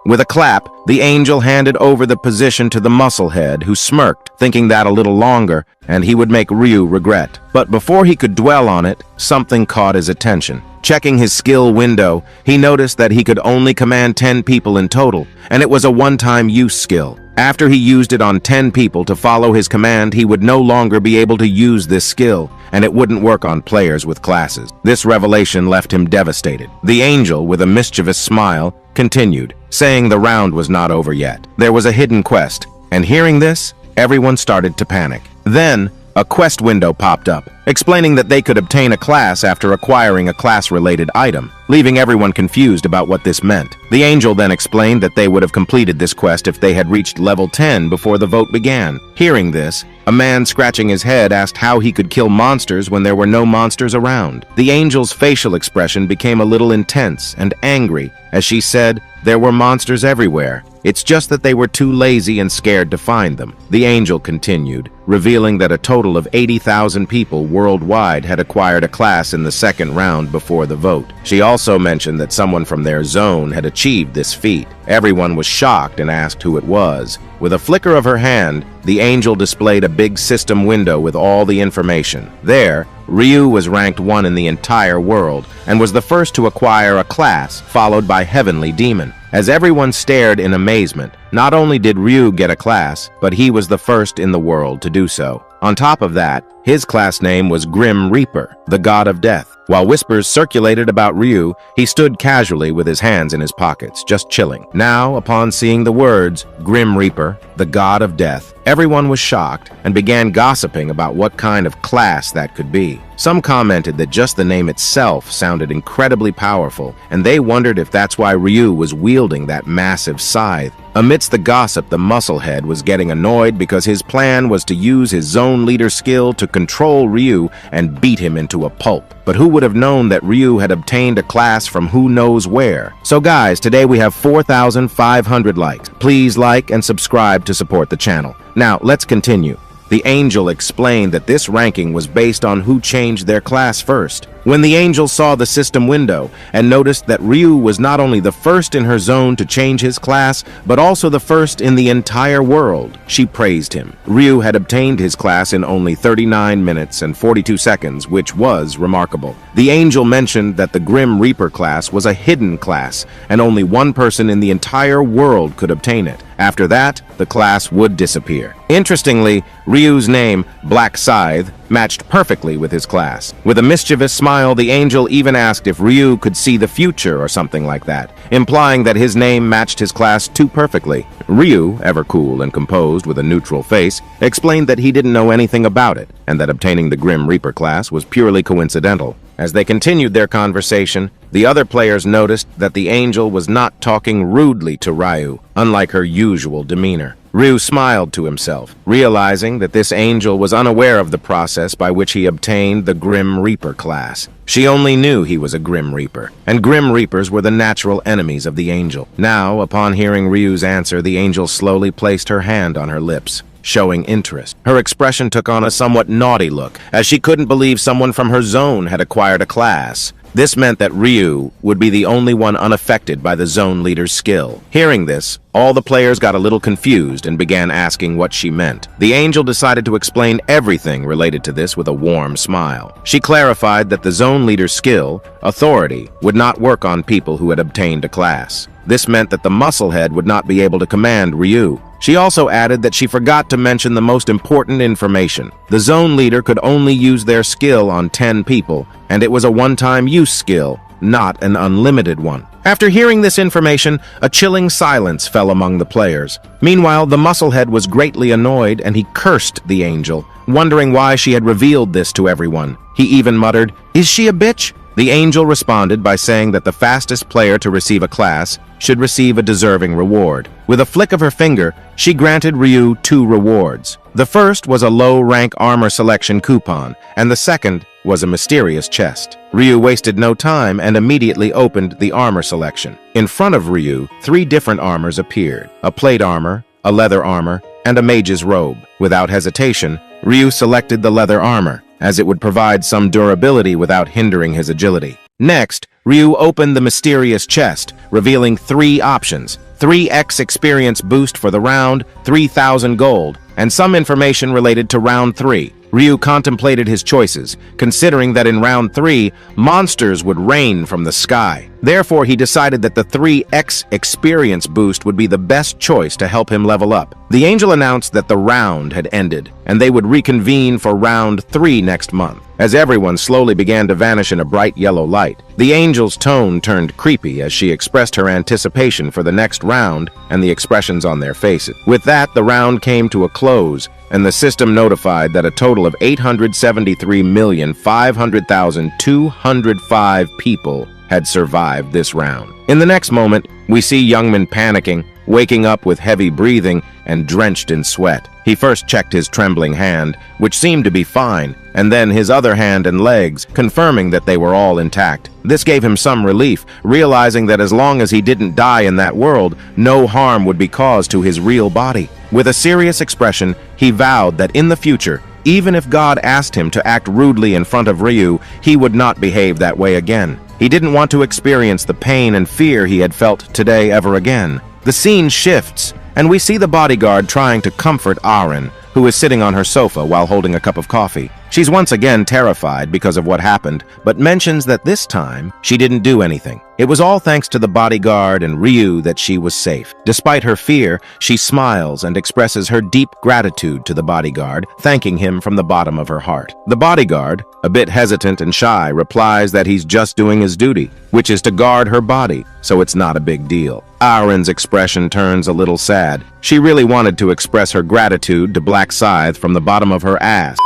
With a clap, the angel handed over the position to the musclehead, who smirked, thinking that a little longer, and he would make Ryu regret. But before he could dwell on it, something caught his attention. Checking his skill window, he noticed that he could only command 10 people in total, and it was a one-time use skill. After he used it on 10 people to follow his command, he would no longer be able to use this skill, and it wouldn't work on players with classes. This revelation left him devastated. The angel, with a mischievous smile, continued, saying the round was not over yet. There was a hidden quest, and hearing this, everyone started to panic. Then, a quest window popped up, explaining that they could obtain a class after acquiring a class-related item, leaving everyone confused about what this meant. The angel then explained that they would have completed this quest if they had reached level 10 before the vote began. Hearing this, a man scratching his head asked how he could kill monsters when there were no monsters around. The angel's facial expression became a little intense and angry as she said, "There were monsters everywhere. It's just that they were too lazy and scared to find them." The angel continued, revealing that a total of 80,000 people worldwide had acquired a class in the second round before the vote. She also mentioned that someone from their zone had achieved this feat. Everyone was shocked and asked who it was. With a flicker of her hand, the angel displayed a big system window with all the information. There, Ryu was ranked 1 in the entire world and was the first to acquire a class, followed by Heavenly Demon. As everyone stared in amazement, not only did Ryu get a class, but he was the first in the world to do so. On top of that, his class name was Grim Reaper, the god of death. While whispers circulated about Ryu, he stood casually with his hands in his pockets, just chilling. Now, upon seeing the words, Grim Reaper, the god of death, everyone was shocked and began gossiping about what kind of class that could be. Some commented that just the name itself sounded incredibly powerful, and they wondered if that's why Ryu was wielding that massive scythe. Amidst the gossip, the musclehead was getting annoyed because his plan was to use his zone leader skill to control Ryu and beat him into a pulp. But who would have known that Ryu had obtained a class from who knows where? So guys, today we have 4,500 likes. Please like and subscribe to support the channel. Now, let's continue. The angel explained that this ranking was based on who changed their class first. When the angel saw the system window and noticed that Ryu was not only the first in her zone to change his class, but also the first in the entire world, she praised him. Ryu had obtained his class in only 39 minutes and 42 seconds, which was remarkable. The angel mentioned that the Grim Reaper class was a hidden class, and only one person in the entire world could obtain it. After that, the class would disappear. Interestingly, Ryu's name, Black Scythe, matched perfectly with his class. With a mischievous smile, the angel even asked if Ryu could see the future or something like that, implying that his name matched his class too perfectly. Ryu, ever cool and composed with a neutral face, explained that he didn't know anything about it, and that obtaining the Grim Reaper class was purely coincidental. As they continued their conversation, the other players noticed that the angel was not talking rudely to Ryu, unlike her usual demeanor. Ryu smiled to himself, realizing that this angel was unaware of the process by which he obtained the Grim Reaper class. She only knew he was a Grim Reaper, and Grim Reapers were the natural enemies of the angel. Now, upon hearing Ryu's answer, the angel slowly placed her hand on her lips, showing interest. Her expression took on a somewhat naughty look, as she couldn't believe someone from her zone had acquired a class. This meant that Ryu would be the only one unaffected by the zone leader's skill. Hearing this, all the players got a little confused and began asking what she meant. The angel decided to explain everything related to this with a warm smile. She clarified that the zone leader's skill, authority, would not work on people who had obtained a class. This meant that the musclehead would not be able to command Ryu. She also added that she forgot to mention the most important information. The zone leader could only use their skill on 10 people, and it was a one-time use skill, not an unlimited one. After hearing this information, a chilling silence fell among the players. Meanwhile, the musclehead was greatly annoyed and he cursed the angel, wondering why she had revealed this to everyone. He even muttered, "Is she a bitch?" The angel responded by saying that the fastest player to receive a class should receive a deserving reward. With a flick of her finger, she granted Ryu 2 rewards. The first was a low-rank armor selection coupon, and the second was a mysterious chest. Ryu wasted no time and immediately opened the armor selection. In front of Ryu, 3 different armors appeared: a plate armor, a leather armor, and a mage's robe. Without hesitation, Ryu selected the leather armor, as it would provide some durability without hindering his agility. Next, Ryu opened the mysterious chest, revealing 3 options: 3x experience boost for the round, 3,000 gold, and some information related to round 3. Ryu contemplated his choices, considering that in round 3, monsters would rain from the sky. Therefore, he decided that the 3x experience boost would be the best choice to help him level up. The angel announced that the round had ended, and they would reconvene for round 3 next month. As everyone slowly began to vanish in a bright yellow light, the angel's tone turned creepy as she expressed her anticipation for the next round and the expressions on their faces. With that, the round came to a close, and the system notified that a total of 873,500,205 people had survived this round. In the next moment, we see Youngman panicking, waking up with heavy breathing and drenched in sweat. He first checked his trembling hand, which seemed to be fine, and then his other hand and legs, confirming that they were all intact. This gave him some relief, realizing that as long as he didn't die in that world, no harm would be caused to his real body. With a serious expression, he vowed that in the future, even if God asked him to act rudely in front of Ryu, he would not behave that way again. He didn't want to experience the pain and fear he had felt today ever again. The scene shifts, and we see the bodyguard trying to comfort Aren, who is sitting on her sofa while holding a cup of coffee. She's once again terrified because of what happened, but mentions that this time she didn't do anything. It was all thanks to the bodyguard and Ryu that she was safe. Despite her fear, she smiles and expresses her deep gratitude to the bodyguard, thanking him from the bottom of her heart. The bodyguard, a bit hesitant and shy, replies that he's just doing his duty, which is to guard her body, so it's not a big deal. Aren's expression turns a little sad. She really wanted to express her gratitude to Black Scythe from the bottom of her ass,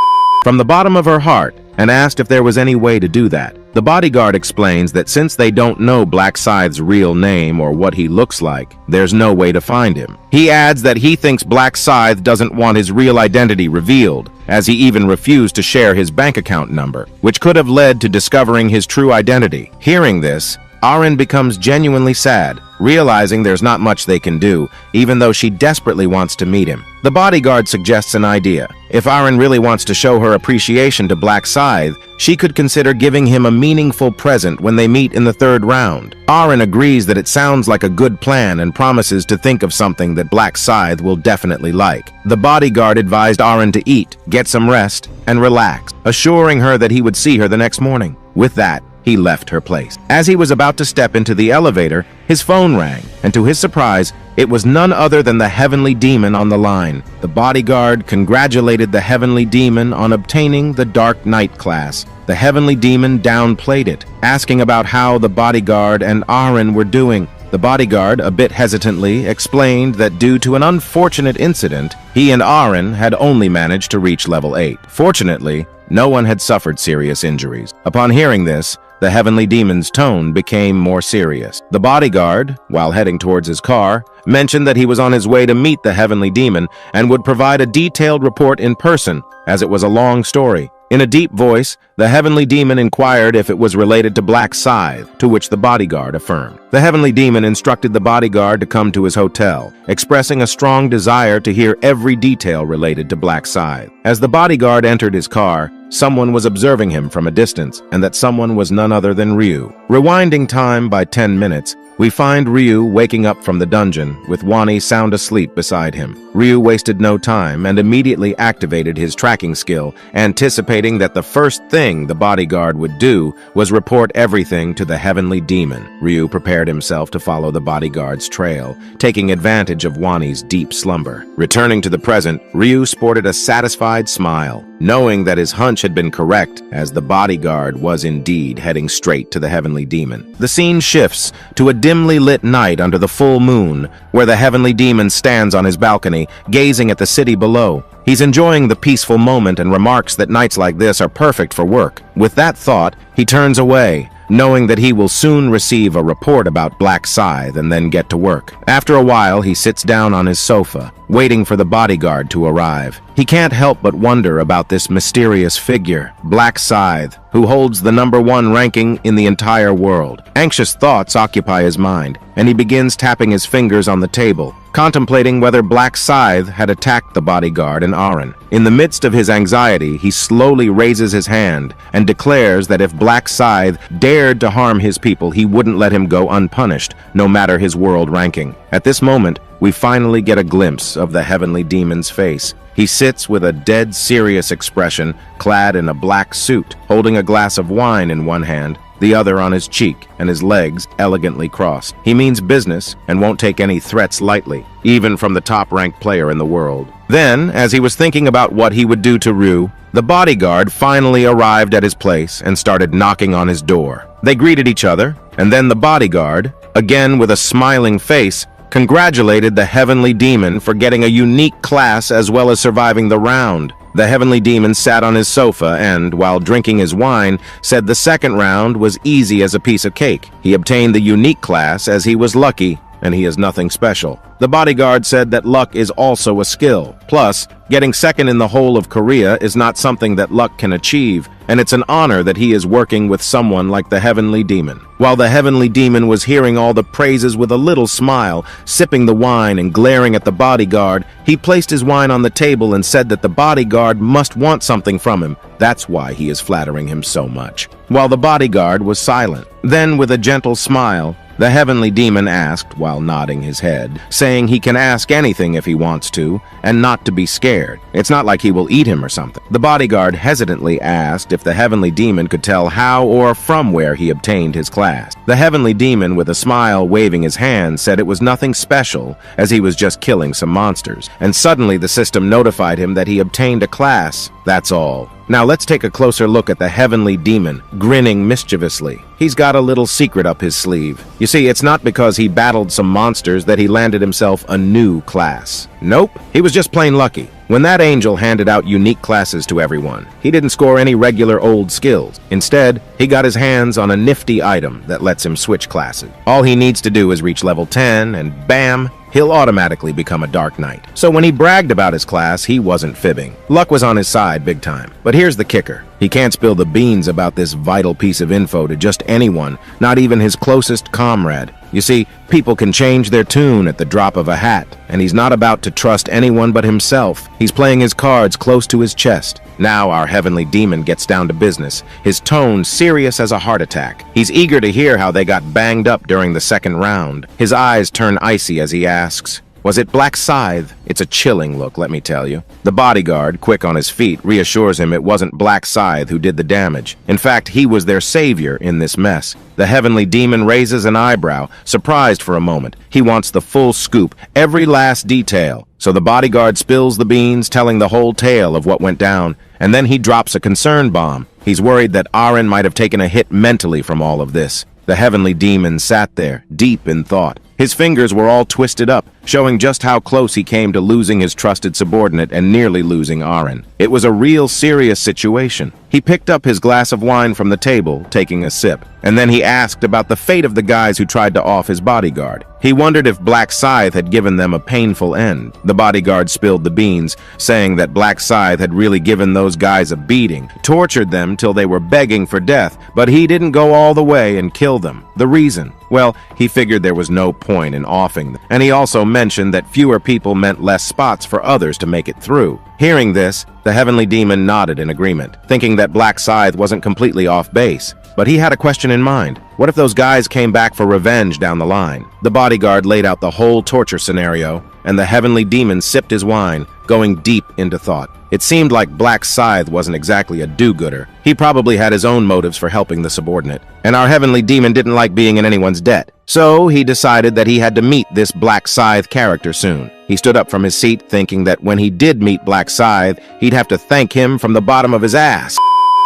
from the bottom of her heart, and asked if there was any way to do that. The bodyguard explains that since they don't know Black Scythe's real name or what he looks like, there's no way to find him. He adds that he thinks Black Scythe doesn't want his real identity revealed, as he even refused to share his bank account number, which could have led to discovering his true identity. Hearing this, Aren becomes genuinely sad, realizing there's not much they can do, even though she desperately wants to meet him. The bodyguard suggests an idea. If Aren really wants to show her appreciation to Black Scythe, she could consider giving him a meaningful present when they meet in the 3rd round. Aren agrees that it sounds like a good plan and promises to think of something that Black Scythe will definitely like. The bodyguard advised Aren to eat, get some rest, and relax, assuring her that he would see her the next morning. With that, he left her place. As he was about to step into the elevator, his phone rang, and to his surprise, it was none other than the Heavenly Demon on the line. The bodyguard congratulated the Heavenly Demon on obtaining the Dark Knight class. The Heavenly Demon downplayed it, asking about how the bodyguard and Aren were doing. The bodyguard, a bit hesitantly, explained that due to an unfortunate incident, he and Aren had only managed to reach level 8. Fortunately, no one had suffered serious injuries. Upon hearing this, the Heavenly Demon's tone became more serious. The bodyguard, while heading towards his car, mentioned that he was on his way to meet the Heavenly Demon and would provide a detailed report in person, as it was a long story. In a deep voice, The heavenly demon inquired if it was related to Black Scythe, to which the bodyguard affirmed. The heavenly demon instructed the bodyguard to come to his hotel, expressing a strong desire to hear every detail related to Black Scythe. As the bodyguard entered his car, someone was observing him from a distance, and that someone was none other than Ryu. Rewinding time by 10 minutes, we find Ryu waking up from the dungeon, with Wani sound asleep beside him. Ryu wasted no time and immediately activated his tracking skill, anticipating that the first thing the bodyguard would do was report everything to the heavenly demon. Ryu prepared himself to follow the bodyguard's trail, taking advantage of Wani's deep slumber. Returning to the present, Ryu sported a satisfied smile, knowing that his hunch had been correct, as the bodyguard was indeed heading straight to the heavenly demon. The scene shifts to a dimly lit night under the full moon, where the heavenly demon stands on his balcony, gazing at the city below. He's enjoying the peaceful moment and remarks that nights like this are perfect for work. With that thought, he turns away, knowing that he will soon receive a report about Black Scythe and then get to work. After a while, he sits down on his sofa, waiting for the bodyguard to arrive. He can't help but wonder about this mysterious figure, Black Scythe, who holds the #1 ranking in the entire world. Anxious thoughts occupy his mind, and he begins tapping his fingers on the table, contemplating whether Black Scythe had attacked the bodyguard and Aaron. In the midst of his anxiety, he slowly raises his hand and declares that if Black Scythe dared to harm his people, he wouldn't let him go unpunished, no matter his world ranking. At this moment, we finally get a glimpse of the heavenly demon's face. He sits with a dead serious expression, clad in a black suit, holding a glass of wine in one hand, the other on his cheek, and his legs elegantly crossed. He means business and won't take any threats lightly, even from the top-ranked player in the world. Then, as he was thinking about what he would do to Ryu, the bodyguard finally arrived at his place and started knocking on his door. They greeted each other, and then the bodyguard, again with a smiling face, congratulated the heavenly demon for getting a unique class as well as surviving the round. The heavenly demon sat on his sofa and, while drinking his wine, said the second round was easy as a piece of cake. He obtained the unique class as he was lucky, and he is nothing special. The bodyguard said that luck is also a skill. Plus, getting second in the whole of Korea is not something that luck can achieve, and it's an honor that he is working with someone like the heavenly demon. While the heavenly demon was hearing all the praises with a little smile, sipping the wine and glaring at the bodyguard, he placed his wine on the table and said that the bodyguard must want something from him. That's why he is flattering him so much. While the bodyguard was silent. Then, with a gentle smile, the heavenly demon asked, while nodding his head, saying he can ask anything if he wants to, and not to be scared. It's not like he will eat him or something. The bodyguard hesitantly asked if the heavenly demon could tell how or from where he obtained his class. The heavenly demon, with a smile waving his hand, said it was nothing special, as he was just killing some monsters. And suddenly the system notified him that he obtained a class. That's all. Now let's take a closer look at the heavenly demon, grinning mischievously. He's got a little secret up his sleeve. You see, it's not because he battled some monsters that he landed himself a new class. Nope, he was just plain lucky. When that angel handed out unique classes to everyone, he didn't score any regular old skills. Instead, he got his hands on a nifty item that lets him switch classes. All he needs to do is reach level 10, and bam, he'll automatically become a Dark Knight. So when he bragged about his class, he wasn't fibbing. Luck was on his side big time. But here's the kicker. He can't spill the beans about this vital piece of info to just anyone, not even his closest comrade. You see, people can change their tune at the drop of a hat, and he's not about to trust anyone but himself. He's playing his cards close to his chest. Now our heavenly demon gets down to business, his tone serious as a heart attack. He's eager to hear how they got banged up during the second round. His eyes turn icy as he asks, "Was it Black Scythe?" It's a chilling look, let me tell you. The bodyguard, quick on his feet, reassures him it wasn't Black Scythe who did the damage. In fact, he was their savior in this mess. The heavenly demon raises an eyebrow, surprised for a moment. He wants the full scoop, every last detail. So the bodyguard spills the beans, telling the whole tale of what went down, and then he drops a concern bomb. He's worried that Aaron might have taken a hit mentally from all of this. The heavenly demon sat there, deep in thought. His fingers were all twisted up, showing just how close he came to losing his trusted subordinate and nearly losing Aren. It was a real serious situation. He picked up his glass of wine from the table, taking a sip, and then he asked about the fate of the guys who tried to off his bodyguard. He wondered if Black Scythe had given them a painful end. The bodyguard spilled the beans, saying that Black Scythe had really given those guys a beating, tortured them till they were begging for death, but he didn't go all the way and kill them. The reason? Well, he figured there was no point in offing them, and he also mentioned that fewer people meant less spots for others to make it through. Hearing this, the heavenly demon nodded in agreement, thinking that Black Scythe wasn't completely off base. But he had a question in mind. What if those guys came back for revenge down the line? The bodyguard laid out the whole torture scenario, and the heavenly demon sipped his wine, going deep into thought. It seemed like Black Scythe wasn't exactly a do-gooder. He probably had his own motives for helping the subordinate, and our heavenly demon didn't like being in anyone's debt. So he decided that he had to meet this Black Scythe character soon. He stood up from his seat, thinking that when he did meet Black Scythe, he'd have to thank him from the bottom of his ass.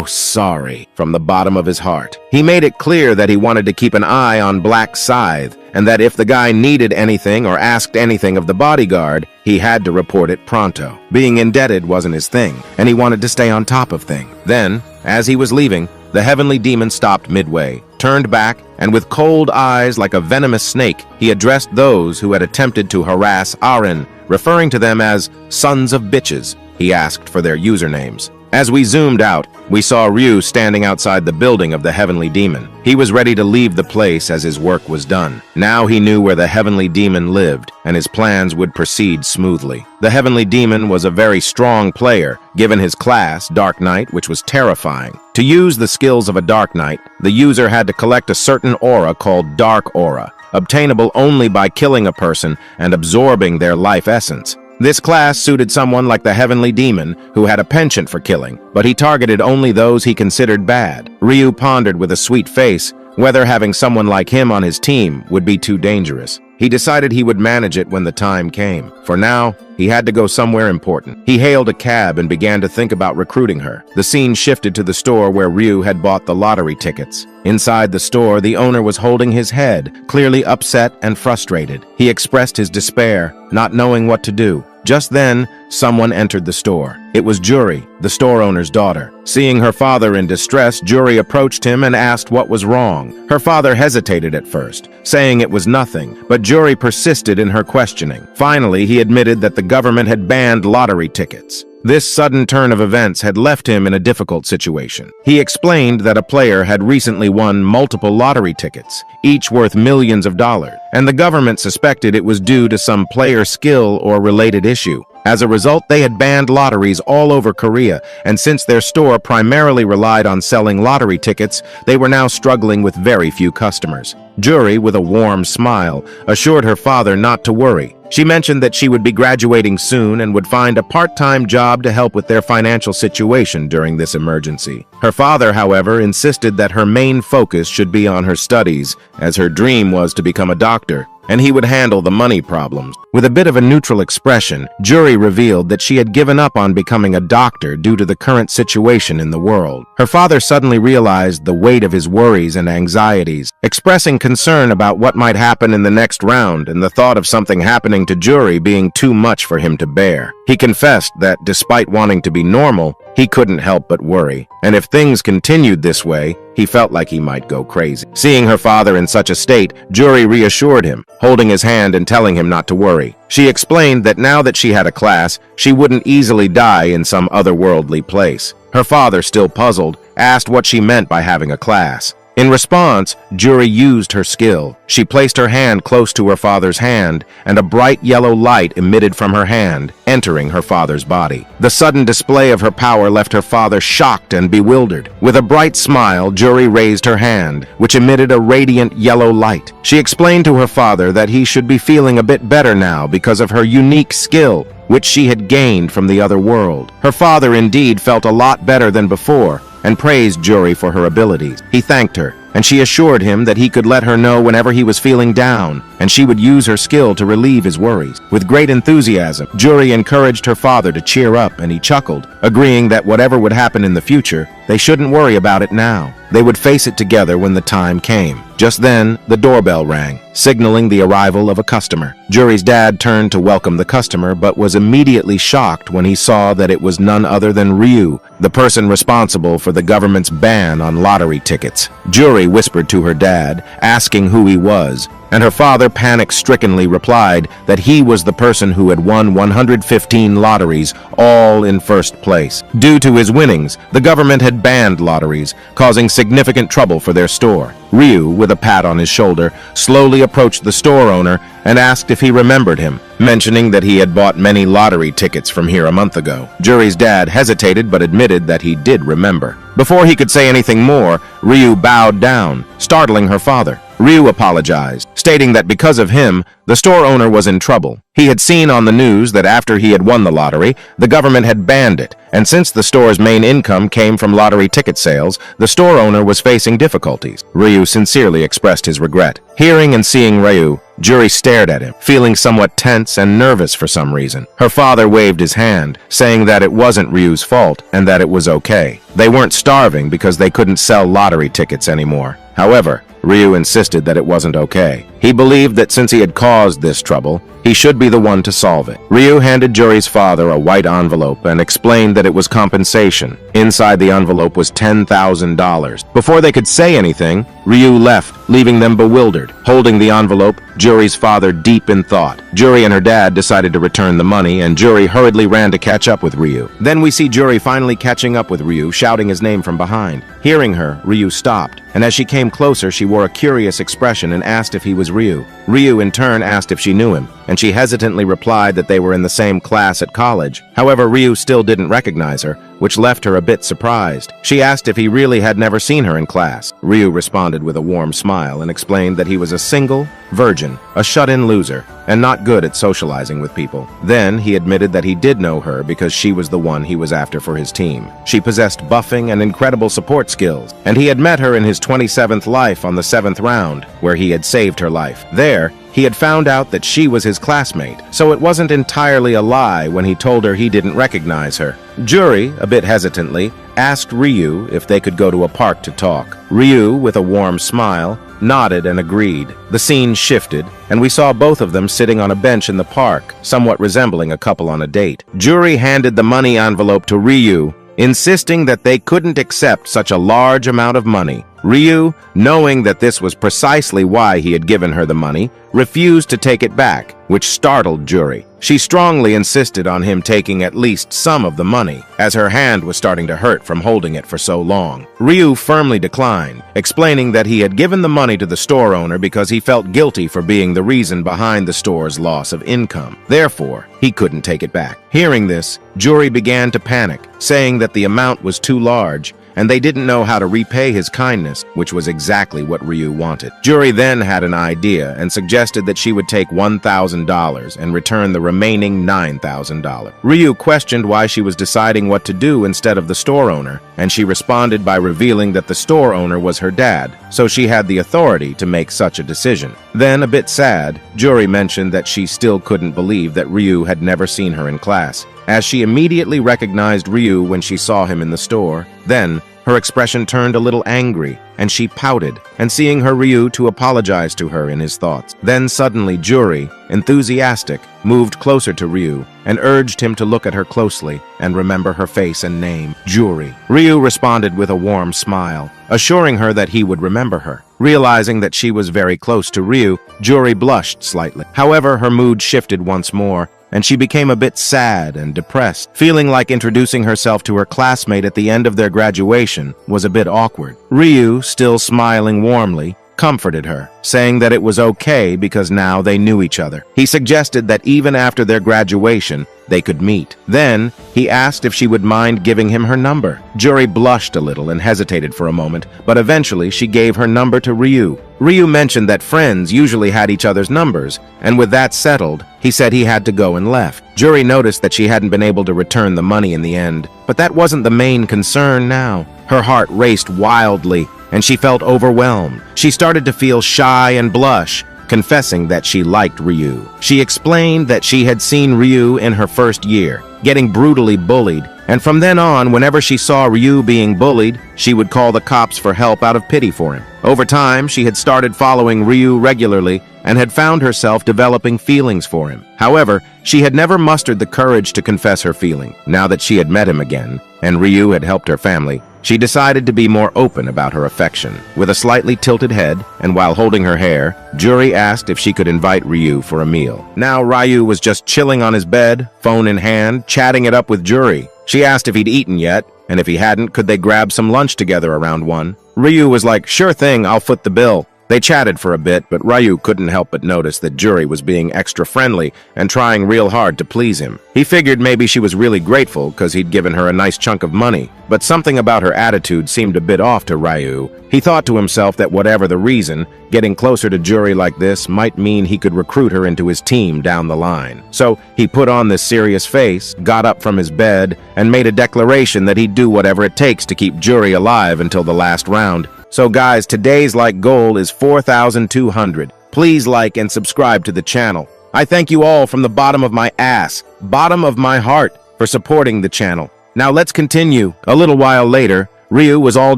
Sorry, from the bottom of his heart. He made it clear that he wanted to keep an eye on Black Scythe, and that if the guy needed anything or asked anything of the bodyguard, he had to report it pronto. Being indebted wasn't his thing, and he wanted to stay on top of things. Then, as he was leaving, the heavenly demon stopped midway, turned back, and with cold eyes like a venomous snake, he addressed those who had attempted to harass Aren, referring to them as sons of bitches. He asked for their usernames. As we zoomed out, we saw Ryu standing outside the building of the heavenly demon. He was ready to leave the place as his work was done. Now he knew where the heavenly demon lived, and his plans would proceed smoothly. The heavenly demon was a very strong player, given his class, Dark Knight, which was terrifying. To use the skills of a Dark Knight, the user had to collect a certain aura called Dark Aura, obtainable only by killing a person and absorbing their life essence. This class suited someone like the heavenly demon, who had a penchant for killing, but he targeted only those he considered bad. Ryu pondered with a sweet face whether having someone like him on his team would be too dangerous. He decided he would manage it when the time came. For now, he had to go somewhere important. He hailed a cab and began to think about recruiting her. The scene shifted to the store where Ryu had bought the lottery tickets. Inside the store, the owner was holding his head, clearly upset and frustrated. He expressed his despair, not knowing what to do. Just then, someone entered the store. It was Juri, the store owner's daughter. Seeing her father in distress, Juri approached him and asked what was wrong. Her father hesitated at first, saying it was nothing, but Juri persisted in her questioning. Finally, he admitted that the government had banned lottery tickets. This sudden turn of events had left him in a difficult situation. He explained that a player had recently won multiple lottery tickets, each worth millions of dollars, and the government suspected it was due to some player skill or related issue. As a result, they had banned lotteries all over Korea, and since their store primarily relied on selling lottery tickets, they were now struggling with very few customers. Juri, with a warm smile, assured her father not to worry. She mentioned that she would be graduating soon and would find a part-time job to help with their financial situation during this emergency. Her father, however, insisted that her main focus should be on her studies, as her dream was to become a doctor, and he would handle the money problems. With a bit of a neutral expression, Juri revealed that she had given up on becoming a doctor due to the current situation in the world. Her father suddenly realized the weight of his worries and anxieties, expressing concern about what might happen in the next round and the thought of something happening to Juri being too much for him to bear. He confessed that, despite wanting to be normal, he couldn't help but worry, and if things continued this way, he felt like he might go crazy. Seeing her father in such a state, Juri reassured him, holding his hand and telling him not to worry. She explained that now that she had a class, she wouldn't easily die in some otherworldly place. Her father, still puzzled, asked what she meant by having a class. In response, Juri used her skill. She placed her hand close to her father's hand, and a bright yellow light emitted from her hand, entering her father's body. The sudden display of her power left her father shocked and bewildered. With a bright smile, Juri raised her hand, which emitted a radiant yellow light. She explained to her father that he should be feeling a bit better now because of her unique skill, which she had gained from the other world. Her father indeed felt a lot better than before, and praised Juri for her abilities. He thanked her, and she assured him that he could let her know whenever he was feeling down, and she would use her skill to relieve his worries. With great enthusiasm, Juri encouraged her father to cheer up, and he chuckled, agreeing that whatever would happen in the future, they shouldn't worry about it now. They would face it together when the time came. Just then, the doorbell rang, signaling the arrival of a customer. Juri's dad turned to welcome the customer, but was immediately shocked when he saw that it was none other than Ryu, the person responsible for the government's ban on lottery tickets. Juri whispered to her dad, asking who he was, and her father panic-strickenly replied that he was the person who had won 115 lotteries, all in first place. Due to his winnings, the government had banned lotteries, causing significant trouble for their store. Ryu, with a pat on his shoulder, slowly approached the store owner and asked if he remembered him, mentioning that he had bought many lottery tickets from here a month ago. Juri's dad hesitated but admitted that he did remember. Before he could say anything more, Ryu bowed down, startling her father. Ryu apologized, stating that because of him, the store owner was in trouble. He had seen on the news that after he had won the lottery, the government had banned it, and since the store's main income came from lottery ticket sales, the store owner was facing difficulties. Ryu sincerely expressed his regret. Hearing and seeing Ryu, Juri stared at him, feeling somewhat tense and nervous for some reason. Her father waved his hand, saying that it wasn't Ryu's fault and that it was okay. They weren't starving because they couldn't sell lottery tickets anymore. However, Ryu insisted that it wasn't okay. He believed that since he had caused this trouble, he should be the one to solve it. Ryu handed Juri's father a white envelope and explained that it was compensation. Inside the envelope was $10,000. Before they could say anything, Ryu left, leaving them bewildered. Holding the envelope, Juri's father deep in thought. Juri and her dad decided to return the money, and Juri hurriedly ran to catch up with Ryu. Then we see Juri finally catching up with Ryu, shouting his name from behind. Hearing her, Ryu stopped, and as she came closer, she wore a curious expression and asked if he was Ryu. Ryu in turn asked if she knew him, and she hesitantly replied that they were in the same class at college. However, Ryu still didn't recognize her, which left her a bit surprised. She asked if he really had never seen her in class. Ryu responded with a warm smile and explained that he was a single, virgin, a shut-in loser, and not good at socializing with people. Then he admitted that he did know her because she was the one he was after for his team. She possessed buffing and incredible support skills, and he had met her in his 27th life on the 7th round, where he had saved her life. There, he had found out that she was his classmate, so it wasn't entirely a lie when he told her he didn't recognize her. Juri, a bit hesitantly, asked Ryu if they could go to a park to talk. Ryu, with a warm smile, nodded and agreed. The scene shifted, and we saw both of them sitting on a bench in the park, somewhat resembling a couple on a date. Juri handed the money envelope to Ryu, insisting that they couldn't accept such a large amount of money. Ryu, knowing that this was precisely why he had given her the money, refused to take it back, which startled Juri. She strongly insisted on him taking at least some of the money, as her hand was starting to hurt from holding it for so long. Ryu firmly declined, explaining that he had given the money to the store owner because he felt guilty for being the reason behind the store's loss of income. Therefore, he couldn't take it back. Hearing this, Juri began to panic, saying that the amount was too large, and they didn't know how to repay his kindness, which was exactly what Ryu wanted. Juri then had an idea and suggested that she would take $1,000 and return the remaining $9,000. Ryu questioned why she was deciding what to do instead of the store owner, and she responded by revealing that the store owner was her dad, so she had the authority to make such a decision. Then, a bit sad, Juri mentioned that she still couldn't believe that Ryu had never seen her in class, as she immediately recognized Ryu when she saw him in the store. Then, her expression turned a little angry, and she pouted, and seeing her Ryu to apologize to her in his thoughts. Then suddenly Juri, enthusiastic, moved closer to Ryu and urged him to look at her closely and remember her face and name, Juri. Ryu responded with a warm smile, assuring her that he would remember her. Realizing that she was very close to Ryu, Juri blushed slightly. However, her mood shifted once more, and she became a bit sad and depressed, feeling like introducing herself to her classmate at the end of their graduation was a bit awkward. Ryu, still smiling warmly, comforted her, saying that it was okay because now they knew each other. He suggested that even after their graduation, they could meet. Then, he asked if she would mind giving him her number. Juri blushed a little and hesitated for a moment, but eventually she gave her number to Ryu. Ryu mentioned that friends usually had each other's numbers, and with that settled, he said he had to go and left. Juri noticed that she hadn't been able to return the money in the end, but that wasn't the main concern now. Her heart raced wildly, and she felt overwhelmed. She started to feel shy and blush, confessing that she liked Ryu. She explained that she had seen Ryu in her first year, getting brutally bullied, And from then on, whenever she saw Ryu being bullied, she would call the cops for help out of pity for him. Over time, she had started following Ryu regularly and had found herself developing feelings for him. However, she had never mustered the courage to confess her feeling. Now that she had met him again, and Ryu had helped her family, she decided to be more open about her affection. With a slightly tilted head, and while holding her hair, Juri asked if she could invite Ryu for a meal. Now Ryu was just chilling on his bed, phone in hand, chatting it up with Juri. She asked if he'd eaten yet, and if he hadn't, could they grab some lunch together around 1? Ryu was like, "Sure thing, I'll foot the bill." They chatted for a bit, but Ryu couldn't help but notice that Juri was being extra friendly and trying real hard to please him. He figured maybe she was really grateful because he'd given her a nice chunk of money, but something about her attitude seemed a bit off to Ryu. He thought to himself that whatever the reason, getting closer to Juri like this might mean he could recruit her into his team down the line. So he put on this serious face, got up from his bed, and made a declaration that he'd do whatever it takes to keep Juri alive until the last round. So guys, today's like goal is 4,200. Please like and subscribe to the channel. I thank you all from the bottom of my ass, bottom of my heart, for supporting the channel. Now let's continue. A little while later, Ryu was all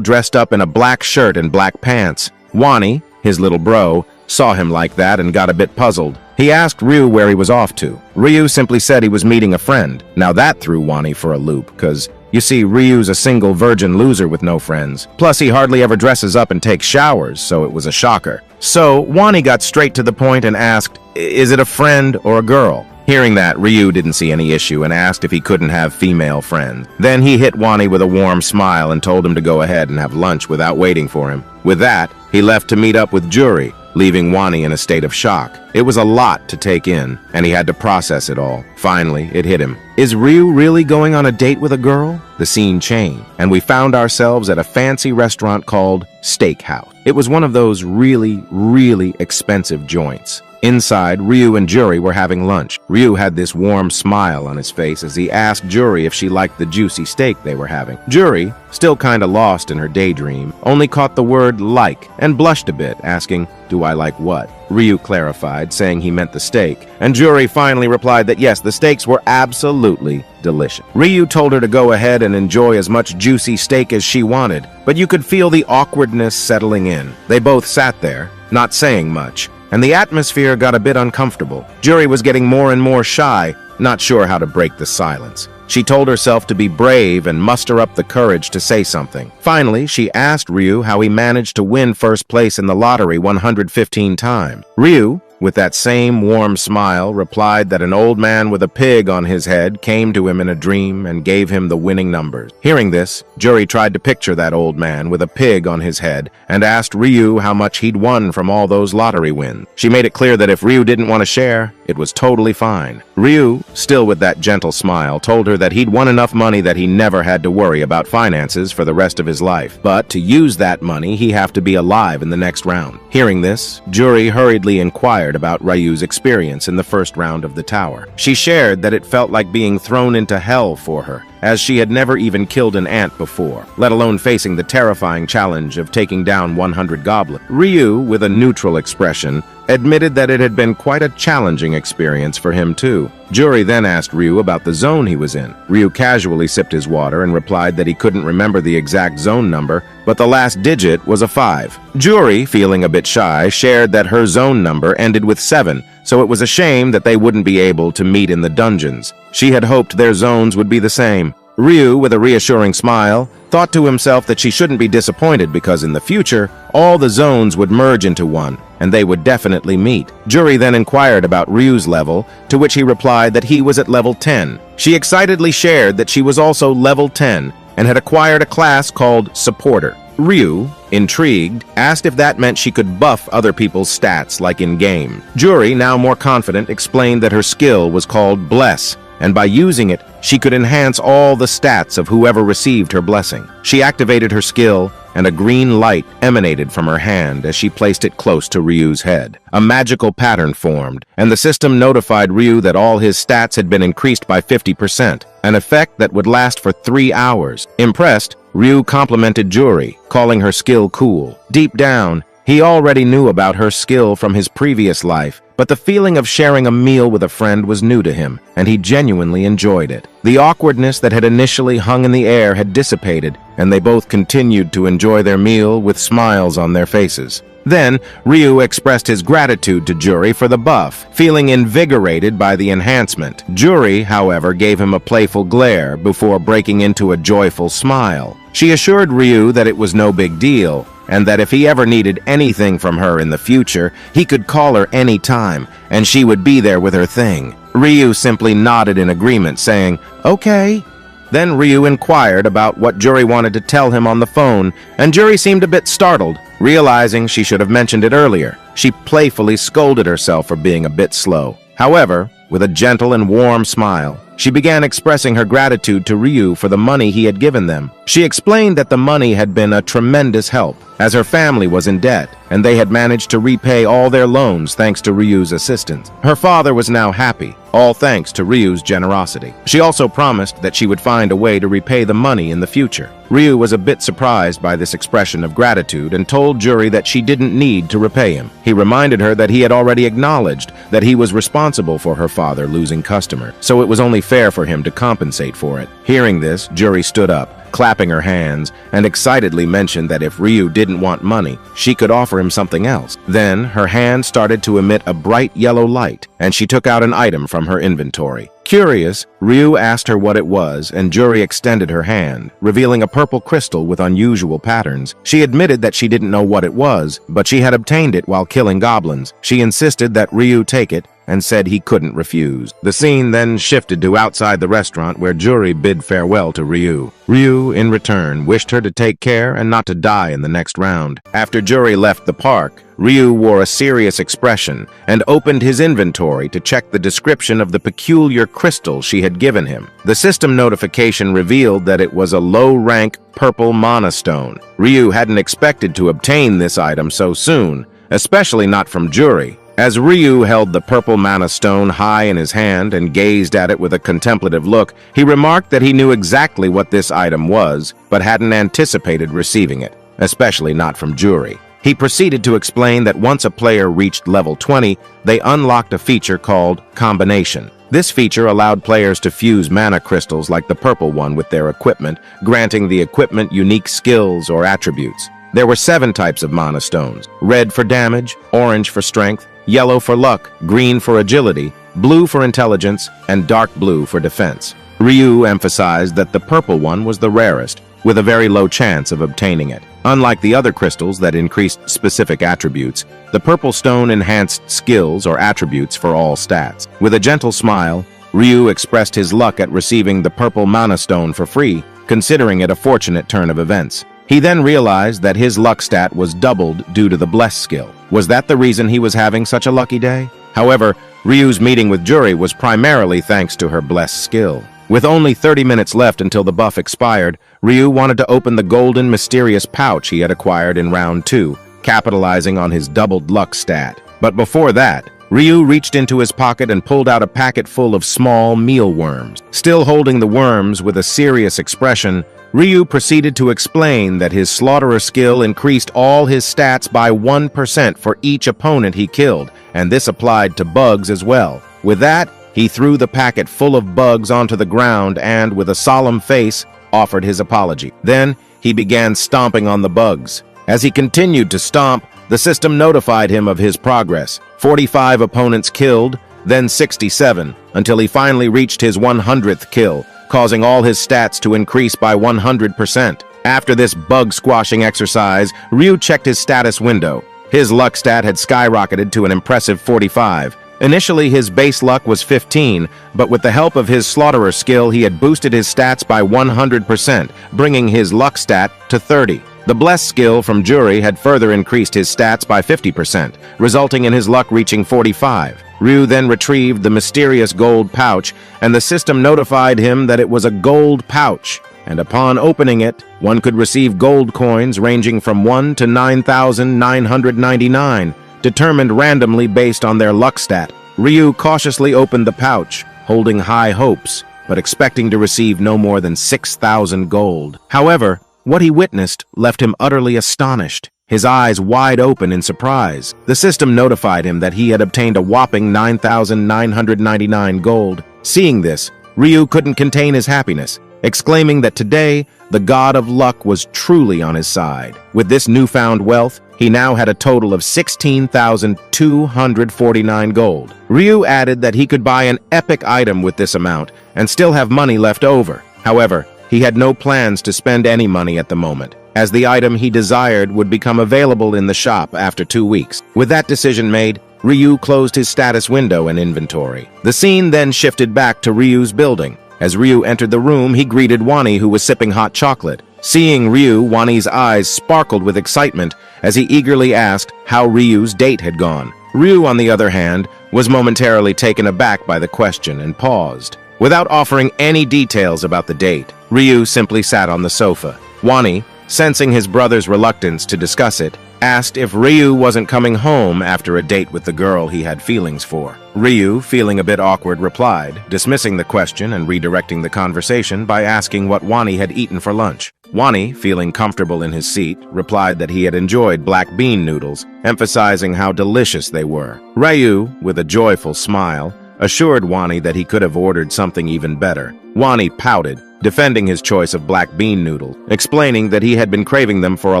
dressed up in a black shirt and black pants. Wani, his little bro, saw him like that and got a bit puzzled. He asked Ryu where he was off to. Ryu simply said he was meeting a friend. Now that threw Wani for a loop, because you see, Ryu's a single virgin loser with no friends. Plus, he hardly ever dresses up and takes showers, so it was a shocker. So, Wani got straight to the point and asked, "Is it a friend or a girl?" Hearing that, Ryu didn't see any issue and asked if he couldn't have female friends. Then he hit Wani with a warm smile and told him to go ahead and have lunch without waiting for him. With that, he left to meet up with Juri, leaving Wani in a state of shock. It was a lot to take in, and he had to process it all. Finally, it hit him. Is Ryu really going on a date with a girl? The scene changed, and we found ourselves at a fancy restaurant called Steakhouse. It was one of those really, really expensive joints. Inside, Ryu and Juri were having lunch. Ryu had this warm smile on his face as he asked Juri if she liked the juicy steak they were having. Juri, still kinda lost in her daydream, only caught the word "like" and blushed a bit, asking, "Do I like what?" Ryu clarified, saying he meant the steak, and Juri finally replied that yes, the steaks were absolutely delicious. Ryu told her to go ahead and enjoy as much juicy steak as she wanted, but you could feel the awkwardness settling in. They both sat there, not saying much, and the atmosphere got a bit uncomfortable. Juri was getting more and more shy, not sure how to break the silence. She told herself to be brave and muster up the courage to say something. Finally, she asked Ryu how he managed to win first place in the lottery 115 times. Ryu, with that same warm smile, replied that an old man with a pig on his head came to him in a dream and gave him the winning numbers. Hearing this, Juri tried to picture that old man with a pig on his head and asked Ryu how much he'd won from all those lottery wins. She made it clear that if Ryu didn't want to share, it was totally fine. Ryu, still with that gentle smile, told her that he'd won enough money that he never had to worry about finances for the rest of his life. But to use that money, he'd have to be alive in the next round. Hearing this, Juri hurriedly inquired about Ryu's experience in the first round of the tower. She shared that it felt like being thrown into hell for her, as she had never even killed an ant before, let alone facing the terrifying challenge of taking down 100 goblins. Ryu, with a neutral expression, admitted that it had been quite a challenging experience for him too. Juri then asked Ryu about the zone he was in. Ryu casually sipped his water and replied that he couldn't remember the exact zone number, but the last digit was a 5. Juri, feeling a bit shy, shared that her zone number ended with 7, so it was a shame that they wouldn't be able to meet in the dungeons. She had hoped their zones would be the same. Ryu, with a reassuring smile, thought to himself that she shouldn't be disappointed because in the future, all the zones would merge into one, and they would definitely meet. Juri then inquired about Ryu's level, to which he replied that he was at level 10. She excitedly shared that she was also level 10 and had acquired a class called Supporter. Ryu, intrigued, asked if that meant she could buff other people's stats like in-game. Juri, now more confident, explained that her skill was called Bless, and by using it, she could enhance all the stats of whoever received her blessing. She activated her skill, and a green light emanated from her hand as she placed it close to Ryu's head. A magical pattern formed, and the system notified Ryu that all his stats had been increased by 50%, an effect that would last for 3 hours. Impressed, Ryu complimented Juri, calling her skill cool. Deep down, He already knew about her skill from his previous life, but the feeling of sharing a meal with a friend was new to him, and he genuinely enjoyed it. The awkwardness that had initially hung in the air had dissipated, and they both continued to enjoy their meal with smiles on their faces. Then, Ryu expressed his gratitude to Juri for the buff, feeling invigorated by the enhancement. Juri, however, gave him a playful glare before breaking into a joyful smile. She assured Ryu that it was no big deal, and that if he ever needed anything from her in the future, he could call her any time, and she would be there with her thing. Ryu simply nodded in agreement, saying, "Okay." Then Ryu inquired about what Juri wanted to tell him on the phone, and Juri seemed a bit startled. Realizing she should have mentioned it earlier, she playfully scolded herself for being a bit slow. However, with a gentle and warm smile, she began expressing her gratitude to Ryu for the money he had given them. She explained that the money had been a tremendous help, as her family was in debt, and they had managed to repay all their loans thanks to Ryu's assistance. Her father was now happy, all thanks to Ryu's generosity. She also promised that she would find a way to repay the money in the future. Ryu was a bit surprised by this expression of gratitude and told Juri that she didn't need to repay him. He reminded her that he had already acknowledged that he was responsible for her father losing customers, so it was only fair for him to compensate for it. Hearing this, Juri stood up, clapping her hands, and excitedly mentioned that if Ryu didn't want money, she could offer him something else. Then, her hand started to emit a bright yellow light, and she took out an item from her inventory. Curious, Ryu asked her what it was, and Juri extended her hand, revealing a purple crystal with unusual patterns. She admitted that she didn't know what it was, but she had obtained it while killing goblins. She insisted that Ryu take it, and said he couldn't refuse. The scene then shifted to outside the restaurant where Juri bid farewell to Ryu. Ryu, in return, wished her to take care and not to die in the next round. After Juri left the park, Ryu wore a serious expression and opened his inventory to check the description of the peculiar crystal she had given him. The system notification revealed that it was a low-rank purple mana stone. Ryu hadn't expected to obtain this item so soon, especially not from Juri. As Ryu held the purple mana stone high in his hand and gazed at it with a contemplative look, he remarked that he knew exactly what this item was, but hadn't anticipated receiving it, especially not from Juri. He proceeded to explain that once a player reached level 20, they unlocked a feature called Combination. This feature allowed players to fuse mana crystals like the purple one with their equipment, granting the equipment unique skills or attributes. There were 7 types of mana stones: red for damage, orange for strength, yellow for luck, green for agility, blue for intelligence, and dark blue for defense. Ryu emphasized that the purple one was the rarest, with a very low chance of obtaining it. Unlike the other crystals that increased specific attributes, the purple stone enhanced skills or attributes for all stats. With a gentle smile, Ryu expressed his luck at receiving the purple mana stone for free, considering it a fortunate turn of events. He then realized that his luck stat was doubled due to the Bless skill. Was that the reason he was having such a lucky day? However, Ryu's meeting with Juri was primarily thanks to her Bless skill. With only 30 minutes left until the buff expired, Ryu wanted to open the golden mysterious pouch he had acquired in round 2, capitalizing on his doubled luck stat. But before that, Ryu reached into his pocket and pulled out a packet full of small mealworms. Still holding the worms with a serious expression, Ryu proceeded to explain that his slaughterer skill increased all his stats by 1% for each opponent he killed, and this applied to bugs as well. With that, he threw the packet full of bugs onto the ground and, with a solemn face, offered his apology. Then, he began stomping on the bugs. As he continued to stomp, the system notified him of his progress. 45 opponents killed, then 67, until he finally reached his 100th kill, causing all his stats to increase by 100%. After this bug-squashing exercise, Ryu checked his status window. His luck stat had skyrocketed to an impressive 45. Initially, his base luck was 15, but with the help of his slaughterer skill, he had boosted his stats by 100%, bringing his luck stat to 30. The Bless skill from Juri had further increased his stats by 50%, resulting in his luck reaching 45. Ryu then retrieved the mysterious gold pouch, and the system notified him that it was a gold pouch, and upon opening it, one could receive gold coins ranging from 1 to 9,999, determined randomly based on their luck stat. Ryu cautiously opened the pouch, holding high hopes, but expecting to receive no more than 6,000 gold. However, what he witnessed left him utterly astonished. his eyes wide open in surprise. The system notified him that he had obtained a whopping 9,999 gold. Seeing this, Ryu couldn't contain his happiness, exclaiming that today, the god of luck was truly on his side. With this newfound wealth, he now had a total of 16,249 gold. Ryu added that he could buy an epic item with this amount and still have money left over. However, he had no plans to spend any money at the moment, as the item he desired would become available in the shop after 2 weeks. With that decision made, Ryu closed his status window and inventory. The scene then shifted back to Ryu's building. As Ryu entered the room, he greeted Wani, who was sipping hot chocolate. Seeing Ryu, Wani's eyes sparkled with excitement as he eagerly asked how Ryu's date had gone. Ryu, on the other hand, was momentarily taken aback by the question and paused. Without offering any details about the date, Ryu simply sat on the sofa. Wani, sensing his brother's reluctance to discuss it, asked if Ryu wasn't coming home after a date with the girl he had feelings for. Ryu, feeling a bit awkward, replied, dismissing the question and redirecting the conversation by asking what Wani had eaten for lunch. Wani, feeling comfortable in his seat, replied that he had enjoyed black bean noodles, emphasizing how delicious they were. Ryu, with a joyful smile, assured Wani that he could have ordered something even better. Wani pouted, defending his choice of black bean noodle, explaining that he had been craving them for a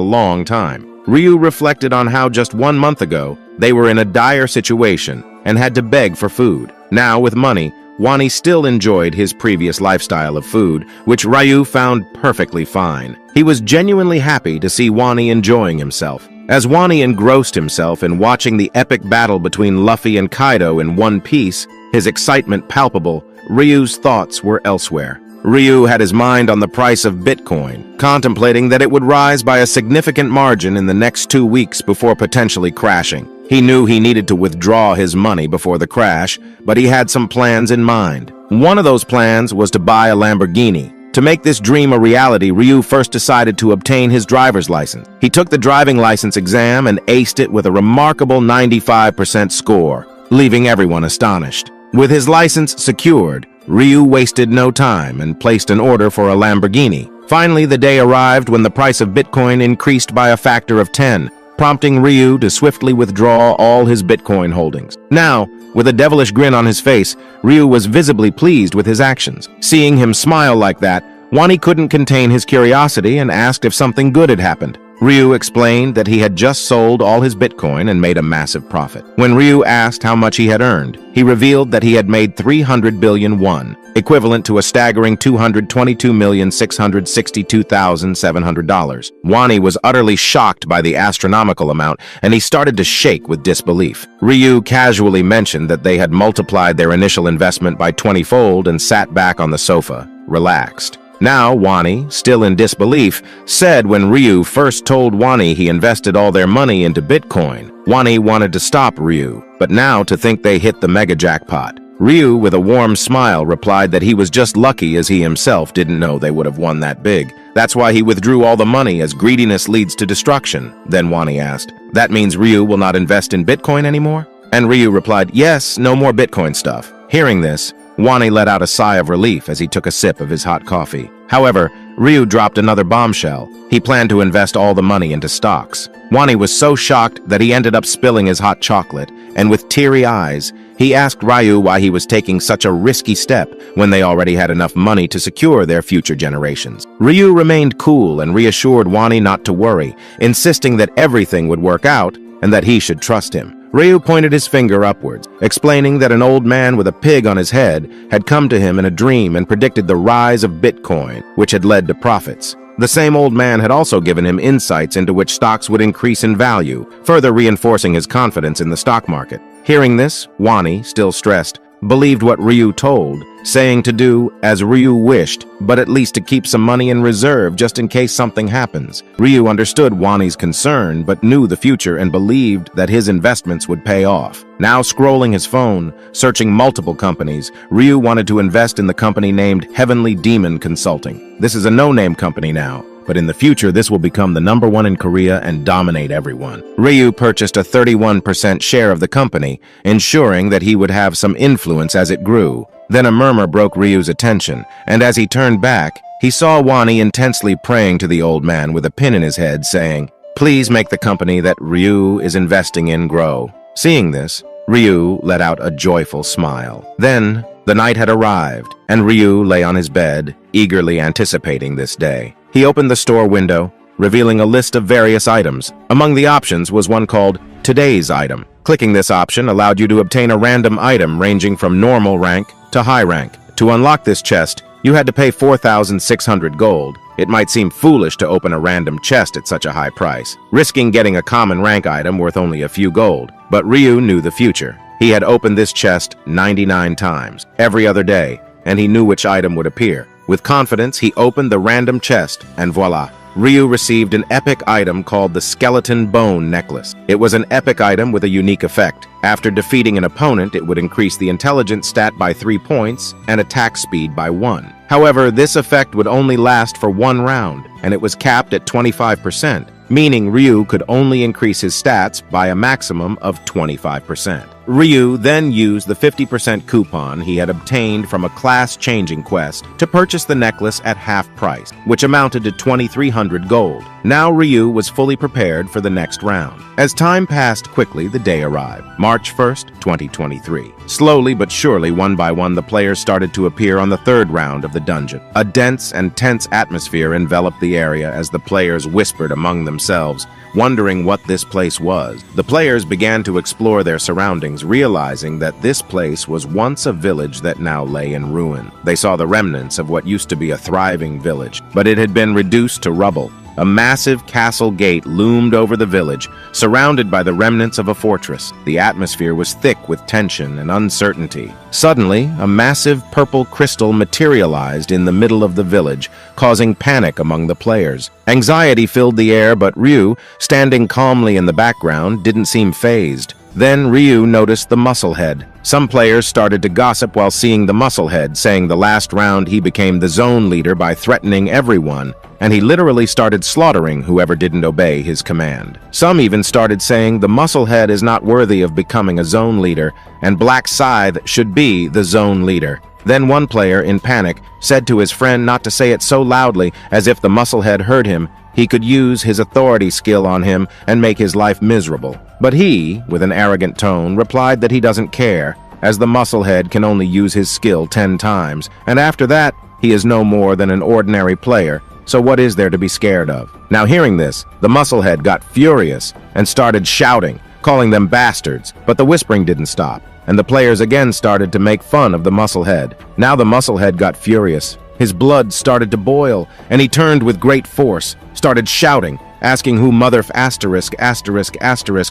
long time. Ryu reflected on how just 1 month ago, they were in a dire situation and had to beg for food. Now, with money, Wani still enjoyed his previous lifestyle of food, which Ryu found perfectly fine. He was genuinely happy to see Wani enjoying himself. As Wani engrossed himself in watching the epic battle between Luffy and Kaido in one piece, his excitement palpable, Ryu's thoughts were elsewhere. Ryu had his mind on the price of Bitcoin, contemplating that it would rise by a significant margin in the next 2 weeks before potentially crashing. He knew he needed to withdraw his money before the crash, but he had some plans in mind. One of those plans was to buy a Lamborghini. To make this dream a reality, Ryu first decided to obtain his driver's license. He took the driving license exam and aced it with a remarkable 95% score, leaving everyone astonished. With his license secured, Ryu wasted no time and placed an order for a Lamborghini. Finally, the day arrived when the price of Bitcoin increased by a factor of 10, prompting Ryu to swiftly withdraw all his Bitcoin holdings. Now, with a devilish grin on his face, Ryu was visibly pleased with his actions. Seeing him smile like that, Wani couldn't contain his curiosity and asked if something good had happened. Ryu explained that he had just sold all his Bitcoin and made a massive profit. When Ryu asked how much he had earned, he revealed that he had made 300 billion won, equivalent to a staggering $222,662,700. Wani was utterly shocked by the astronomical amount, and he started to shake with disbelief. Ryu casually mentioned that they had multiplied their initial investment by 20-fold and sat back on the sofa, relaxed. Now, Wani, still in disbelief, said when Ryu first told Wani he invested all their money into Bitcoin, Wani wanted to stop Ryu, but now to think they hit the mega jackpot. Ryu, with a warm smile, replied that he was just lucky as he himself didn't know they would have won that big. That's why he withdrew all the money, as greediness leads to destruction. Then Wani asked, "That means Ryu will not invest in Bitcoin anymore?" And Ryu replied, "Yes, no more Bitcoin stuff." Hearing this, Wani let out a sigh of relief as he took a sip of his hot coffee. However, Ryu dropped another bombshell. He planned to invest all the money into stocks. Wani was so shocked that he ended up spilling his hot chocolate, and with teary eyes, he asked Ryu why he was taking such a risky step when they already had enough money to secure their future generations. Ryu remained cool and reassured Wani not to worry, insisting that everything would work out and that he should trust him. Ryu pointed his finger upwards, explaining that an old man with a pig on his head had come to him in a dream and predicted the rise of Bitcoin, which had led to profits. The same old man had also given him insights into which stocks would increase in value, further reinforcing his confidence in the stock market. Hearing this, Wani, still stressed, believed what Ryu told, saying to do as Ryu wished, but at least to keep some money in reserve just in case something happens. Ryu understood Wani's concern, but knew the future and believed that his investments would pay off. Now scrolling his phone, searching multiple companies, Ryu wanted to invest in the company named Heavenly Demon Consulting. This is a no-name company now, but in the future this will become the #1 in Korea and dominate everyone. Ryu purchased a 31% share of the company, ensuring that he would have some influence as it grew. Then a murmur broke Ryu's attention, and as he turned back, he saw Wani intensely praying to the old man with a pin in his head, saying, Please make the company that Ryu is investing in grow. Seeing this, Ryu let out a joyful smile. Then, the night had arrived, and Ryu lay on his bed, eagerly anticipating this day. He opened the store window, revealing a list of various items. Among the options was one called Today's Item. Clicking this option allowed you to obtain a random item ranging from normal rank to high rank. To unlock this chest, you had to pay 4,600 gold. It might seem foolish to open a random chest at such a high price, risking getting a common rank item worth only a few gold. But Ryu knew the future. He had opened this chest 99 times, every other day, and he knew which item would appear. With confidence, he opened the random chest, and voila! Ryu received an epic item called the Skeleton Bone Necklace. It was an epic item with a unique effect. After defeating an opponent, it would increase the intelligence stat by 3 points and attack speed by 1. However, this effect would only last for 1 round, and it was capped at 25%, meaning Ryu could only increase his stats by a maximum of 25%. Ryu then used the 50% coupon he had obtained from a class-changing quest to purchase the necklace at half price, which amounted to 2,300 gold. Now Ryu was fully prepared for the next round. As time passed quickly, the day arrived, March 1st, 2023. Slowly but surely, one by one, the players started to appear on the third round of the dungeon. A dense and tense atmosphere enveloped the area as the players whispered among themselves, wondering what this place was. The players began to explore their surroundings, realizing that this place was once a village that now lay in ruin. They saw the remnants of what used to be a thriving village, but it had been reduced to rubble. A massive castle gate loomed over the village, surrounded by the remnants of a fortress. The atmosphere was thick with tension and uncertainty. Suddenly, a massive purple crystal materialized in the middle of the village, causing panic among the players. Anxiety filled the air, but Ryu, standing calmly in the background, didn't seem fazed. Then Ryu noticed the Musclehead. Some players started to gossip while seeing the Musclehead, saying the last round he became the zone leader by threatening everyone, and he literally started slaughtering whoever didn't obey his command. Some even started saying the Musclehead is not worthy of becoming a zone leader, and Black Scythe should be the zone leader. Then one player, in panic, said to his friend not to say it so loudly as if the Musclehead heard him. He could use his authority skill on him and make his life miserable. But he, with an arrogant tone, replied that he doesn't care, as the Musclehead can only use his skill 10 times, and after that, he is no more than an ordinary player, so what is there to be scared of? Now hearing this, the Musclehead got furious and started shouting, calling them bastards, but the whispering didn't stop, and the players again started to make fun of the Musclehead. Now the Musclehead got furious. His blood started to boil, and he turned with great force, started shouting, asking who Mother asterisk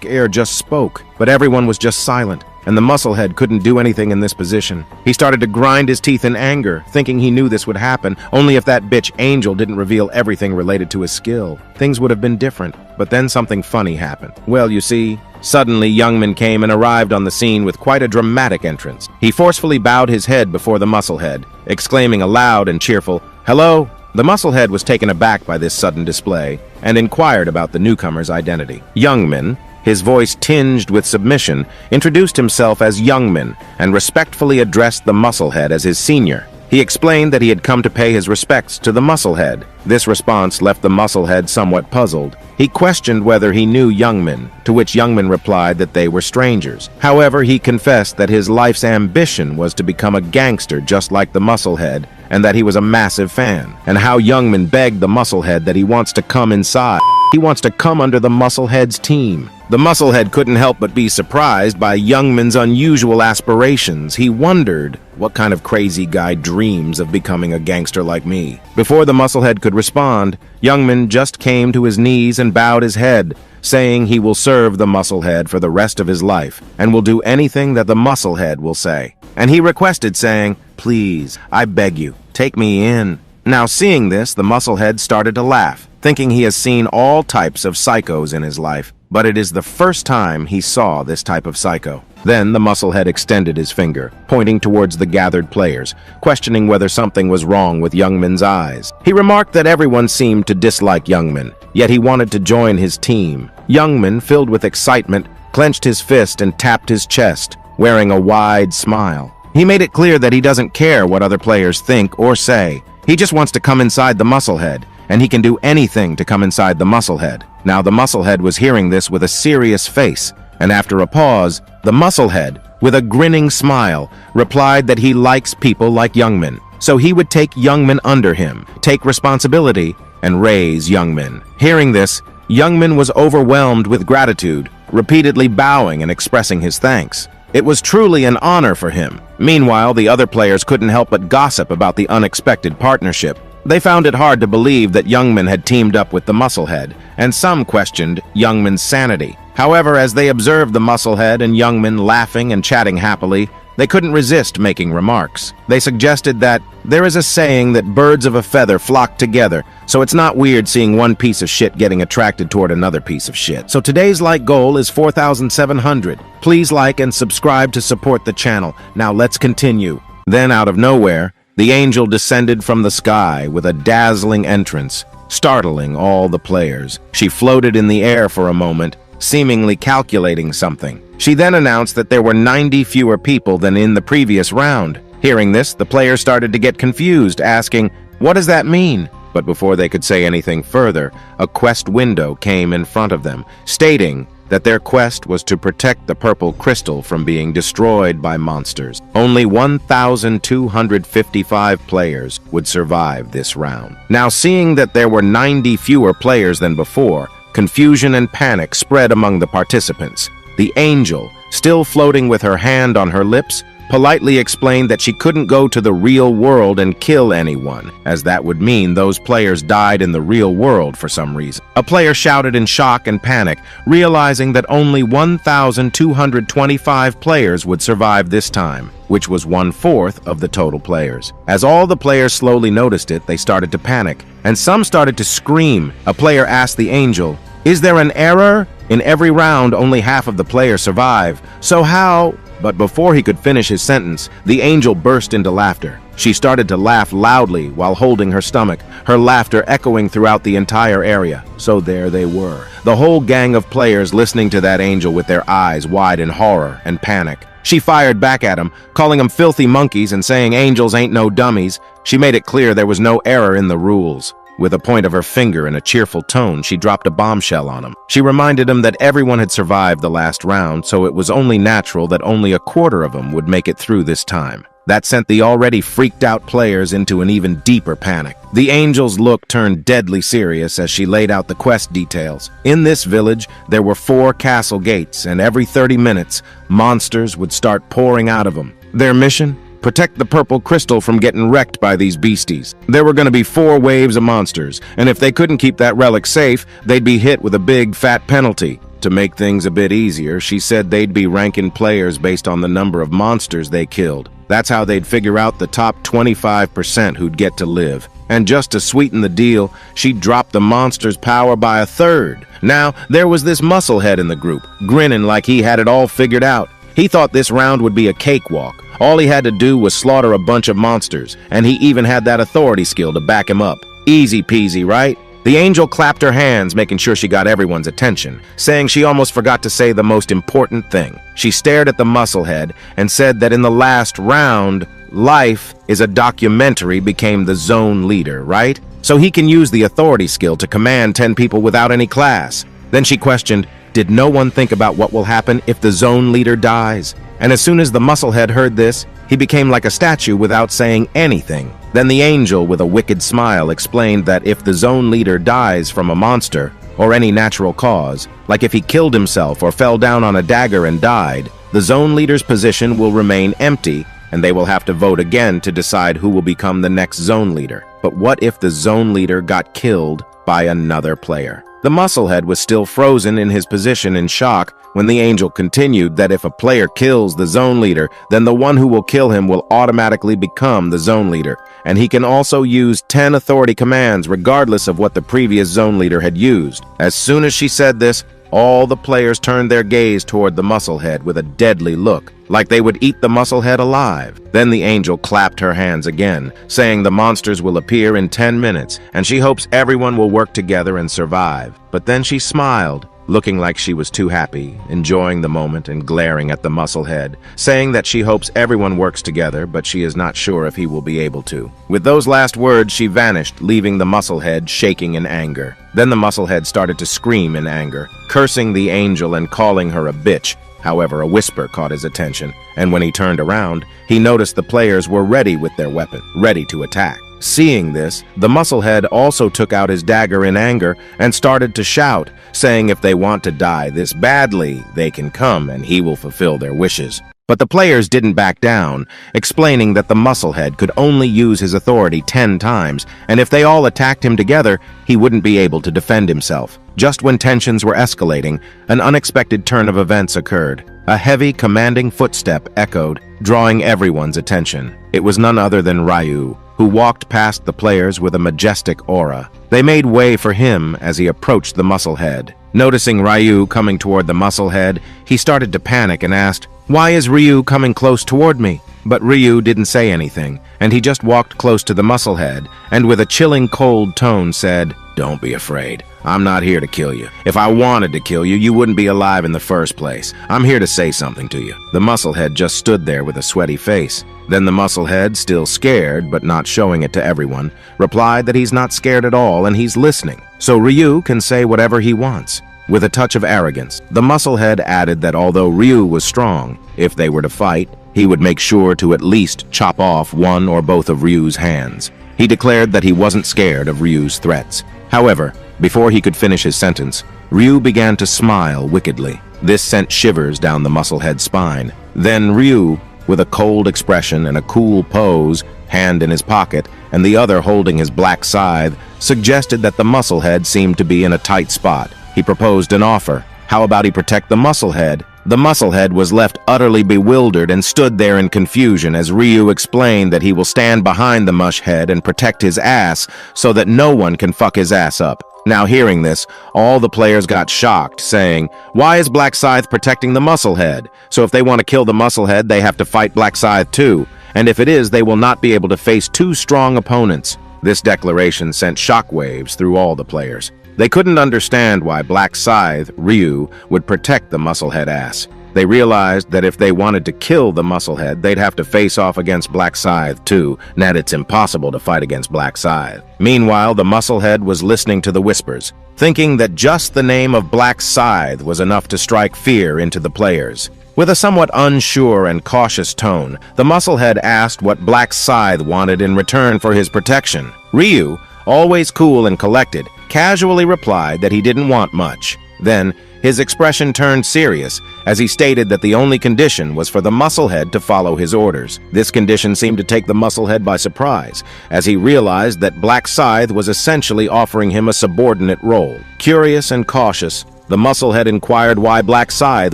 air just spoke. But everyone was just silent, and the Musclehead couldn't do anything in this position. He started to grind his teeth in anger, thinking he knew this would happen, only if that bitch Angel didn't reveal everything related to his skill. Things would have been different, but then something funny happened. Well, you see, suddenly Youngman came and arrived on the scene with quite a dramatic entrance. He forcefully bowed his head before the Musclehead, exclaiming a loud and cheerful, "Hello?" The Musclehead was taken aback by this sudden display and inquired about the newcomer's identity. Youngman, his voice tinged with submission, introduced himself as Youngman and respectfully addressed the Musclehead as his senior. He explained that he had come to pay his respects to the Musclehead. This response left the Musclehead somewhat puzzled. He questioned whether he knew Youngman, to which Youngman replied that they were strangers. However, he confessed that his life's ambition was to become a gangster just like the Musclehead, and that he was a massive fan, and how Youngman begged the Musclehead that he wants to come inside. He wants to come under the Musclehead's team. The Musclehead couldn't help but be surprised by Youngman's unusual aspirations. He wondered, what kind of crazy guy dreams of becoming a gangster like me? Before the Musclehead could respond, Youngman just came to his knees and bowed his head, saying he will serve the Musclehead for the rest of his life, and will do anything that the Musclehead will say. And he requested, saying, "Please, I beg you, take me in." Now seeing this, the Musclehead started to laugh, thinking he has seen all types of psychos in his life, but it is the first time he saw this type of psycho. Then the Musclehead extended his finger, pointing towards the gathered players, questioning whether something was wrong with Youngman's eyes. He remarked that everyone seemed to dislike Youngman, yet he wanted to join his team. Youngman, filled with excitement, clenched his fist and tapped his chest, wearing a wide smile. He made it clear that he doesn't care what other players think or say. He just wants to come inside the Musclehead, and he can do anything to come inside the Musclehead. Now the musclehead was hearing this with a serious face, and after a pause, the musclehead, with a grinning smile, replied that he likes people like Youngman, so he would take Youngman under him, take responsibility, and raise Youngman. Hearing this, Youngman was overwhelmed with gratitude, repeatedly bowing and expressing his thanks. It was truly an honor for him. Meanwhile, the other players couldn't help but gossip about the unexpected partnership. They found it hard to believe that Youngman had teamed up with the musclehead, and some questioned Youngman's sanity. However, as they observed the musclehead and Youngman laughing and chatting happily, they couldn't resist making remarks. They suggested that there is a saying that birds of a feather flock together, so it's not weird seeing one piece of shit getting attracted toward another piece of shit. So today's like goal is 4,700. Please like and subscribe to support the channel. Now let's continue. Then out of nowhere, the angel descended from the sky with a dazzling entrance, startling all the players. She floated in the air for a moment, seemingly calculating something. She then announced that there were 90 fewer people than in the previous round. Hearing this, the players started to get confused, asking, "What does that mean?" But before they could say anything further, a quest window came in front of them, stating that their quest was to protect the purple crystal from being destroyed by monsters. Only 1,255 players would survive this round. Now, seeing that there were 90 fewer players than before, confusion and panic spread among the participants. The angel, still floating with her hand on her lips, politely explained that she couldn't go to the real world and kill anyone, as that would mean those players died in the real world for some reason. A player shouted in shock and panic, realizing that only 1,225 players would survive this time, which was 1/4 of the total players. As all the players slowly noticed it, they started to panic, and some started to scream. A player asked the angel, "Is there an error? In every round, only half of the players survive. So how?" But before he could finish his sentence, the angel burst into laughter. She started to laugh loudly while holding her stomach, her laughter echoing throughout the entire area. So there they were, the whole gang of players listening to that angel with their eyes wide in horror and panic. She fired back at him, calling them filthy monkeys and saying angels ain't no dummies. She made it clear there was no error in the rules. With a point of her finger in a cheerful tone, she dropped a bombshell on him. She reminded him that everyone had survived the last round, so it was only natural that only a quarter of them would make it through this time. That sent the already freaked-out players into an even deeper panic. The angel's look turned deadly serious as she laid out the quest details. In this village, there were 4 castle gates, and every 30 minutes, monsters would start pouring out of them. Their mission? Protect the purple crystal from getting wrecked by these beasties. There were going to be 4 waves of monsters, and if they couldn't keep that relic safe, they'd be hit with a big, fat penalty. To make things a bit easier, she said they'd be ranking players based on the number of monsters they killed. That's how they'd figure out the top 25% who'd get to live. And just to sweeten the deal, she dropped the monster's power by 1/3. Now, there was this musclehead in the group, grinning like he had it all figured out. He thought this round would be a cakewalk. All he had to do was slaughter a bunch of monsters, and he even had that authority skill to back him up. Easy peasy, right? The angel clapped her hands, making sure she got everyone's attention, saying she almost forgot to say the most important thing. She stared at the musclehead and said that in the last round, life is a documentary became the zone leader, right? So he can use the authority skill to command 10 people without any class. Then she questioned, did no one think about what will happen if the zone leader dies? And as soon as the musclehead heard this, he became like a statue without saying anything. Then the angel, with a wicked smile, explained that if the zone leader dies from a monster, or any natural cause, like if he killed himself or fell down on a dagger and died, the zone leader's position will remain empty, and they will have to vote again to decide who will become the next zone leader. But what if the zone leader got killed by another player? The musclehead was still frozen in his position in shock when the angel continued that if a player kills the zone leader, then the one who will kill him will automatically become the zone leader, and he can also use 10 authority commands regardless of what the previous zone leader had used. As soon as she said this, all the players turned their gaze toward the musclehead with a deadly look, like they would eat the musclehead alive. Then the angel clapped her hands again, saying the monsters will appear in 10 minutes, and she hopes everyone will work together and survive. But then she smiled, looking like she was too happy, enjoying the moment and glaring at the musclehead, saying that she hopes everyone works together, but she is not sure if he will be able to. With those last words, she vanished, leaving the musclehead shaking in anger. Then the musclehead started to scream in anger, cursing the angel and calling her a bitch. However, a whisper caught his attention, and when he turned around, he noticed the players were ready with their weapon, ready to attack. Seeing this, the musclehead also took out his dagger in anger and started to shout, saying if they want to die this badly, they can come and he will fulfill their wishes. But the players didn't back down, explaining that the musclehead could only use his authority 10 times, and if they all attacked him together, he wouldn't be able to defend himself. Just when tensions were escalating, an unexpected turn of events occurred. A heavy, commanding footstep echoed, drawing everyone's attention. It was none other than Ryu, who walked past the players with a majestic aura. They made way for him as he approached the musclehead. Noticing Ryu coming toward the musclehead, he started to panic and asked, "Why is Ryu coming close toward me?" But Ryu didn't say anything, and he just walked close to the musclehead, and with a chilling cold tone said, "Don't be afraid. I'm not here to kill you. If I wanted to kill you, you wouldn't be alive in the first place. I'm here to say something to you." The musclehead just stood there with a sweaty face. Then the musclehead, still scared but not showing it to everyone, replied that he's not scared at all and he's listening, so Ryu can say whatever he wants. With a touch of arrogance, the musclehead added that although Ryu was strong, if they were to fight, he would make sure to at least chop off one or both of Ryu's hands. He declared that he wasn't scared of Ryu's threats. However, before he could finish his sentence, Ryu began to smile wickedly. This sent shivers down the musclehead's spine. Then Ryu, with a cold expression and a cool pose, hand in his pocket and the other holding his black scythe, suggested that the musclehead seemed to be in a tight spot. He proposed an offer. How about he protect the musclehead? The musclehead was left utterly bewildered and stood there in confusion as Ryu explained that he will stand behind the mushhead and protect his ass so that no one can fuck his ass up. Now hearing this, all the players got shocked, saying, "Why is Black Scythe protecting the musclehead? So if they want to kill the musclehead, they have to fight Black Scythe too. And if it is, they will not be able to face two strong opponents." This declaration sent shockwaves through all the players. They couldn't understand why Black Scythe, Ryu, would protect the musclehead ass. They realized that if they wanted to kill the musclehead, they'd have to face off against Black Scythe too, and that it's impossible to fight against Black Scythe. Meanwhile, the musclehead was listening to the whispers, thinking that just the name of Black Scythe was enough to strike fear into the players. With a somewhat unsure and cautious tone, the musclehead asked what Black Scythe wanted in return for his protection. Ryu, always cool and collected, casually replied that he didn't want much. Then, his expression turned serious as he stated that the only condition was for the musclehead to follow his orders. This condition seemed to take the musclehead by surprise, as he realized that Black Scythe was essentially offering him a subordinate role. Curious and cautious, the musclehead inquired why Black Scythe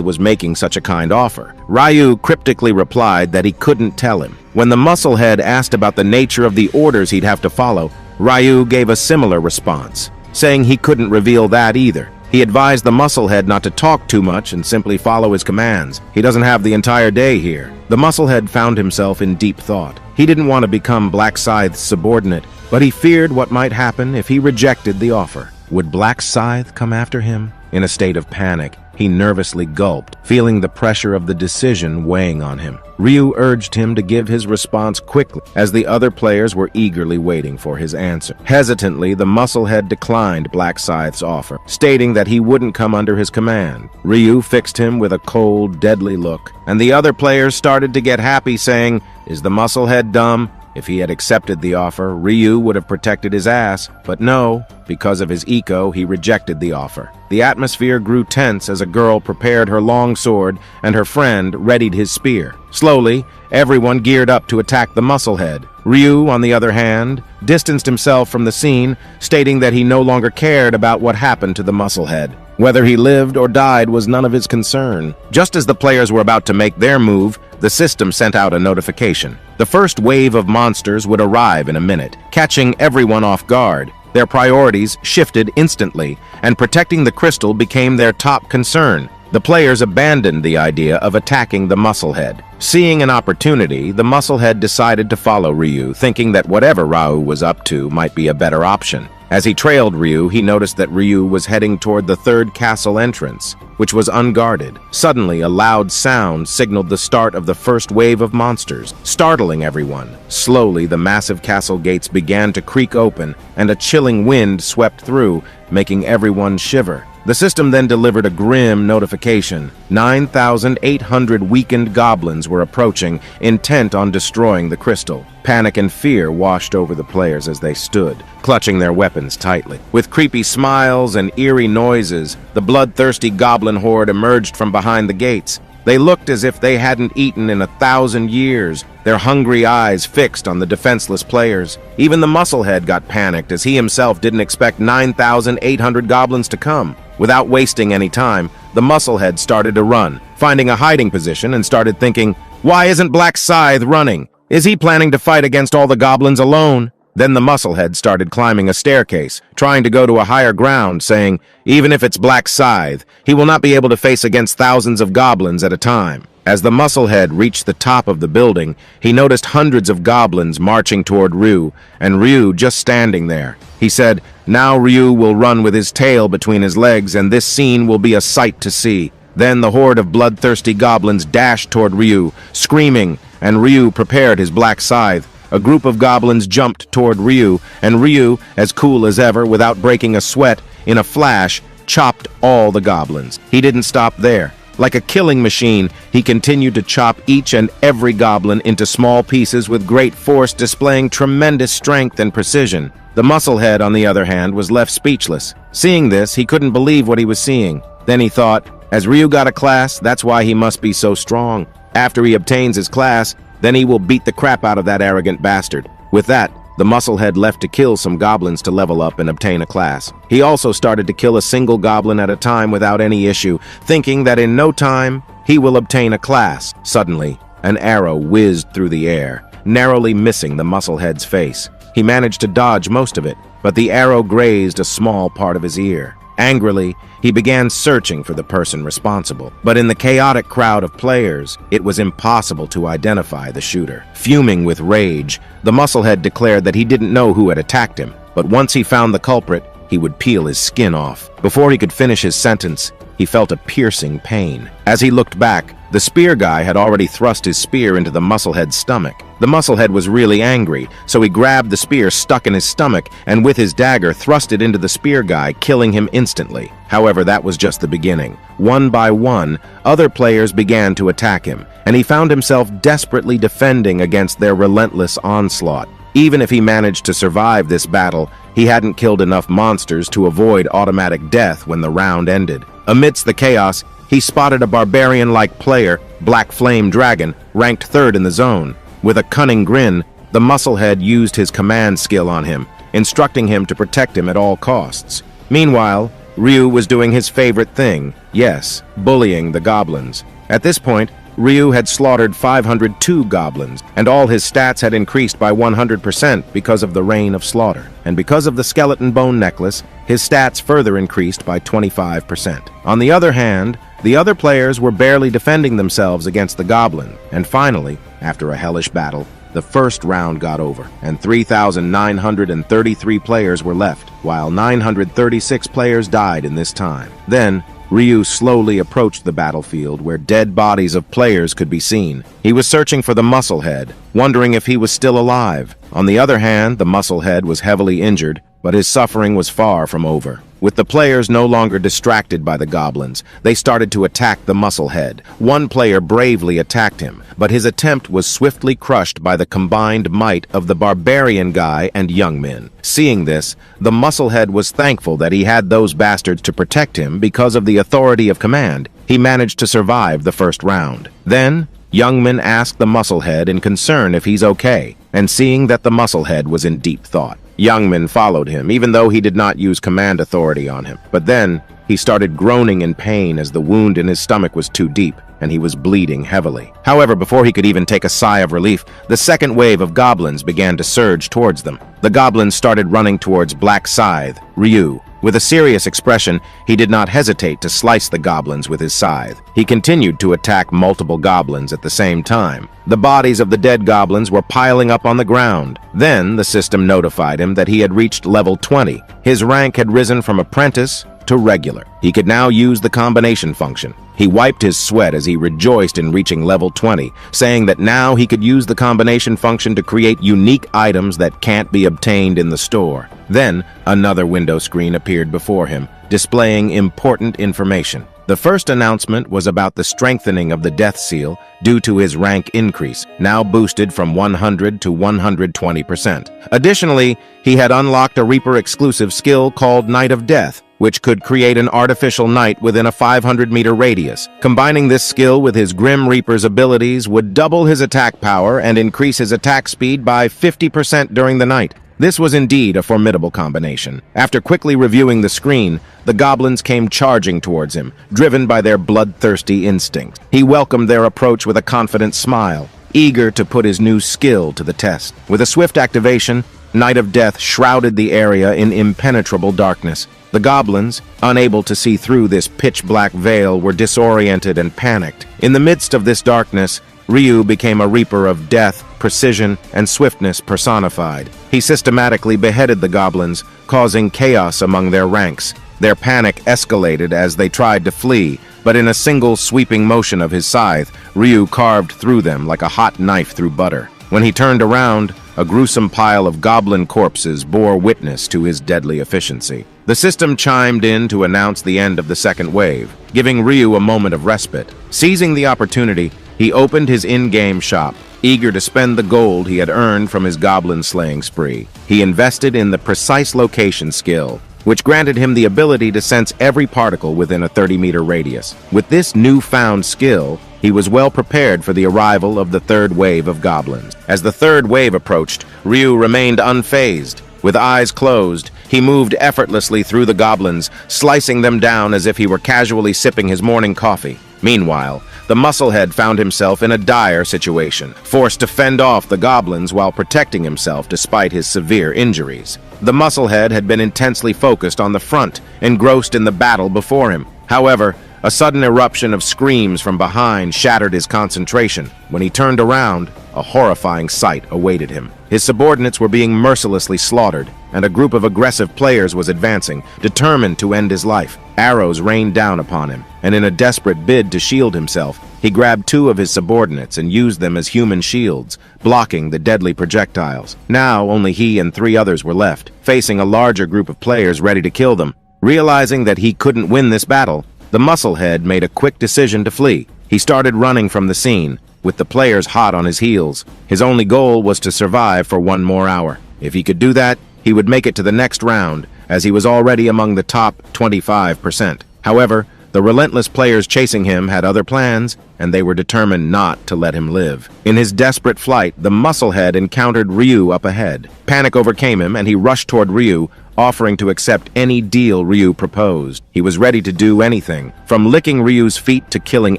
was making such a kind offer. Ryu cryptically replied that he couldn't tell him. When the musclehead asked about the nature of the orders he'd have to follow, Ryu gave a similar response, saying he couldn't reveal that either. He advised the musclehead not to talk too much and simply follow his commands. He doesn't have the entire day here. The musclehead found himself in deep thought. He didn't want to become Black Scythe's subordinate, but he feared what might happen if he rejected the offer. Would Black Scythe come after him? In a state of panic, he nervously gulped, feeling the pressure of the decision weighing on him. Ryu urged him to give his response quickly, as the other players were eagerly waiting for his answer. Hesitantly, the musclehead declined Black Scythe's offer, stating that he wouldn't come under his command. Ryu fixed him with a cold, deadly look, and the other players started to get happy, saying, "Is the musclehead dumb?" If he had accepted the offer, Ryu would have protected his ass, but no, because of his ego, he rejected the offer. The atmosphere grew tense as a girl prepared her long sword and her friend readied his spear. Slowly, everyone geared up to attack the musclehead. Ryu, on the other hand, distanced himself from the scene, stating that he no longer cared about what happened to the musclehead. Whether he lived or died was none of his concern. Just as the players were about to make their move, the system sent out a notification. The first wave of monsters would arrive in a minute, catching everyone off guard. Their priorities shifted instantly, and protecting the crystal became their top concern. The players abandoned the idea of attacking the musclehead. Seeing an opportunity, the musclehead decided to follow Ryu, thinking that whatever Ryu was up to might be a better option. As he trailed Ryu, he noticed that Ryu was heading toward the third castle entrance. which was unguarded. Suddenly, a loud sound signaled the start of the first wave of monsters, startling everyone. Slowly, the massive castle gates began to creak open, and a chilling wind swept through, making everyone shiver. The system then delivered a grim notification. 9,800 weakened goblins were approaching, intent on destroying the crystal. Panic and fear washed over the players as they stood, clutching their weapons tightly. With creepy smiles and eerie noises, the bloodthirsty goblin horde emerged from behind the gates. They looked as if they hadn't eaten in 1,000 years, their hungry eyes fixed on the defenseless players. Even the musclehead got panicked, as he himself didn't expect 9,800 goblins to come. Without wasting any time, the musclehead started to run, finding a hiding position and started thinking, "Why isn't Black Scythe running? Is he planning to fight against all the goblins alone?" Then the musclehead started climbing a staircase, trying to go to a higher ground, saying, "Even if it's Black Scythe, he will not be able to face against thousands of goblins at a time." As the musclehead reached the top of the building, he noticed hundreds of goblins marching toward Ryu, and Ryu just standing there. He said, "Now Ryu will run with his tail between his legs, and this scene will be a sight to see." Then the horde of bloodthirsty goblins dashed toward Ryu, screaming, and Ryu prepared his black scythe. A group of goblins jumped toward Ryu, and Ryu, as cool as ever, without breaking a sweat, in a flash, chopped all the goblins. He didn't stop there. Like a killing machine, he continued to chop each and every goblin into small pieces with great force, displaying tremendous strength and precision. The musclehead, on the other hand, was left speechless. Seeing this, he couldn't believe what he was seeing. Then he thought, as Ryu got a class, that's why he must be so strong. After he obtains his class, then he will beat the crap out of that arrogant bastard. With that, the musclehead left to kill some goblins to level up and obtain a class. He also started to kill a single goblin at a time without any issue, thinking that in no time, he will obtain a class. Suddenly, an arrow whizzed through the air, narrowly missing the musclehead's face. He managed to dodge most of it, but the arrow grazed a small part of his ear. Angrily, he began searching for the person responsible, but in the chaotic crowd of players, it was impossible to identify the shooter. Fuming with rage, the musclehead declared that he didn't know who had attacked him, but once he found the culprit, he would peel his skin off. Before he could finish his sentence, he felt a piercing pain. As he looked back, the spear guy had already thrust his spear into the musclehead's stomach. The musclehead was really angry, so he grabbed the spear stuck in his stomach and with his dagger thrust it into the spear guy, killing him instantly. However, that was just the beginning. One by one, other players began to attack him, and he found himself desperately defending against their relentless onslaught. Even if he managed to survive this battle, he hadn't killed enough monsters to avoid automatic death when the round ended. Amidst the chaos, he spotted a barbarian-like player, Black Flame Dragon, ranked third in the zone. With a cunning grin, the musclehead used his command skill on him, instructing him to protect him at all costs. Meanwhile, Ryu was doing his favorite thing, yes, bullying the goblins. At this point, Ryu had slaughtered 502 goblins, and all his stats had increased by 100% because of the rain of slaughter. And because of the skeleton bone necklace, his stats further increased by 25%. On the other hand, the other players were barely defending themselves against the goblin, and finally, after a hellish battle, the first round got over, and 3,933 players were left, while 936 players died in this time. Then, Ryu slowly approached the battlefield where dead bodies of players could be seen. He was searching for the musclehead, wondering if he was still alive. On the other hand, the musclehead was heavily injured, but his suffering was far from over. With the players no longer distracted by the goblins, they started to attack the musclehead. One player bravely attacked him, but his attempt was swiftly crushed by the combined might of the barbarian guy and Youngmin. Seeing this, the musclehead was thankful that he had those bastards to protect him because of the authority of command. He managed to survive the first round. Then, Youngmin asked the musclehead in concern if he's okay, and seeing that the musclehead was in deep thought, Youngmin followed him, even though he did not use command authority on him. But then, he started groaning in pain as the wound in his stomach was too deep, and he was bleeding heavily. However, before he could even take a sigh of relief, the second wave of goblins began to surge towards them. The goblins started running towards Black Scythe, Ryu. With a serious expression, he did not hesitate to slice the goblins with his scythe. He continued to attack multiple goblins at the same time. The bodies of the dead goblins were piling up on the ground. Then, the system notified him that he had reached level 20. His rank had risen from apprentice to regular. He could now use the combination function. He wiped his sweat as he rejoiced in reaching level 20, saying that now he could use the combination function to create unique items that can't be obtained in the store. Then, another window screen appeared before him, displaying important information. The first announcement was about the strengthening of the Death Seal due to his rank increase, now boosted from 100 to 120%. Additionally, he had unlocked a Reaper-exclusive skill called Night of Death, which could create an artificial night within a 500-meter radius. Combining this skill with his Grim Reaper's abilities would double his attack power and increase his attack speed by 50% during the night. This was indeed a formidable combination. After quickly reviewing the screen, the goblins came charging towards him, driven by their bloodthirsty instincts. He welcomed their approach with a confident smile, eager to put his new skill to the test. With a swift activation, Night of Death shrouded the area in impenetrable darkness. The goblins, unable to see through this pitch-black veil, were disoriented and panicked. In the midst of this darkness, Ryu became a reaper of death, precision, and swiftness personified. He systematically beheaded the goblins, causing chaos among their ranks. Their panic escalated as they tried to flee, but in a single sweeping motion of his scythe, Ryu carved through them like a hot knife through butter. When he turned around, a gruesome pile of goblin corpses bore witness to his deadly efficiency. The system chimed in to announce the end of the second wave, giving Ryu a moment of respite. Seizing the opportunity, he opened his in-game shop, eager to spend the gold he had earned from his goblin-slaying spree. He invested in the precise location skill, which granted him the ability to sense every particle within a 30-meter radius. With this newfound skill, he was well prepared for the arrival of the third wave of goblins. As the third wave approached, Ryu remained unfazed. With eyes closed, he moved effortlessly through the goblins, slicing them down as if he were casually sipping his morning coffee. Meanwhile, the musclehead found himself in a dire situation, forced to fend off the goblins while protecting himself despite his severe injuries. The musclehead had been intensely focused on the front, engrossed in the battle before him. However, a sudden eruption of screams from behind shattered his concentration. When he turned around, a horrifying sight awaited him. His subordinates were being mercilessly slaughtered, and a group of aggressive players was advancing, determined to end his life. Arrows rained down upon him, and in a desperate bid to shield himself, he grabbed two of his subordinates and used them as human shields, blocking the deadly projectiles. Now only he and 3 others were left, facing a larger group of players ready to kill them. Realizing that he couldn't win this battle, the musclehead made a quick decision to flee. He started running from the scene, with the players hot on his heels. His only goal was to survive for 1 more hour. If he could do that, he would make it to the next round, as he was already among the top 25%. However, the relentless players chasing him had other plans, and they were determined not to let him live. In his desperate flight, the musclehead encountered Ryu up ahead. Panic overcame him, and he rushed toward Ryu, offering to accept any deal Ryu proposed. He was ready to do anything, from licking Ryu's feet to killing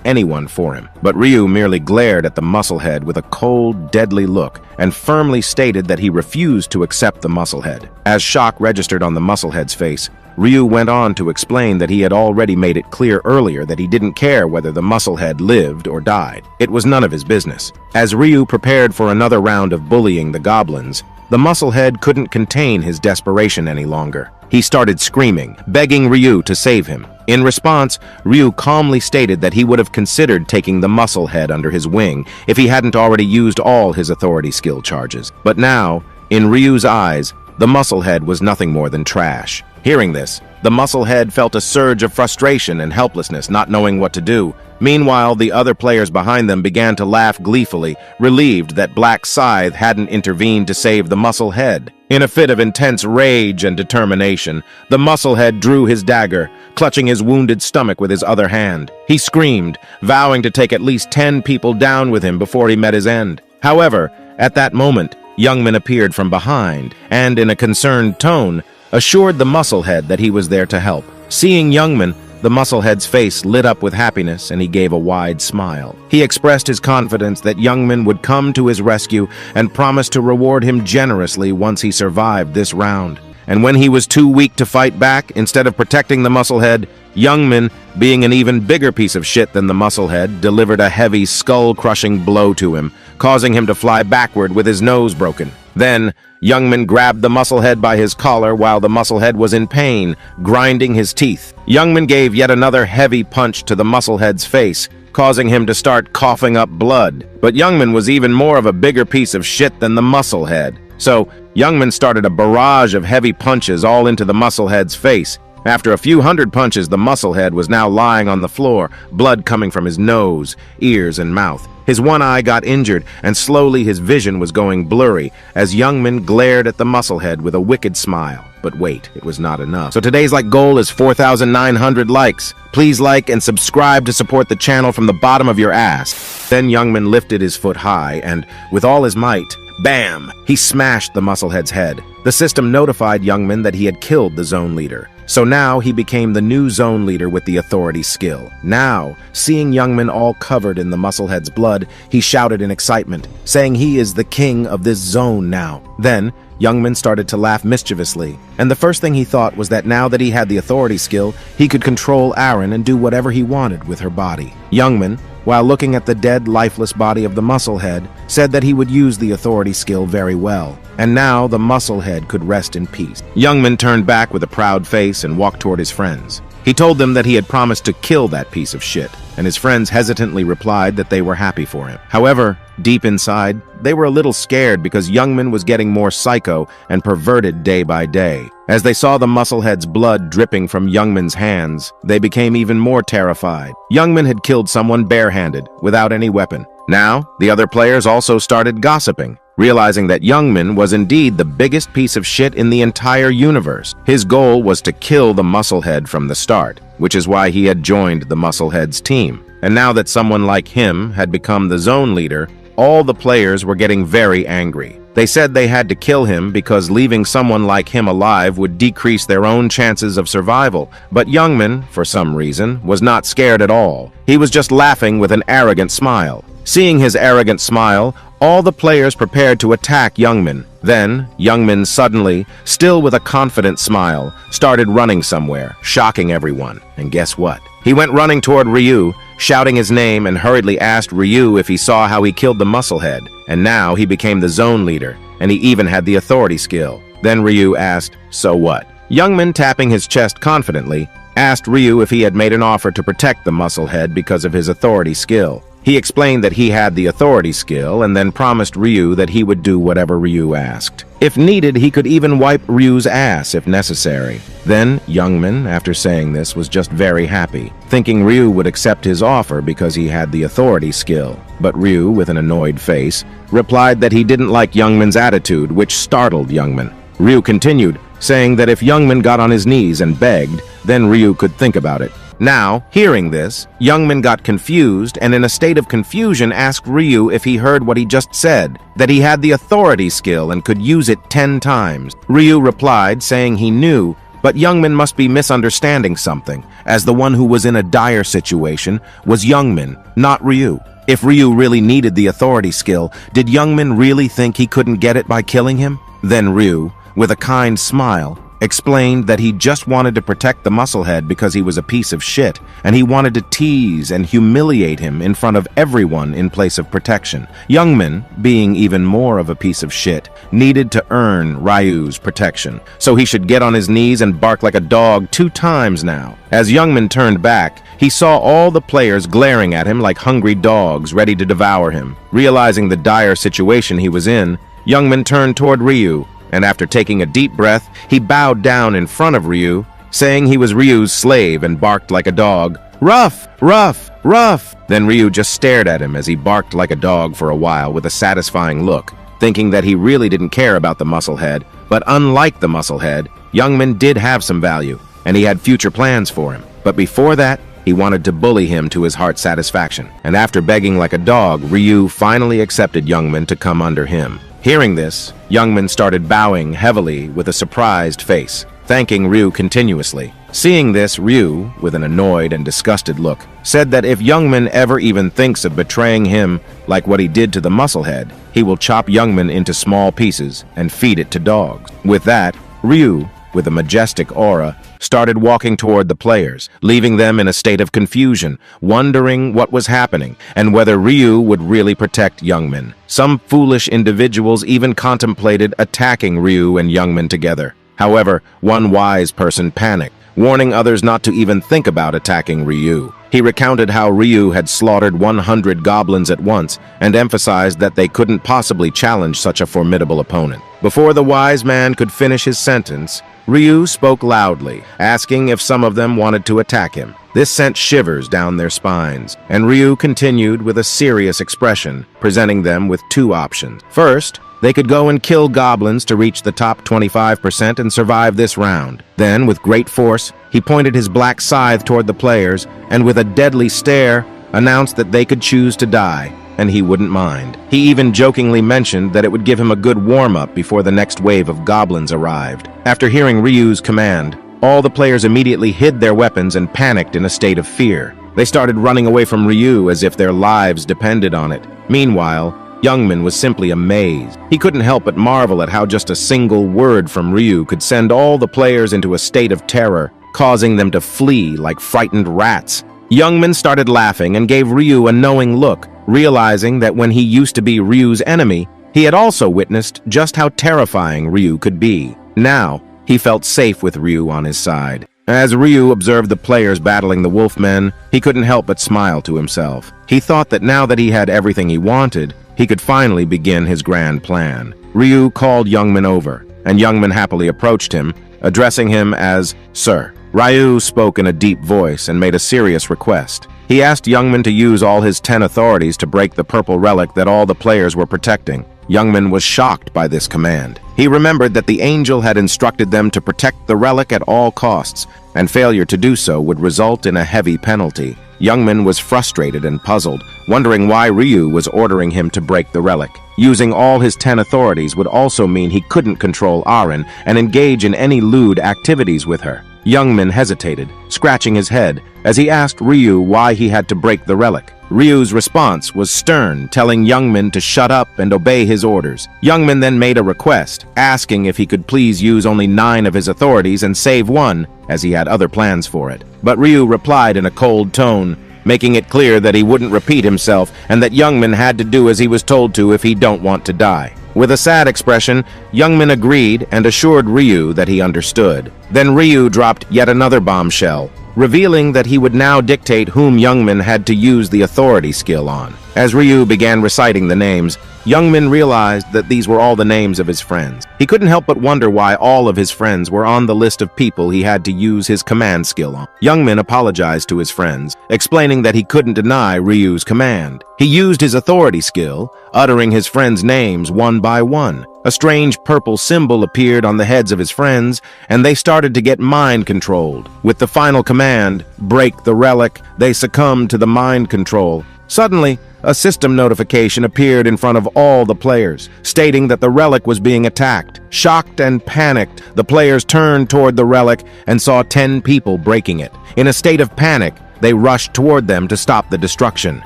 anyone for him. But Ryu merely glared at the musclehead with a cold, deadly look, and firmly stated that he refused to accept the musclehead. As shock registered on the musclehead's face, Ryu went on to explain that he had already made it clear earlier that he didn't care whether the musclehead lived or died. It was none of his business. As Ryu prepared for another round of bullying the goblins, the musclehead couldn't contain his desperation any longer. He started screaming, begging Ryu to save him. In response, Ryu calmly stated that he would have considered taking the musclehead under his wing if he hadn't already used all his authority skill charges. But now, in Ryu's eyes, the musclehead was nothing more than trash. Hearing this, the musclehead felt a surge of frustration and helplessness, not knowing what to do. Meanwhile, the other players behind them began to laugh gleefully, relieved that Black Scythe hadn't intervened to save the musclehead. In a fit of intense rage and determination, the musclehead drew his dagger, clutching his wounded stomach with his other hand. He screamed, vowing to take at least 10 people down with him before he met his end. However, at that moment, Youngman appeared from behind, and in a concerned tone, assured the musclehead that he was there to help. Seeing Youngman, the musclehead's face lit up with happiness, and he gave a wide smile. He expressed his confidence that Youngman would come to his rescue and promised to reward him generously once he survived this round. And when he was too weak to fight back, instead of protecting the musclehead, Youngman, being an even bigger piece of shit than the musclehead, delivered a heavy, skull-crushing blow to him, causing him to fly backward with his nose broken. Then, Youngman grabbed the musclehead by his collar while the musclehead was in pain, grinding his teeth. Youngman gave yet another heavy punch to the musclehead's face, causing him to start coughing up blood. But Youngman was even more of a bigger piece of shit than the musclehead. So, Youngman started a barrage of heavy punches all into the musclehead's face. After a few hundred punches, the musclehead was now lying on the floor, blood coming from his nose, ears, and mouth. His one eye got injured, and slowly his vision was going blurry as Youngman glared at the musclehead with a wicked smile. But wait, it was not enough. So today's goal is 4,900 likes. Please like and subscribe to support the channel from the bottom of your ass. Then Youngman lifted his foot high, and with all his might, bam! He smashed the musclehead's head. The system notified Youngman that he had killed the zone leader. So now he became the new zone leader with the authority skill. Now, seeing Youngman all covered in the musclehead's blood, he shouted in excitement, saying he is the king of this zone now. Then, Youngman started to laugh mischievously, and the first thing he thought was that now that he had the authority skill, he could control Aaron and do whatever he wanted with her body. Youngman, while looking at the dead, lifeless body of the musclehead, said that he would use the authority skill very well, and now the musclehead could rest in peace. Youngman turned back with a proud face and walked toward his friends. He told them that he had promised to kill that piece of shit, and his friends hesitantly replied that they were happy for him. However, deep inside, they were a little scared because Youngman was getting more psycho and perverted day by day. As they saw the musclehead's blood dripping from Youngman's hands, they became even more terrified. Youngman had killed someone barehanded, without any weapon. Now, the other players also started gossiping, realizing that Youngman was indeed the biggest piece of shit in the entire universe. His goal was to kill the musclehead from the start, which is why he had joined the musclehead's team. And now that someone like him had become the zone leader, all the players were getting very angry. They said they had to kill him because leaving someone like him alive would decrease their own chances of survival. But Youngman, for some reason, was not scared at all. He was just laughing with an arrogant smile. Seeing his arrogant smile, all the players prepared to attack Youngman. Then, Youngman suddenly, still with a confident smile, started running somewhere, shocking everyone. And guess what? He went running toward Ryu, shouting his name, and hurriedly asked Ryu if he saw how he killed the musclehead. And now he became the zone leader, and he even had the authority skill. Then Ryu asked, "So what?" Youngman, tapping his chest confidently, asked Ryu if he had made an offer to protect the musclehead because of his authority skill. He explained that he had the authority skill and then promised Ryu that he would do whatever Ryu asked. If needed, he could even wipe Ryu's ass if necessary. Then, Youngman, after saying this, was just very happy, thinking Ryu would accept his offer because he had the authority skill. But Ryu, with an annoyed face, replied that he didn't like Youngman's attitude, which startled Youngman. Ryu continued, saying that if Youngman got on his knees and begged, then Ryu could think about it. Now, hearing this, Youngman got confused and in a state of confusion asked Ryu if he heard what he just said, that he had the authority skill and could use it 10 times. Ryu replied, saying he knew, but Youngman must be misunderstanding something, as the one who was in a dire situation was Youngman, not Ryu. If Ryu really needed the authority skill, did Youngman really think he couldn't get it by killing him? Then Ryu, with a kind smile, explained that he just wanted to protect the musclehead because he was a piece of shit, and he wanted to tease and humiliate him in front of everyone in place of protection. Youngman, being even more of a piece of shit, needed to earn Ryu's protection, so he should get on his knees and bark like a dog 2 times now. As Youngman turned back, he saw all the players glaring at him like hungry dogs ready to devour him. Realizing the dire situation he was in, Youngman turned toward Ryu, and after taking a deep breath, he bowed down in front of Ryu, saying he was Ryu's slave and barked like a dog. "Ruff! Ruff! Ruff!" Then Ryu just stared at him as he barked like a dog for a while with a satisfying look, thinking that he really didn't care about the musclehead. But unlike the musclehead, Youngman did have some value, and he had future plans for him. But before that, he wanted to bully him to his heart's satisfaction. And after begging like a dog, Ryu finally accepted Youngman to come under him. Hearing this, Youngman started bowing heavily with a surprised face, thanking Ryu continuously. Seeing this, Ryu, with an annoyed and disgusted look, said that if Youngman ever even thinks of betraying him like what he did to the musclehead, he will chop Youngman into small pieces and feed it to dogs. With that, Ryu, with a majestic aura, started walking toward the players, leaving them in a state of confusion, wondering what was happening and whether Ryu would really protect Youngmin. Some foolish individuals even contemplated attacking Ryu and Youngmin together. However, one wise person panicked, warning others not to even think about attacking Ryu. He recounted how Ryu had slaughtered 100 goblins at once and emphasized that they couldn't possibly challenge such a formidable opponent. Before the wise man could finish his sentence, Ryu spoke loudly, asking if some of them wanted to attack him. This sent shivers down their spines, and Ryu continued with a serious expression, presenting them with two options. First, they could go and kill goblins to reach the top 25% and survive this round. Then, with great force, he pointed his black scythe toward the players and with a deadly stare, announced that they could choose to die, and he wouldn't mind. He even jokingly mentioned that it would give him a good warm-up before the next wave of goblins arrived. After hearing Ryu's command, all the players immediately hid their weapons and panicked in a state of fear. They started running away from Ryu as if their lives depended on it. Meanwhile, Youngmin was simply amazed. He couldn't help but marvel at how just a single word from Ryu could send all the players into a state of terror, causing them to flee like frightened rats. Youngmin started laughing and gave Ryu a knowing look, realizing that when he used to be Ryu's enemy, he had also witnessed just how terrifying Ryu could be. Now, he felt safe with Ryu on his side. As Ryu observed the players battling the wolfmen, he couldn't help but smile to himself. He thought that now that he had everything he wanted, he could finally begin his grand plan. Ryu called Youngmin over, and Youngmin happily approached him, addressing him as Sir. Ryu spoke in a deep voice and made a serious request. He asked Youngmin to use all his 10 authorities to break the purple relic that all the players were protecting. Youngmin was shocked by this command. He remembered that the angel had instructed them to protect the relic at all costs, and failure to do so would result in a heavy penalty. Youngmin was frustrated and puzzled, wondering why Ryu was ordering him to break the relic. Using all his 10 authorities would also mean he couldn't control Arin and engage in any lewd activities with her. Youngmin hesitated, scratching his head, as he asked Ryu why he had to break the relic. Ryu's response was stern, telling Youngmin to shut up and obey his orders. Youngmin then made a request, asking if he could please use only 9 of his authorities and save 1, as he had other plans for it. But Ryu replied in a cold tone, making it clear that he wouldn't repeat himself and that Youngmin had to do as he was told to if he don't want to die. With a sad expression, Youngmin agreed and assured Ryu that he understood. Then Ryu dropped yet another bombshell, revealing that he would now dictate whom Youngmin had to use the authority skill on. As Ryu began reciting the names, Youngmin realized that these were all the names of his friends. He couldn't help but wonder why all of his friends were on the list of people he had to use his command skill on. Youngmin apologized to his friends, explaining that he couldn't deny Ryu's command. He used his authority skill, uttering his friends' names one by one. A strange purple symbol appeared on the heads of his friends, and they started to get mind-controlled. With the final command, break the relic, they succumbed to the mind control. Suddenly, a system notification appeared in front of all the players, stating that the relic was being attacked. Shocked and panicked, the players turned toward the relic and saw 10 people breaking it. In a state of panic, they rushed toward them to stop the destruction.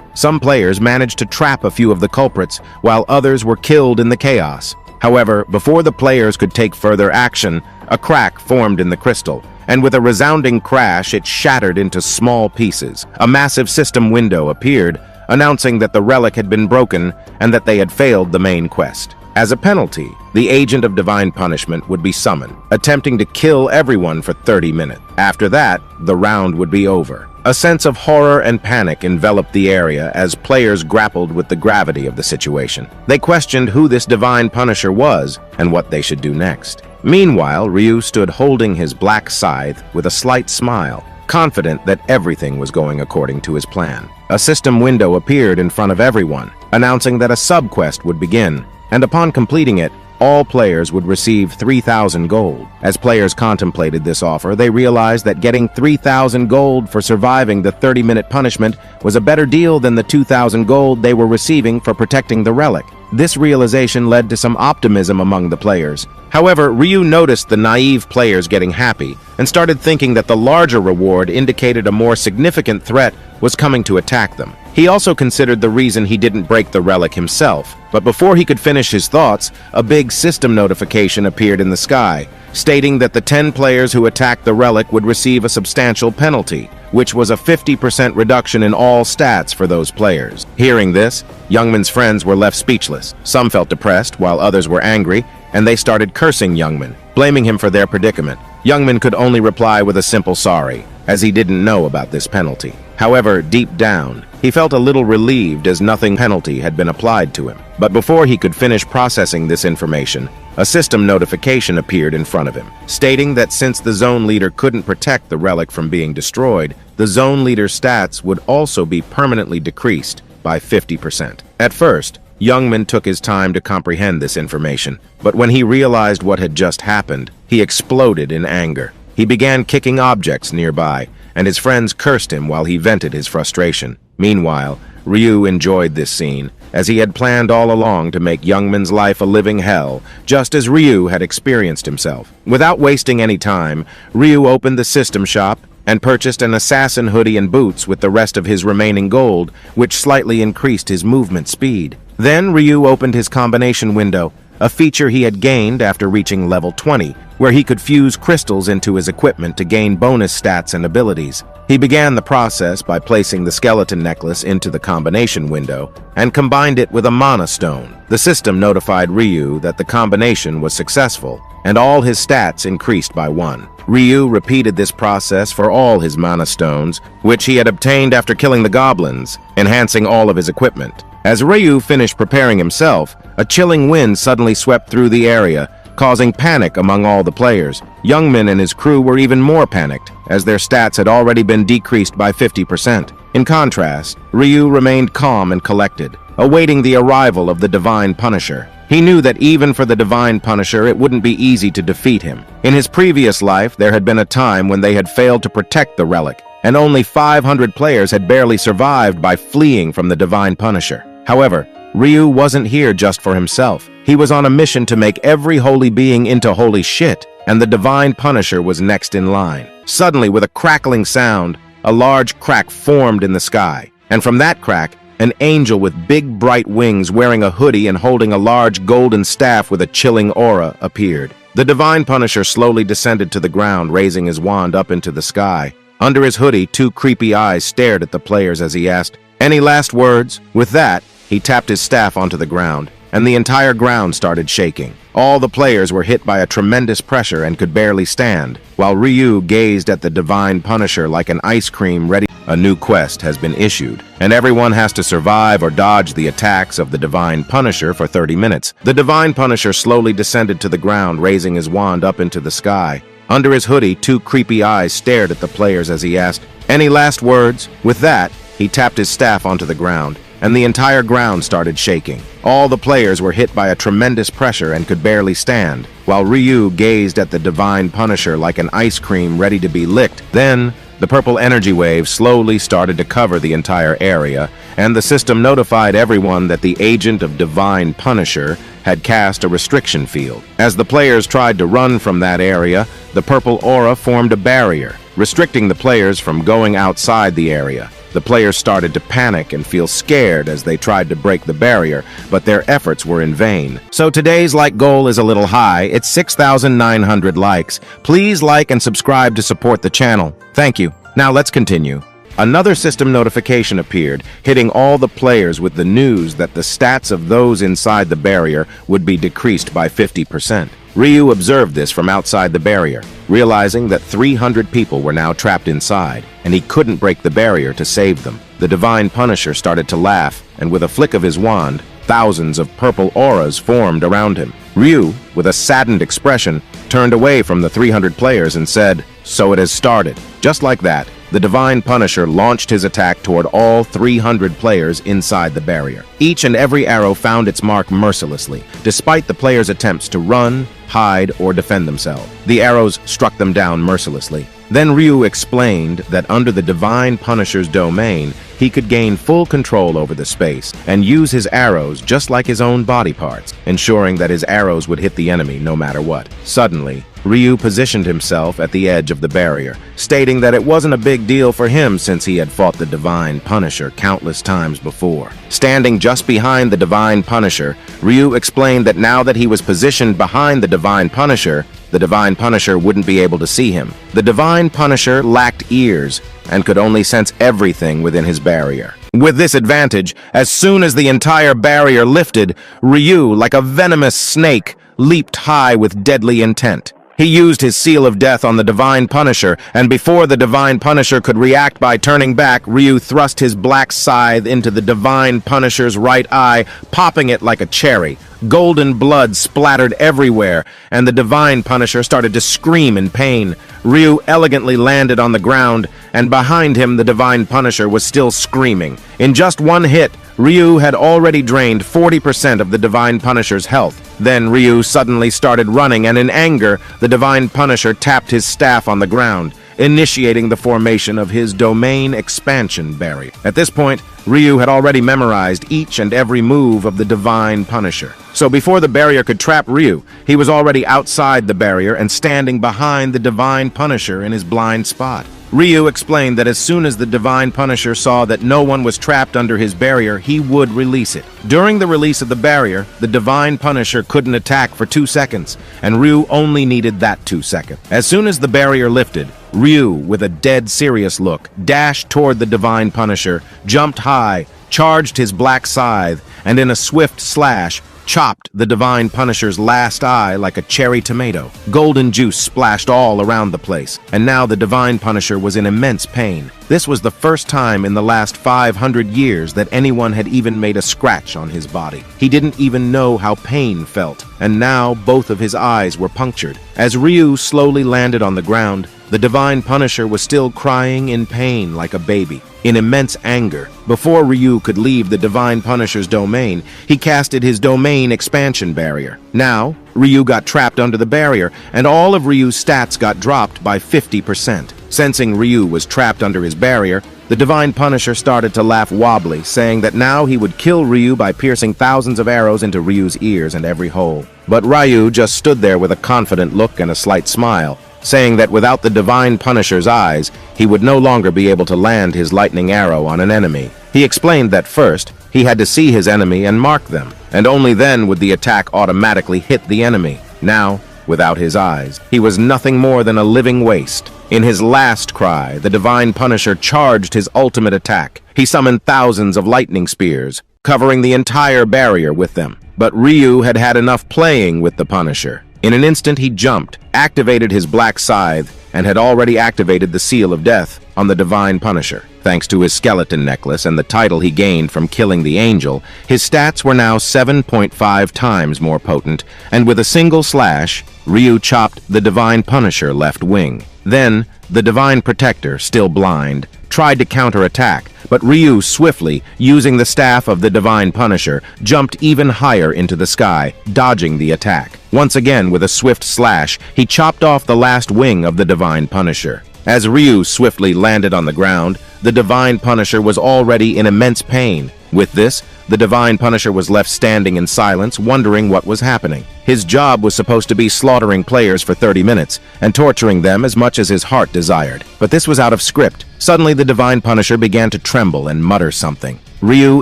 Some players managed to trap a few of the culprits, while others were killed in the chaos. However, before the players could take further action, a crack formed in the crystal, and with a resounding crash, it shattered into small pieces. A massive system window appeared, announcing that the relic had been broken and that they had failed the main quest. As a penalty, the agent of divine punishment would be summoned, attempting to kill everyone for 30 minutes. After that, the round would be over. A sense of horror and panic enveloped the area as players grappled with the gravity of the situation. They questioned who this divine punisher was and what they should do next. Meanwhile, Ryu stood holding his black scythe with a slight smile, confident that everything was going according to his plan. A system window appeared in front of everyone, announcing that a sub-quest would begin, and upon completing it, all players would receive 3,000 gold. As players contemplated this offer, they realized that getting 3,000 gold for surviving the 30-minute punishment was a better deal than the 2,000 gold they were receiving for protecting the relic. This realization led to some optimism among the players. However, Ryu noticed the naive players getting happy and started thinking that the larger reward indicated a more significant threat was coming to attack them. He also considered the reason he didn't break the relic himself, but before he could finish his thoughts, a big system notification appeared in the sky, stating that the 10 players who attacked the relic would receive a substantial penalty, which was a 50% reduction in all stats for those players. Hearing this, Youngman's friends were left speechless. Some felt depressed, while others were angry, and they started cursing Youngman, blaming him for their predicament. Youngman could only reply with a simple sorry, as he didn't know about this penalty. However, deep down, he felt a little relieved as nothing penalty had been applied to him. But before he could finish processing this information, a system notification appeared in front of him, stating that since the zone leader couldn't protect the relic from being destroyed, the zone leader's stats would also be permanently decreased by 50%. At first, Youngman took his time to comprehend this information, but when he realized what had just happened, he exploded in anger. He began kicking objects nearby, and his friends cursed him while he vented his frustration. Meanwhile, Ryu enjoyed this scene, as he had planned all along to make Youngman's life a living hell, just as Ryu had experienced himself. Without wasting any time, Ryu opened the system shop and purchased an assassin hoodie and boots with the rest of his remaining gold, which slightly increased his movement speed. Then Ryu opened his combination window, a feature he had gained after reaching level 20, where he could fuse crystals into his equipment to gain bonus stats and abilities. He began the process by placing the skeleton necklace into the combination window and combined it with a mana stone. The system notified Ryu that the combination was successful, and all his stats increased by 1. Ryu repeated this process for all his mana stones, which he had obtained after killing the goblins, enhancing all of his equipment. As Ryu finished preparing himself, a chilling wind suddenly swept through the area, causing panic among all the players. Youngman and his crew were even more panicked, as their stats had already been decreased by 50%. In contrast, Ryu remained calm and collected, awaiting the arrival of the Divine Punisher. He knew that even for the Divine Punisher, it wouldn't be easy to defeat him. In his previous life, there had been a time when they had failed to protect the relic, and only 500 players had barely survived by fleeing from the Divine Punisher. However, Ryu wasn't here just for himself. He was on a mission to make every holy being into holy shit, and the Divine Punisher was next in line. Suddenly, with a crackling sound, a large crack formed in the sky, and from that crack, an angel with big bright wings wearing a hoodie and holding a large golden staff with a chilling aura appeared. The Divine Punisher slowly descended to the ground, raising his wand up into the sky. Under his hoodie, 2 creepy eyes stared at the players as he asked, "Any last words?" With that, he tapped his staff onto the ground, and the entire ground started shaking. All the players were hit by a tremendous pressure and could barely stand, while Ryu gazed at the Divine Punisher like an ice cream ready. A new quest has been issued, and everyone has to survive or dodge the attacks of the Divine Punisher for 30 minutes. The Divine Punisher slowly descended to the ground, raising his wand up into the sky. Under his hoodie, 2 creepy eyes stared at the players as he asked, "Any last words?" With that, he tapped his staff onto the ground, and the entire ground started shaking. All the players were hit by a tremendous pressure and could barely stand, while Ryu gazed at the Divine Punisher like an ice cream ready to be licked. Then, the purple energy wave slowly started to cover the entire area, and the system notified everyone that the agent of Divine Punisher had cast a restriction field. As the players tried to run from that area, the purple aura formed a barrier, restricting the players from going outside the area. The players started to panic and feel scared as they tried to break the barrier, but their efforts were in vain. So today's like goal is a little high. It's 6,900 likes. Please like and subscribe to support the channel. Thank you. Now let's continue. Another system notification appeared, hitting all the players with the news that the stats of those inside the barrier would be decreased by 50%. Ryu observed this from outside the barrier, realizing that 300 people were now trapped inside, and he couldn't break the barrier to save them. The Divine Punisher started to laugh, and with a flick of his wand, thousands of purple auras formed around him. Ryu, with a saddened expression, turned away from the 300 players and said, "So it has started." Just like that, the Divine Punisher launched his attack toward all 300 players inside the barrier. Each and every arrow found its mark mercilessly, despite the players' attempts to run, hide, or defend themselves. The arrows struck them down mercilessly. Then Ryu explained that under the Divine Punisher's domain, he could gain full control over the space and use his arrows just like his own body parts, ensuring that his arrows would hit the enemy no matter what. Suddenly, Ryu positioned himself at the edge of the barrier, stating that it wasn't a big deal for him since he had fought the Divine Punisher countless times before. Standing just behind the Divine Punisher, Ryu explained that now that he was positioned behind the Divine Punisher wouldn't be able to see him. The Divine Punisher lacked ears and could only sense everything within his barrier. With this advantage, as soon as the entire barrier lifted, Ryu, like a venomous snake, leaped high with deadly intent. He used his Seal of Death on the Divine Punisher, and before the Divine Punisher could react by turning back, Ryu thrust his black scythe into the Divine Punisher's right eye, popping it like a cherry. Golden blood splattered everywhere, and the Divine Punisher started to scream in pain. Ryu elegantly landed on the ground, and behind him the Divine Punisher was still screaming. In just one hit, Ryu had already drained 40% of the Divine Punisher's health. Then Ryu suddenly started running, and in anger, the Divine Punisher tapped his staff on the ground, initiating the formation of his domain expansion barrier. At this point, Ryu had already memorized each and every move of the Divine Punisher. So before the barrier could trap Ryu, he was already outside the barrier and standing behind the Divine Punisher in his blind spot. Ryu explained that as soon as the Divine Punisher saw that no one was trapped under his barrier, he would release it. During the release of the barrier, the Divine Punisher couldn't attack for 2 seconds, and Ryu only needed that 2 seconds. As soon as the barrier lifted, Ryu, with a dead serious look, dashed toward the Divine Punisher, jumped high, charged his black scythe, and in a swift slash, chopped the Divine Punisher's last eye like a cherry tomato. Golden juice splashed all around the place, and now the Divine Punisher was in immense pain. This was the first time in the last 500 years that anyone had even made a scratch on his body. He didn't even know how pain felt, and now both of his eyes were punctured. As Ryu slowly landed on the ground, the Divine Punisher was still crying in pain like a baby. In immense anger, before Ryu could leave the Divine Punisher's domain, he casted his domain expansion barrier. Now, Ryu got trapped under the barrier, and all of Ryu's stats got dropped by 50%. Sensing Ryu was trapped under his barrier, the Divine Punisher started to laugh wobbly, saying that now he would kill Ryu by piercing thousands of arrows into Ryu's ears and every hole. But Ryu just stood there with a confident look and a slight smile, saying that without the Divine Punisher's eyes, he would no longer be able to land his lightning arrow on an enemy. He explained that first, he had to see his enemy and mark them, and only then would the attack automatically hit the enemy. Now, without his eyes, he was nothing more than a living waste. In his last cry, the Divine Punisher charged his ultimate attack. He summoned thousands of lightning spears, covering the entire barrier with them. But Ryu had had enough playing with the Punisher. In an instant, he jumped, activated his black scythe, and had already activated the Seal of Death on the Divine Punisher. Thanks to his skeleton necklace and the title he gained from killing the angel, his stats were now 7.5 times more potent, and with a single slash, Ryu chopped the Divine Punisher left wing. Then, the Divine Protector, still blind, tried to counterattack, but Ryu swiftly, using the staff of the Divine Punisher, jumped even higher into the sky, dodging the attack. Once again, with a swift slash, he chopped off the last wing of the Divine Punisher. As Ryu swiftly landed on the ground, the Divine Punisher was already in immense pain. With this, the Divine Punisher was left standing in silence, wondering what was happening. His job was supposed to be slaughtering players for 30 minutes and torturing them as much as his heart desired. But this was out of script. Suddenly, the Divine Punisher began to tremble and mutter something. Ryu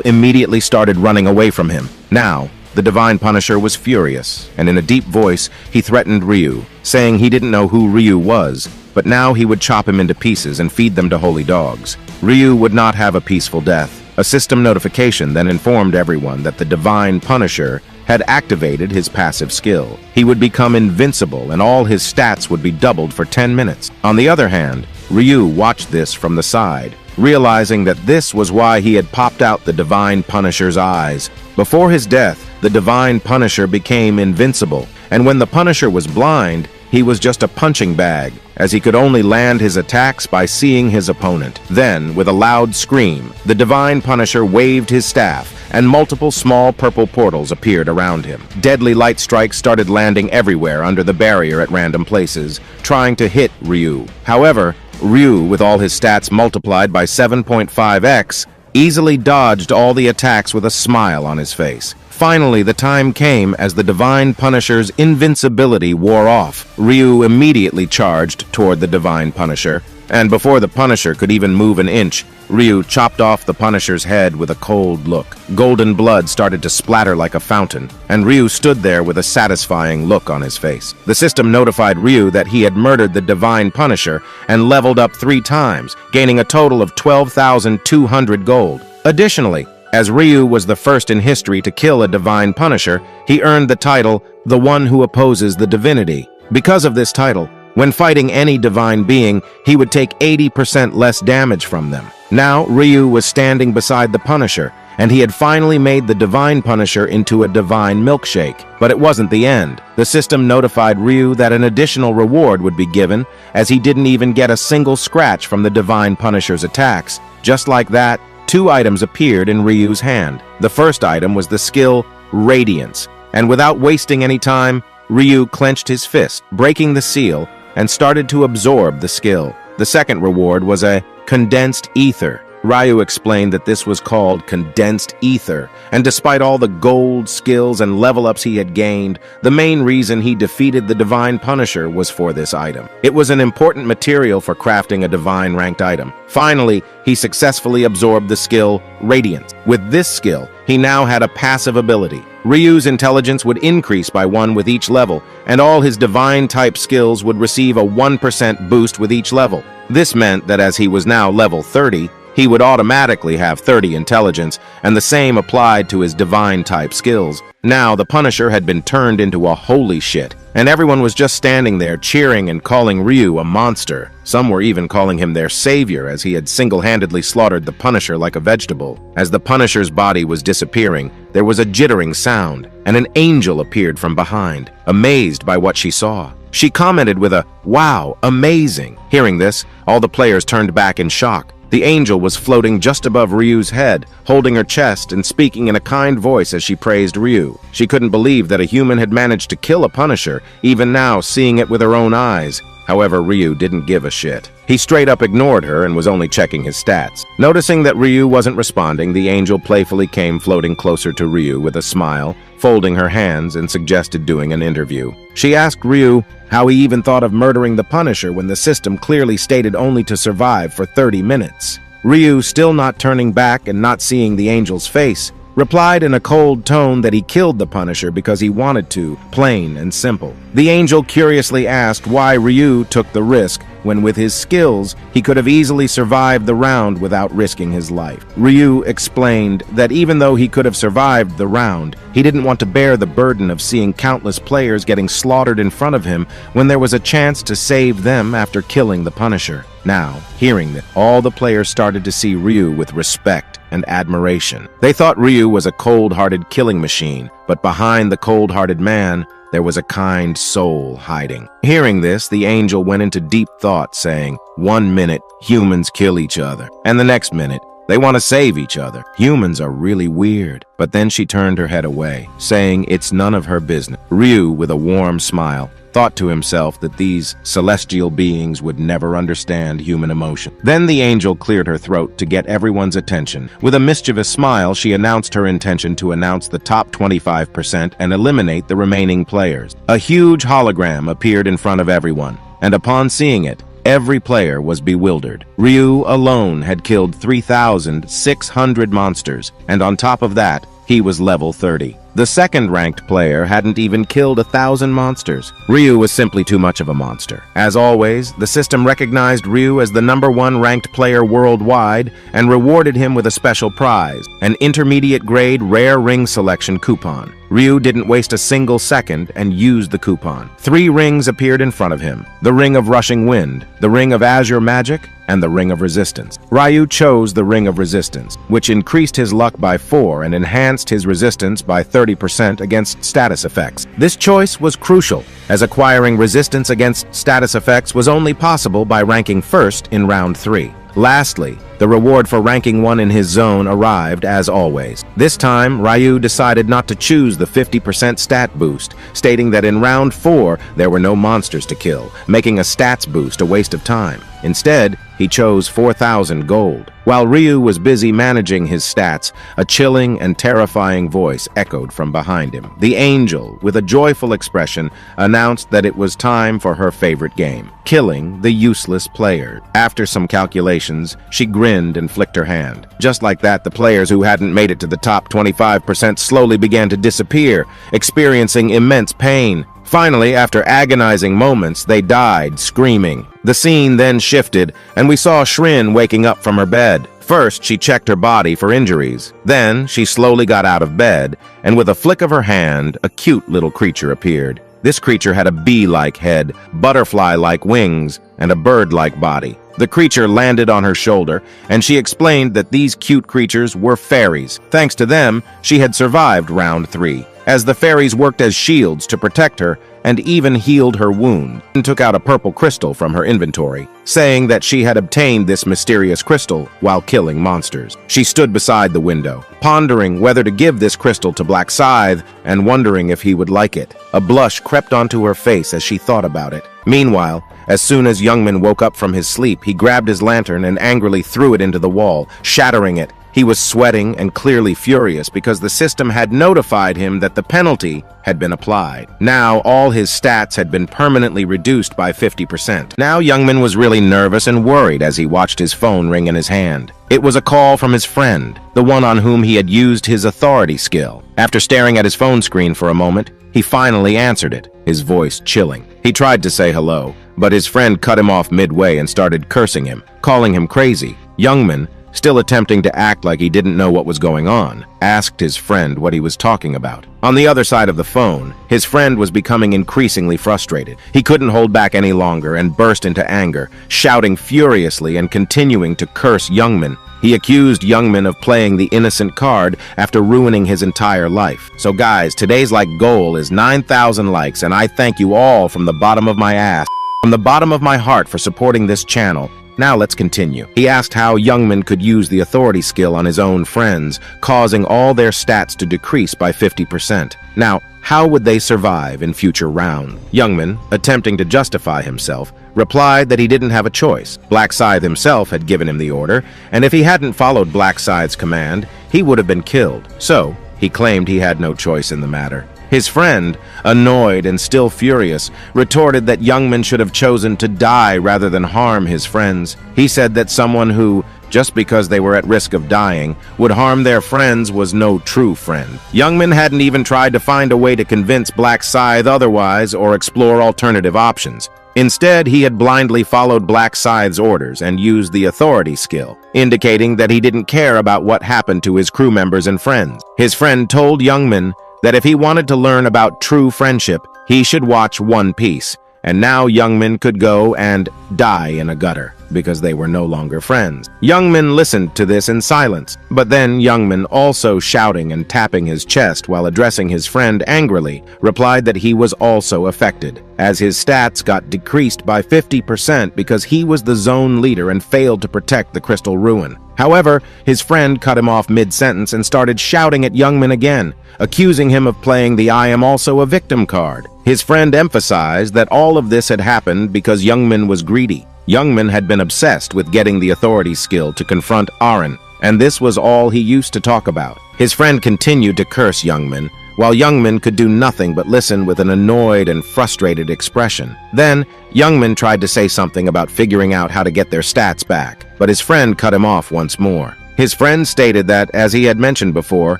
immediately started running away from him. Now, the Divine Punisher was furious, and in a deep voice, he threatened Ryu, saying he didn't know who Ryu was, but now he would chop him into pieces and feed them to holy dogs. Ryu would not have a peaceful death. A system notification then informed everyone that the Divine Punisher had activated his passive skill. He would become invincible and all his stats would be doubled for 10 minutes. On the other hand, Ryu watched this from the side, realizing that this was why he had popped out the Divine Punisher's eyes. Before his death, the Divine Punisher became invincible, and when the Punisher was blind, he was just a punching bag, as he could only land his attacks by seeing his opponent. Then, with a loud scream, the Divine Punisher waved his staff, and multiple small purple portals appeared around him. Deadly light strikes started landing everywhere under the barrier at random places, trying to hit Ryu. However, Ryu, with all his stats multiplied by 7.5x, easily dodged all the attacks with a smile on his face. Finally, the time came as the Divine Punisher's invincibility wore off. Ryu immediately charged toward the Divine Punisher, and before the Punisher could even move an inch, Ryu chopped off the Punisher's head with a cold look. Golden blood started to splatter like a fountain, and Ryu stood there with a satisfying look on his face. The system notified Ryu that he had murdered the Divine Punisher and leveled up 3 times, gaining a total of 12,200 gold. Additionally, as Ryu was the first in history to kill a Divine Punisher, he earned the title, the one who opposes the divinity. Because of this title, when fighting any divine being, he would take 80% less damage from them. Now, Ryu was standing beside the Punisher, and he had finally made the Divine Punisher into a divine milkshake. But it wasn't the end. The system notified Ryu that an additional reward would be given, as he didn't even get a single scratch from the Divine Punisher's attacks. Just like that, 2 items appeared in Ryu's hand. The first item was the skill Radiance, and without wasting any time, Ryu clenched his fist, breaking the seal, and started to absorb the skill. The second reward was a condensed ether. Ryu explained that this was called condensed ether, and despite all the gold, skills, and level-ups he had gained, the main reason he defeated the Divine Punisher was for this item. It was an important material for crafting a divine-ranked item. Finally, he successfully absorbed the skill Radiance. With this skill, he now had a passive ability. Ryu's intelligence would increase by 1 with each level, and all his divine-type skills would receive a 1% boost with each level. This meant that as he was now level 30, he would automatically have 30 intelligence, and the same applied to his divine-type skills. Now, the Punisher had been turned into a holy shit, and everyone was just standing there cheering and calling Ryu a monster. Some were even calling him their savior, as he had single-handedly slaughtered the Punisher like a vegetable. As the Punisher's body was disappearing, there was a jittering sound, and an angel appeared from behind, amazed by what she saw. She commented with a, "Wow, amazing." Hearing this, all the players turned back in shock. The angel was floating just above Ryu's head, holding her chest and speaking in a kind voice as she praised Ryu. She couldn't believe that a human had managed to kill a Punisher, even now seeing it with her own eyes. However, Ryu didn't give a shit. He straight up ignored her and was only checking his stats. Noticing that Ryu wasn't responding, the angel playfully came floating closer to Ryu with a smile, folding her hands, and suggested doing an interview. She asked Ryu how he even thought of murdering the Punisher when the system clearly stated only to survive for 30 minutes. Ryu, still not turning back and not seeing the angel's face, replied in a cold tone that he killed the Punisher because he wanted to, plain and simple. The angel curiously asked why Ryu took the risk when with his skills he could have easily survived the round without risking his life. Ryu explained that even though he could have survived the round, he didn't want to bear the burden of seeing countless players getting slaughtered in front of him when there was a chance to save them after killing the Punisher. Now, hearing that, all the players started to see Ryu with respect and admiration. They thought Ryu was a cold-hearted killing machine, but behind the cold-hearted man, there was a kind soul hiding. Hearing this, the angel went into deep thought, saying, "1 minute, humans kill each other, and the next minute, they want to save each other. Humans are really weird." But then she turned her head away, saying it's none of her business. Ryu, with a warm smile, thought to himself that these celestial beings would never understand human emotion. Then the angel cleared her throat to get everyone's attention. With a mischievous smile, she announced her intention to announce the top 25% and eliminate the remaining players. A huge hologram appeared in front of everyone, and upon seeing it, every player was bewildered. Ryu alone had killed 3,600 monsters, and on top of that, he was level 30. The second-ranked player hadn't even killed 1,000 monsters. Ryu was simply too much of a monster. As always, the system recognized Ryu as the #1 ranked player worldwide and rewarded him with a special prize, an intermediate-grade rare ring selection coupon. Ryu didn't waste a single second and used the coupon. 3 rings appeared in front of him: the Ring of Rushing Wind, the Ring of Azure Magic, and the Ring of Resistance. Ryu chose the Ring of Resistance, which increased his luck by 4 and enhanced his resistance by 30% against status effects. This choice was crucial, as acquiring resistance against status effects was only possible by ranking first in round 3. Lastly, the reward for ranking 1 in his zone arrived as always. This time, Ryu decided not to choose the 50% stat boost, stating that in round 4 there were no monsters to kill, making a stats boost a waste of time. Instead, he chose 4,000 gold. While Ryu was busy managing his stats, a chilling and terrifying voice echoed from behind him. The angel, with a joyful expression, announced that it was time for her favorite game, killing the useless player. After some calculations, she grinned and flicked her hand. Just like that, the players who hadn't made it to the top 25% slowly began to disappear, experiencing immense pain. Finally, after agonizing moments, they died, screaming. The scene then shifted, and we saw Shrin waking up from her bed. First, she checked her body for injuries. Then, she slowly got out of bed, and with a flick of her hand, a cute little creature appeared. This creature had a bee-like head, butterfly-like wings, and a bird-like body. The creature landed on her shoulder, and she explained that these cute creatures were fairies. Thanks to them, she had survived round 3, as the fairies worked as shields to protect her and even healed her wound, and took out a purple crystal from her inventory, saying that she had obtained this mysterious crystal while killing monsters. She stood beside the window, pondering whether to give this crystal to Black Scythe and wondering if he would like it. A blush crept onto her face as she thought about it. Meanwhile, as soon as Youngman woke up from his sleep, he grabbed his lantern and angrily threw it into the wall, shattering it. He was sweating and clearly furious because the system had notified him that the penalty had been applied. Now, all his stats had been permanently reduced by 50%. Now, Youngman was really nervous and worried as he watched his phone ring in his hand. It was a call from his friend, the one on whom he had used his authority skill. After staring at his phone screen for a moment, he finally answered it, his voice chilling. He tried to say hello, but his friend cut him off midway and started cursing him, calling him crazy. Youngman, still attempting to act like he didn't know what was going on, asked his friend what he was talking about. On the other side of the phone, his friend was becoming increasingly frustrated. He couldn't hold back any longer and burst into anger, shouting furiously and continuing to curse Youngman. He accused Youngman of playing the innocent card after ruining his entire life. So guys, today's goal is 9,000 likes, and I thank you all from the bottom of my ass, from the bottom of my heart for supporting this channel. Now let's continue. He asked how Youngman could use the authority skill on his own friends, causing all their stats to decrease by 50%. Now, how would they survive in future rounds? Youngman, attempting to justify himself, replied that he didn't have a choice. Black Scythe himself had given him the order, and if he hadn't followed Black Scythe's command, he would have been killed. So, he claimed he had no choice in the matter. His friend, annoyed and still furious, retorted that Youngman should have chosen to die rather than harm his friends. He said that someone who, just because they were at risk of dying, would harm their friends was no true friend. Youngman hadn't even tried to find a way to convince Black Scythe otherwise or explore alternative options. Instead, he had blindly followed Black Scythe's orders and used the authority skill, indicating that he didn't care about what happened to his crew members and friends. His friend told Youngman that if he wanted to learn about true friendship, he should watch One Piece, and now Youngman could go and die in a gutter because they were no longer friends. Youngman listened to this in silence, but then Youngman, also shouting and tapping his chest while addressing his friend angrily, replied that he was also affected, as his stats got decreased by 50% because he was the zone leader and failed to protect the Crystal Ruin. However, his friend cut him off mid-sentence and started shouting at Youngman again, accusing him of playing the I am also a victim card. His friend emphasized that all of this had happened because Youngman was greedy. Youngman had been obsessed with getting the authority skill to confront Aaron, and this was all he used to talk about. His friend continued to curse Youngman, while Youngman could do nothing but listen with an annoyed and frustrated expression. Then, Youngman tried to say something about figuring out how to get their stats back, but his friend cut him off once more. His friend stated that, as he had mentioned before,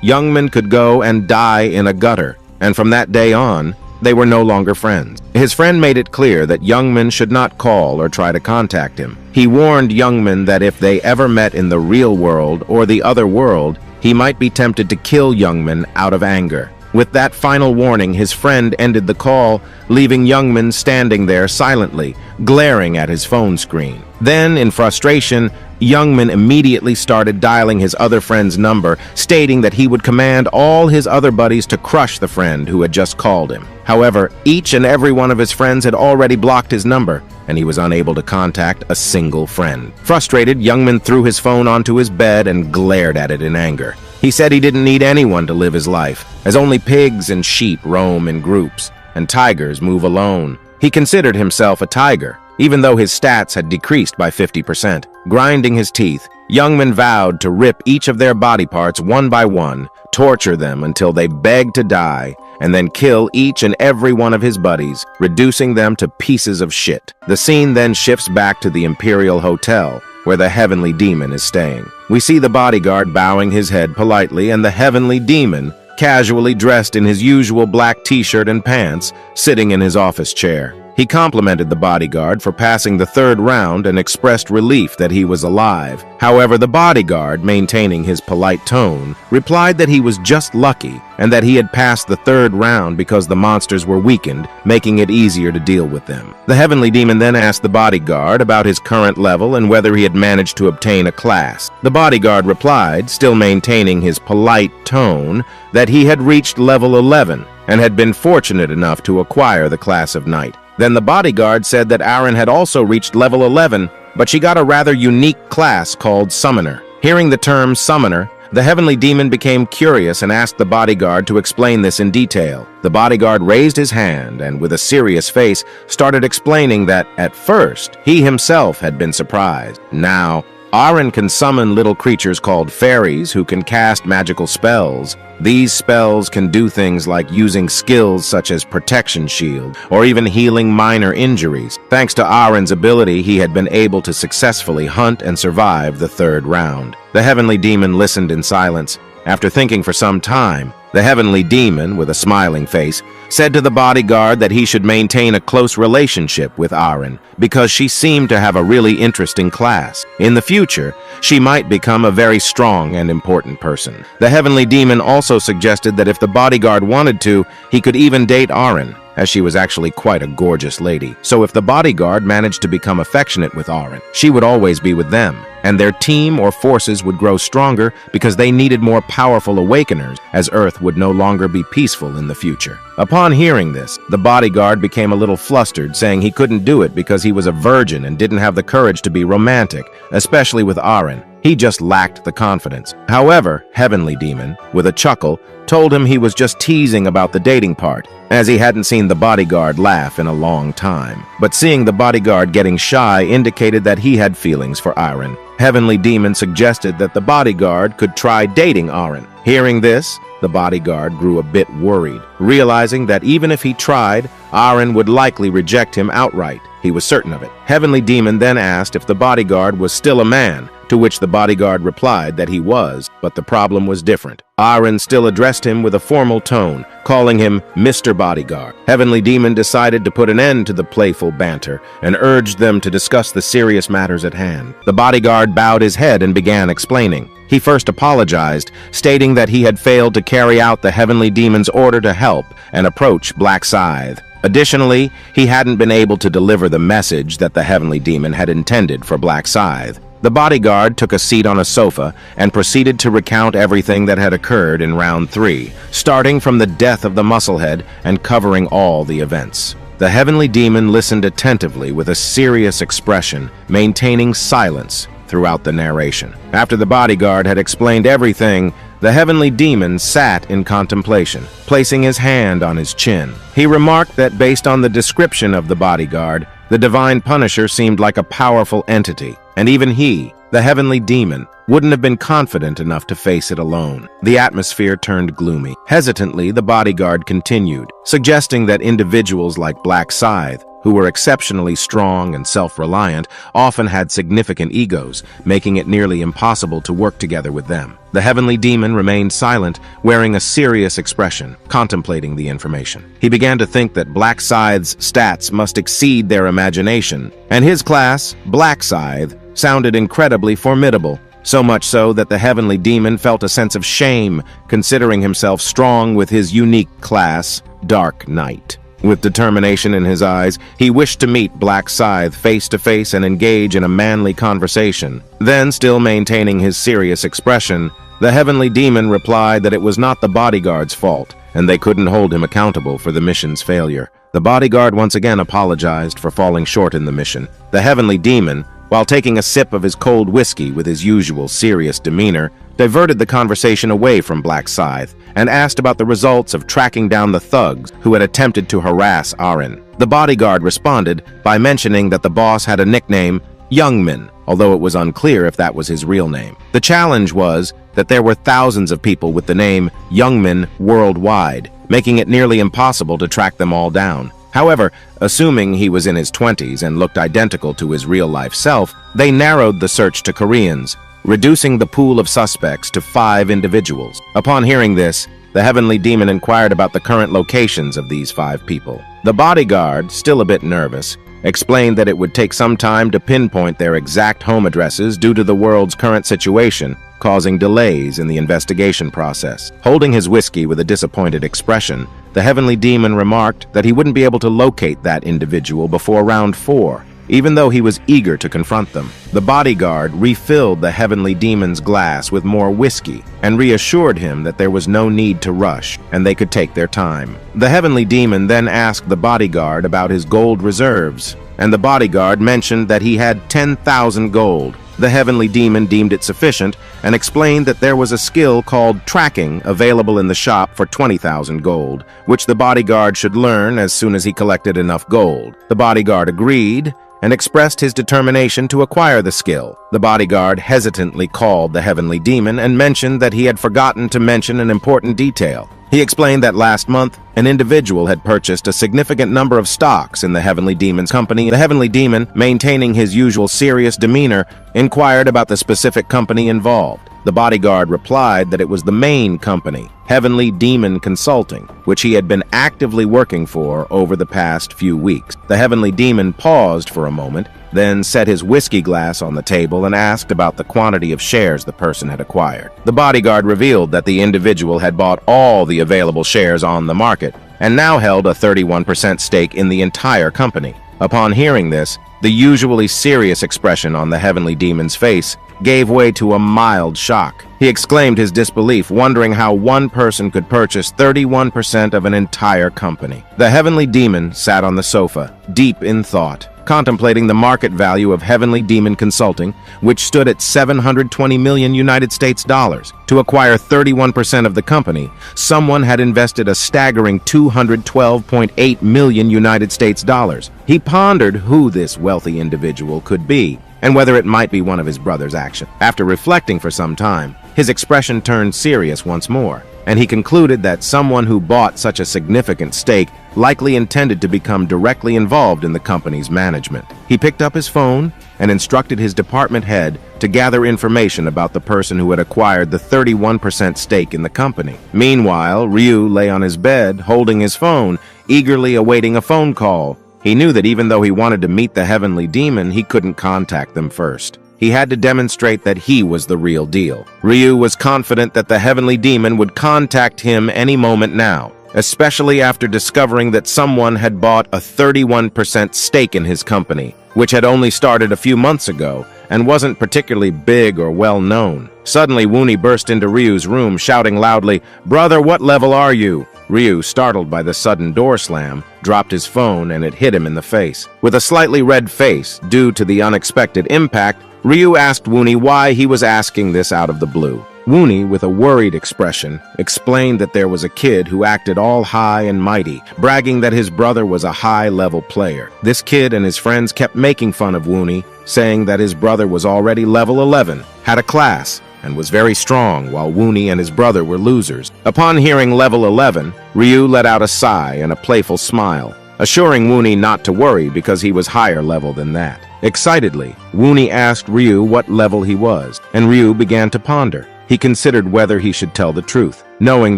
Youngman could go and die in a gutter, and from that day on, they were no longer friends. His friend made it clear that Youngman should not call or try to contact him. He warned Youngman that if they ever met in the real world or the other world, he might be tempted to kill Youngman out of anger. With that final warning, his friend ended the call, leaving Youngman standing there silently, glaring at his phone screen. Then, in frustration, Youngman immediately started dialing his other friend's number, stating that he would command all his other buddies to crush the friend who had just called him. However, each and every one of his friends had already blocked his number, and he was unable to contact a single friend. Frustrated, Youngman threw his phone onto his bed and glared at it in anger. He said he didn't need anyone to live his life, as only pigs and sheep roam in groups, and tigers move alone. He considered himself a tiger, even though his stats had decreased by 50%. Grinding his teeth, Youngman vowed to rip each of their body parts one by one, torture them until they begged to die, and then kill each and every one of his buddies, reducing them to pieces of shit. The scene then shifts back to the Imperial Hotel, where the Heavenly Demon is staying. We see the bodyguard bowing his head politely, and the Heavenly Demon, casually dressed in his usual black t-shirt and pants, sitting in his office chair. He complimented the bodyguard for passing the third round and expressed relief that he was alive. However, the bodyguard, maintaining his polite tone, replied that he was just lucky and that he had passed the third round because the monsters were weakened, making it easier to deal with them. The Heavenly Demon then asked the bodyguard about his current level and whether he had managed to obtain a class. The bodyguard replied, still maintaining his polite tone, that he had reached level 11 and had been fortunate enough to acquire the class of Knight. Then the bodyguard said that Aaron had also reached level 11, but she got a rather unique class called Summoner. Hearing the term Summoner, the Heavenly Demon became curious and asked the bodyguard to explain this in detail. The bodyguard raised his hand and, with a serious face, started explaining that, at first, he himself had been surprised. Now, Aaron can summon little creatures called fairies who can cast magical spells. These spells can do things like using skills such as Protection Shield or even healing minor injuries. Thanks to Aaron's ability, he had been able to successfully hunt and survive the third round. The Heavenly Demon listened in silence. After thinking for some time, the Heavenly Demon, with a smiling face, said to the bodyguard that he should maintain a close relationship with Aaron because she seemed to have a really interesting class. In the future, she might become a very strong and important person. The Heavenly Demon also suggested that if the bodyguard wanted to, he could even date Aaron, as she was actually quite a gorgeous lady. So if the bodyguard managed to become affectionate with Aaron, she would always be with them, and their team or forces would grow stronger because they needed more powerful awakeners, as Earth would no longer be peaceful in the future. Upon hearing this, the bodyguard became a little flustered, saying he couldn't do it because he was a virgin and didn't have the courage to be romantic, especially with Aaron. He just lacked the confidence. However, Heavenly Demon, with a chuckle, told him he was just teasing about the dating part, as he hadn't seen the bodyguard laugh in a long time. But seeing the bodyguard getting shy indicated that he had feelings for Aaron. Heavenly Demon suggested that the bodyguard could try dating Aaron. Hearing this, the bodyguard grew a bit worried, realizing that even if he tried, Aaron would likely reject him outright. He was certain of it. Heavenly Demon then asked if the bodyguard was still a man, to which the bodyguard replied that he was, but the problem was different. Aaron still addressed him with a formal tone, calling him Mr. Bodyguard. Heavenly Demon decided to put an end to the playful banter and urged them to discuss the serious matters at hand. The bodyguard bowed his head and began explaining. He first apologized, stating that he had failed to carry out the Heavenly Demon's order to help and approach Black Scythe. Additionally, he hadn't been able to deliver the message that the Heavenly Demon had intended for Black Scythe. The bodyguard took a seat on a sofa and proceeded to recount everything that had occurred in round 3, starting from the death of the Musclehead and covering all the events. The Heavenly Demon listened attentively with a serious expression, maintaining silence throughout the narration. After the bodyguard had explained everything, the Heavenly Demon sat in contemplation, placing his hand on his chin. He remarked that based on the description of the bodyguard, the Divine Punisher seemed like a powerful entity, and even he, the Heavenly Demon, wouldn't have been confident enough to face it alone. The atmosphere turned gloomy. Hesitantly, the bodyguard continued, suggesting that individuals like Black Scythe, who were exceptionally strong and self-reliant, often had significant egos, making it nearly impossible to work together with them. The Heavenly Demon remained silent, wearing a serious expression, contemplating the information. He began to think that Black Scythe's stats must exceed their imagination, and his class, Black Scythe, sounded incredibly formidable, so much so that the Heavenly Demon felt a sense of shame, considering himself strong with his unique class, Dark Knight. With determination in his eyes, he wished to meet Black Scythe face to face and engage in a manly conversation. Then, still maintaining his serious expression, the Heavenly Demon replied that it was not the bodyguard's fault, and they couldn't hold him accountable for the mission's failure. The bodyguard once again apologized for falling short in the mission. The Heavenly Demon, while taking a sip of his cold whiskey with his usual serious demeanor, diverted the conversation away from Black Scythe and asked about the results of tracking down the thugs who had attempted to harass Aaron. The bodyguard responded by mentioning that the boss had a nickname, Youngman, although it was unclear if that was his real name. The challenge was that there were thousands of people with the name Youngman worldwide, making it nearly impossible to track them all down. However, assuming he was in his 20s and looked identical to his real-life self, they narrowed the search to Koreans, reducing the pool of suspects to 5 individuals. Upon hearing this, the Heavenly Demon inquired about the current locations of these 5 people. The bodyguard, still a bit nervous, explained that it would take some time to pinpoint their exact home addresses due to the world's current situation, causing delays in the investigation process. Holding his whiskey with a disappointed expression, the Heavenly Demon remarked that he wouldn't be able to locate that individual before round 4, even though he was eager to confront them. The bodyguard refilled the Heavenly Demon's glass with more whiskey and reassured him that there was no need to rush and they could take their time. The Heavenly Demon then asked the bodyguard about his gold reserves, and the bodyguard mentioned that he had 10,000 gold. The Heavenly Demon deemed it sufficient and explained that there was a skill called tracking available in the shop for 20,000 gold, which the bodyguard should learn as soon as he collected enough gold. The bodyguard agreed and expressed his determination to acquire the skill. The bodyguard hesitantly called the Heavenly Demon and mentioned that he had forgotten to mention an important detail. He explained that last month, an individual had purchased a significant number of stocks in the Heavenly Demon's company. The Heavenly Demon, maintaining his usual serious demeanor, inquired about the specific company involved. The bodyguard replied that it was the main company, Heavenly Demon Consulting, which he had been actively working for over the past few weeks. The Heavenly Demon paused for a moment, then set his whiskey glass on the table and asked about the quantity of shares the person had acquired. The bodyguard revealed that the individual had bought all the available shares on the market and now held a 31% stake in the entire company. Upon hearing this, the usually serious expression on the Heavenly Demon's face gave way to a mild shock. He exclaimed his disbelief, wondering how one person could purchase 31% of an entire company. The Heavenly Demon sat on the sofa, deep in thought, contemplating the market value of Heavenly Demon Consulting, which stood at 720 million United States dollars. To acquire 31% of the company, someone had invested a staggering 212.8 million United States dollars. He pondered who this wealthy individual could be, and whether it might be one of his brother's actions. After reflecting for some time, his expression turned serious once more, and he concluded that someone who bought such a significant stake likely intended to become directly involved in the company's management. He picked up his phone and instructed his department head to gather information about the person who had acquired the 31% stake in the company. Meanwhile, Ryu lay on his bed, holding his phone, eagerly awaiting a phone call. He knew that even though he wanted to meet the Heavenly Demon, he couldn't contact them first. He had to demonstrate that he was the real deal. Ryu was confident that the Heavenly Demon would contact him any moment now, especially after discovering that someone had bought a 31% stake in his company, which had only started a few months ago and wasn't particularly big or well known. Suddenly, Woonie burst into Ryu's room, shouting loudly, "Brother, what level are you?" Ryu, startled by the sudden door slam, dropped his phone and it hit him in the face. With a slightly red face due to the unexpected impact, Ryu asked Woonie why he was asking this out of the blue. Woonie, with a worried expression, explained that there was a kid who acted all high and mighty, bragging that his brother was a high-level player. This kid and his friends kept making fun of Woonie, saying that his brother was already level 11, had a class, and was very strong, while Woonie and his brother were losers. Upon hearing level 11, Ryu let out a sigh and a playful smile, assuring Woonie not to worry because he was higher level than that. Excitedly, Woonie asked Ryu what level he was, and Ryu began to ponder. He considered whether he should tell the truth, knowing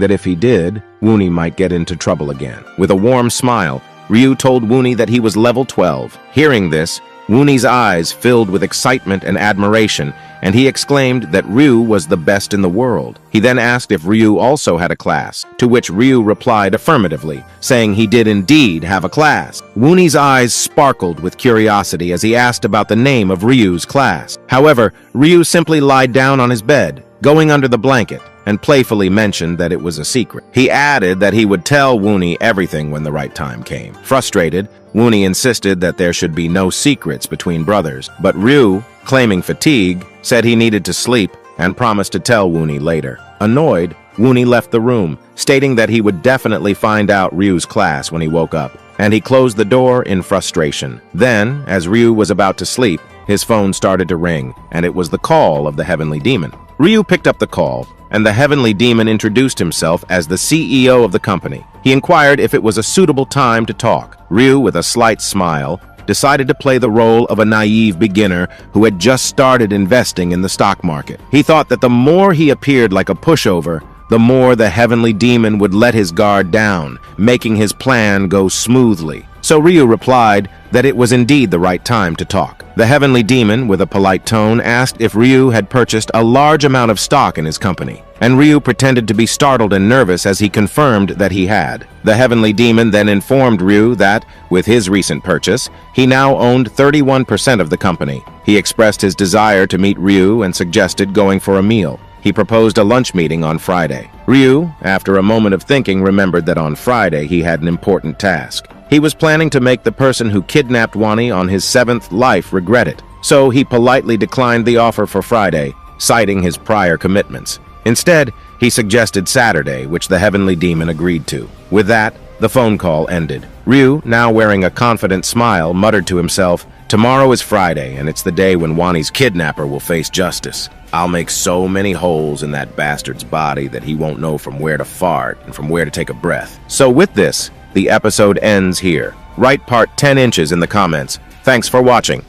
that if he did, Woonie might get into trouble again. With a warm smile, Ryu told Woonie that he was level 12. Hearing this, Woonie's eyes filled with excitement and admiration, and he exclaimed that Ryu was the best in the world. He then asked if Ryu also had a class, to which Ryu replied affirmatively, saying he did indeed have a class. Woonie's eyes sparkled with curiosity as he asked about the name of Ryu's class. However, Ryu simply lied down on his bed, going under the blanket, and playfully mentioned that it was a secret. He added that he would tell Woonie everything when the right time came. Frustrated, Woonie insisted that there should be no secrets between brothers, but Ryu, claiming fatigue, said he needed to sleep and promised to tell Woonie later. Annoyed, Woonie left the room, stating that he would definitely find out Ryu's class when he woke up, and he closed the door in frustration. Then, as Ryu was about to sleep, his phone started to ring, and it was the call of the Heavenly Demon. Ryu picked up the call, and the Heavenly Demon introduced himself as the CEO of the company. He inquired if it was a suitable time to talk. Ryu, with a slight smile, decided to play the role of a naive beginner who had just started investing in the stock market. He thought that the more he appeared like a pushover, the more the Heavenly Demon would let his guard down, making his plan go smoothly. So Ryu replied that it was indeed the right time to talk. The Heavenly Demon, with a polite tone, asked if Ryu had purchased a large amount of stock in his company, and Ryu pretended to be startled and nervous as he confirmed that he had. The Heavenly Demon then informed Ryu that, with his recent purchase, he now owned 31% of the company. He expressed his desire to meet Ryu and suggested going for a meal. He proposed a lunch meeting on Friday. Ryu, after a moment of thinking, remembered that on Friday he had an important task. He was planning to make the person who kidnapped Wani on his 7th life regret it, so he politely declined the offer for Friday, citing his prior commitments. Instead, he suggested Saturday, which the Heavenly Demon agreed to. With that, the phone call ended. Ryu, now wearing a confident smile, muttered to himself, "Tomorrow is Friday, and it's the day when Wani's kidnapper will face justice. I'll make so many holes in that bastard's body that he won't know from where to fart and from where to take a breath." So with this, the episode ends here. Write part 10 inches in the comments. Thanks for watching.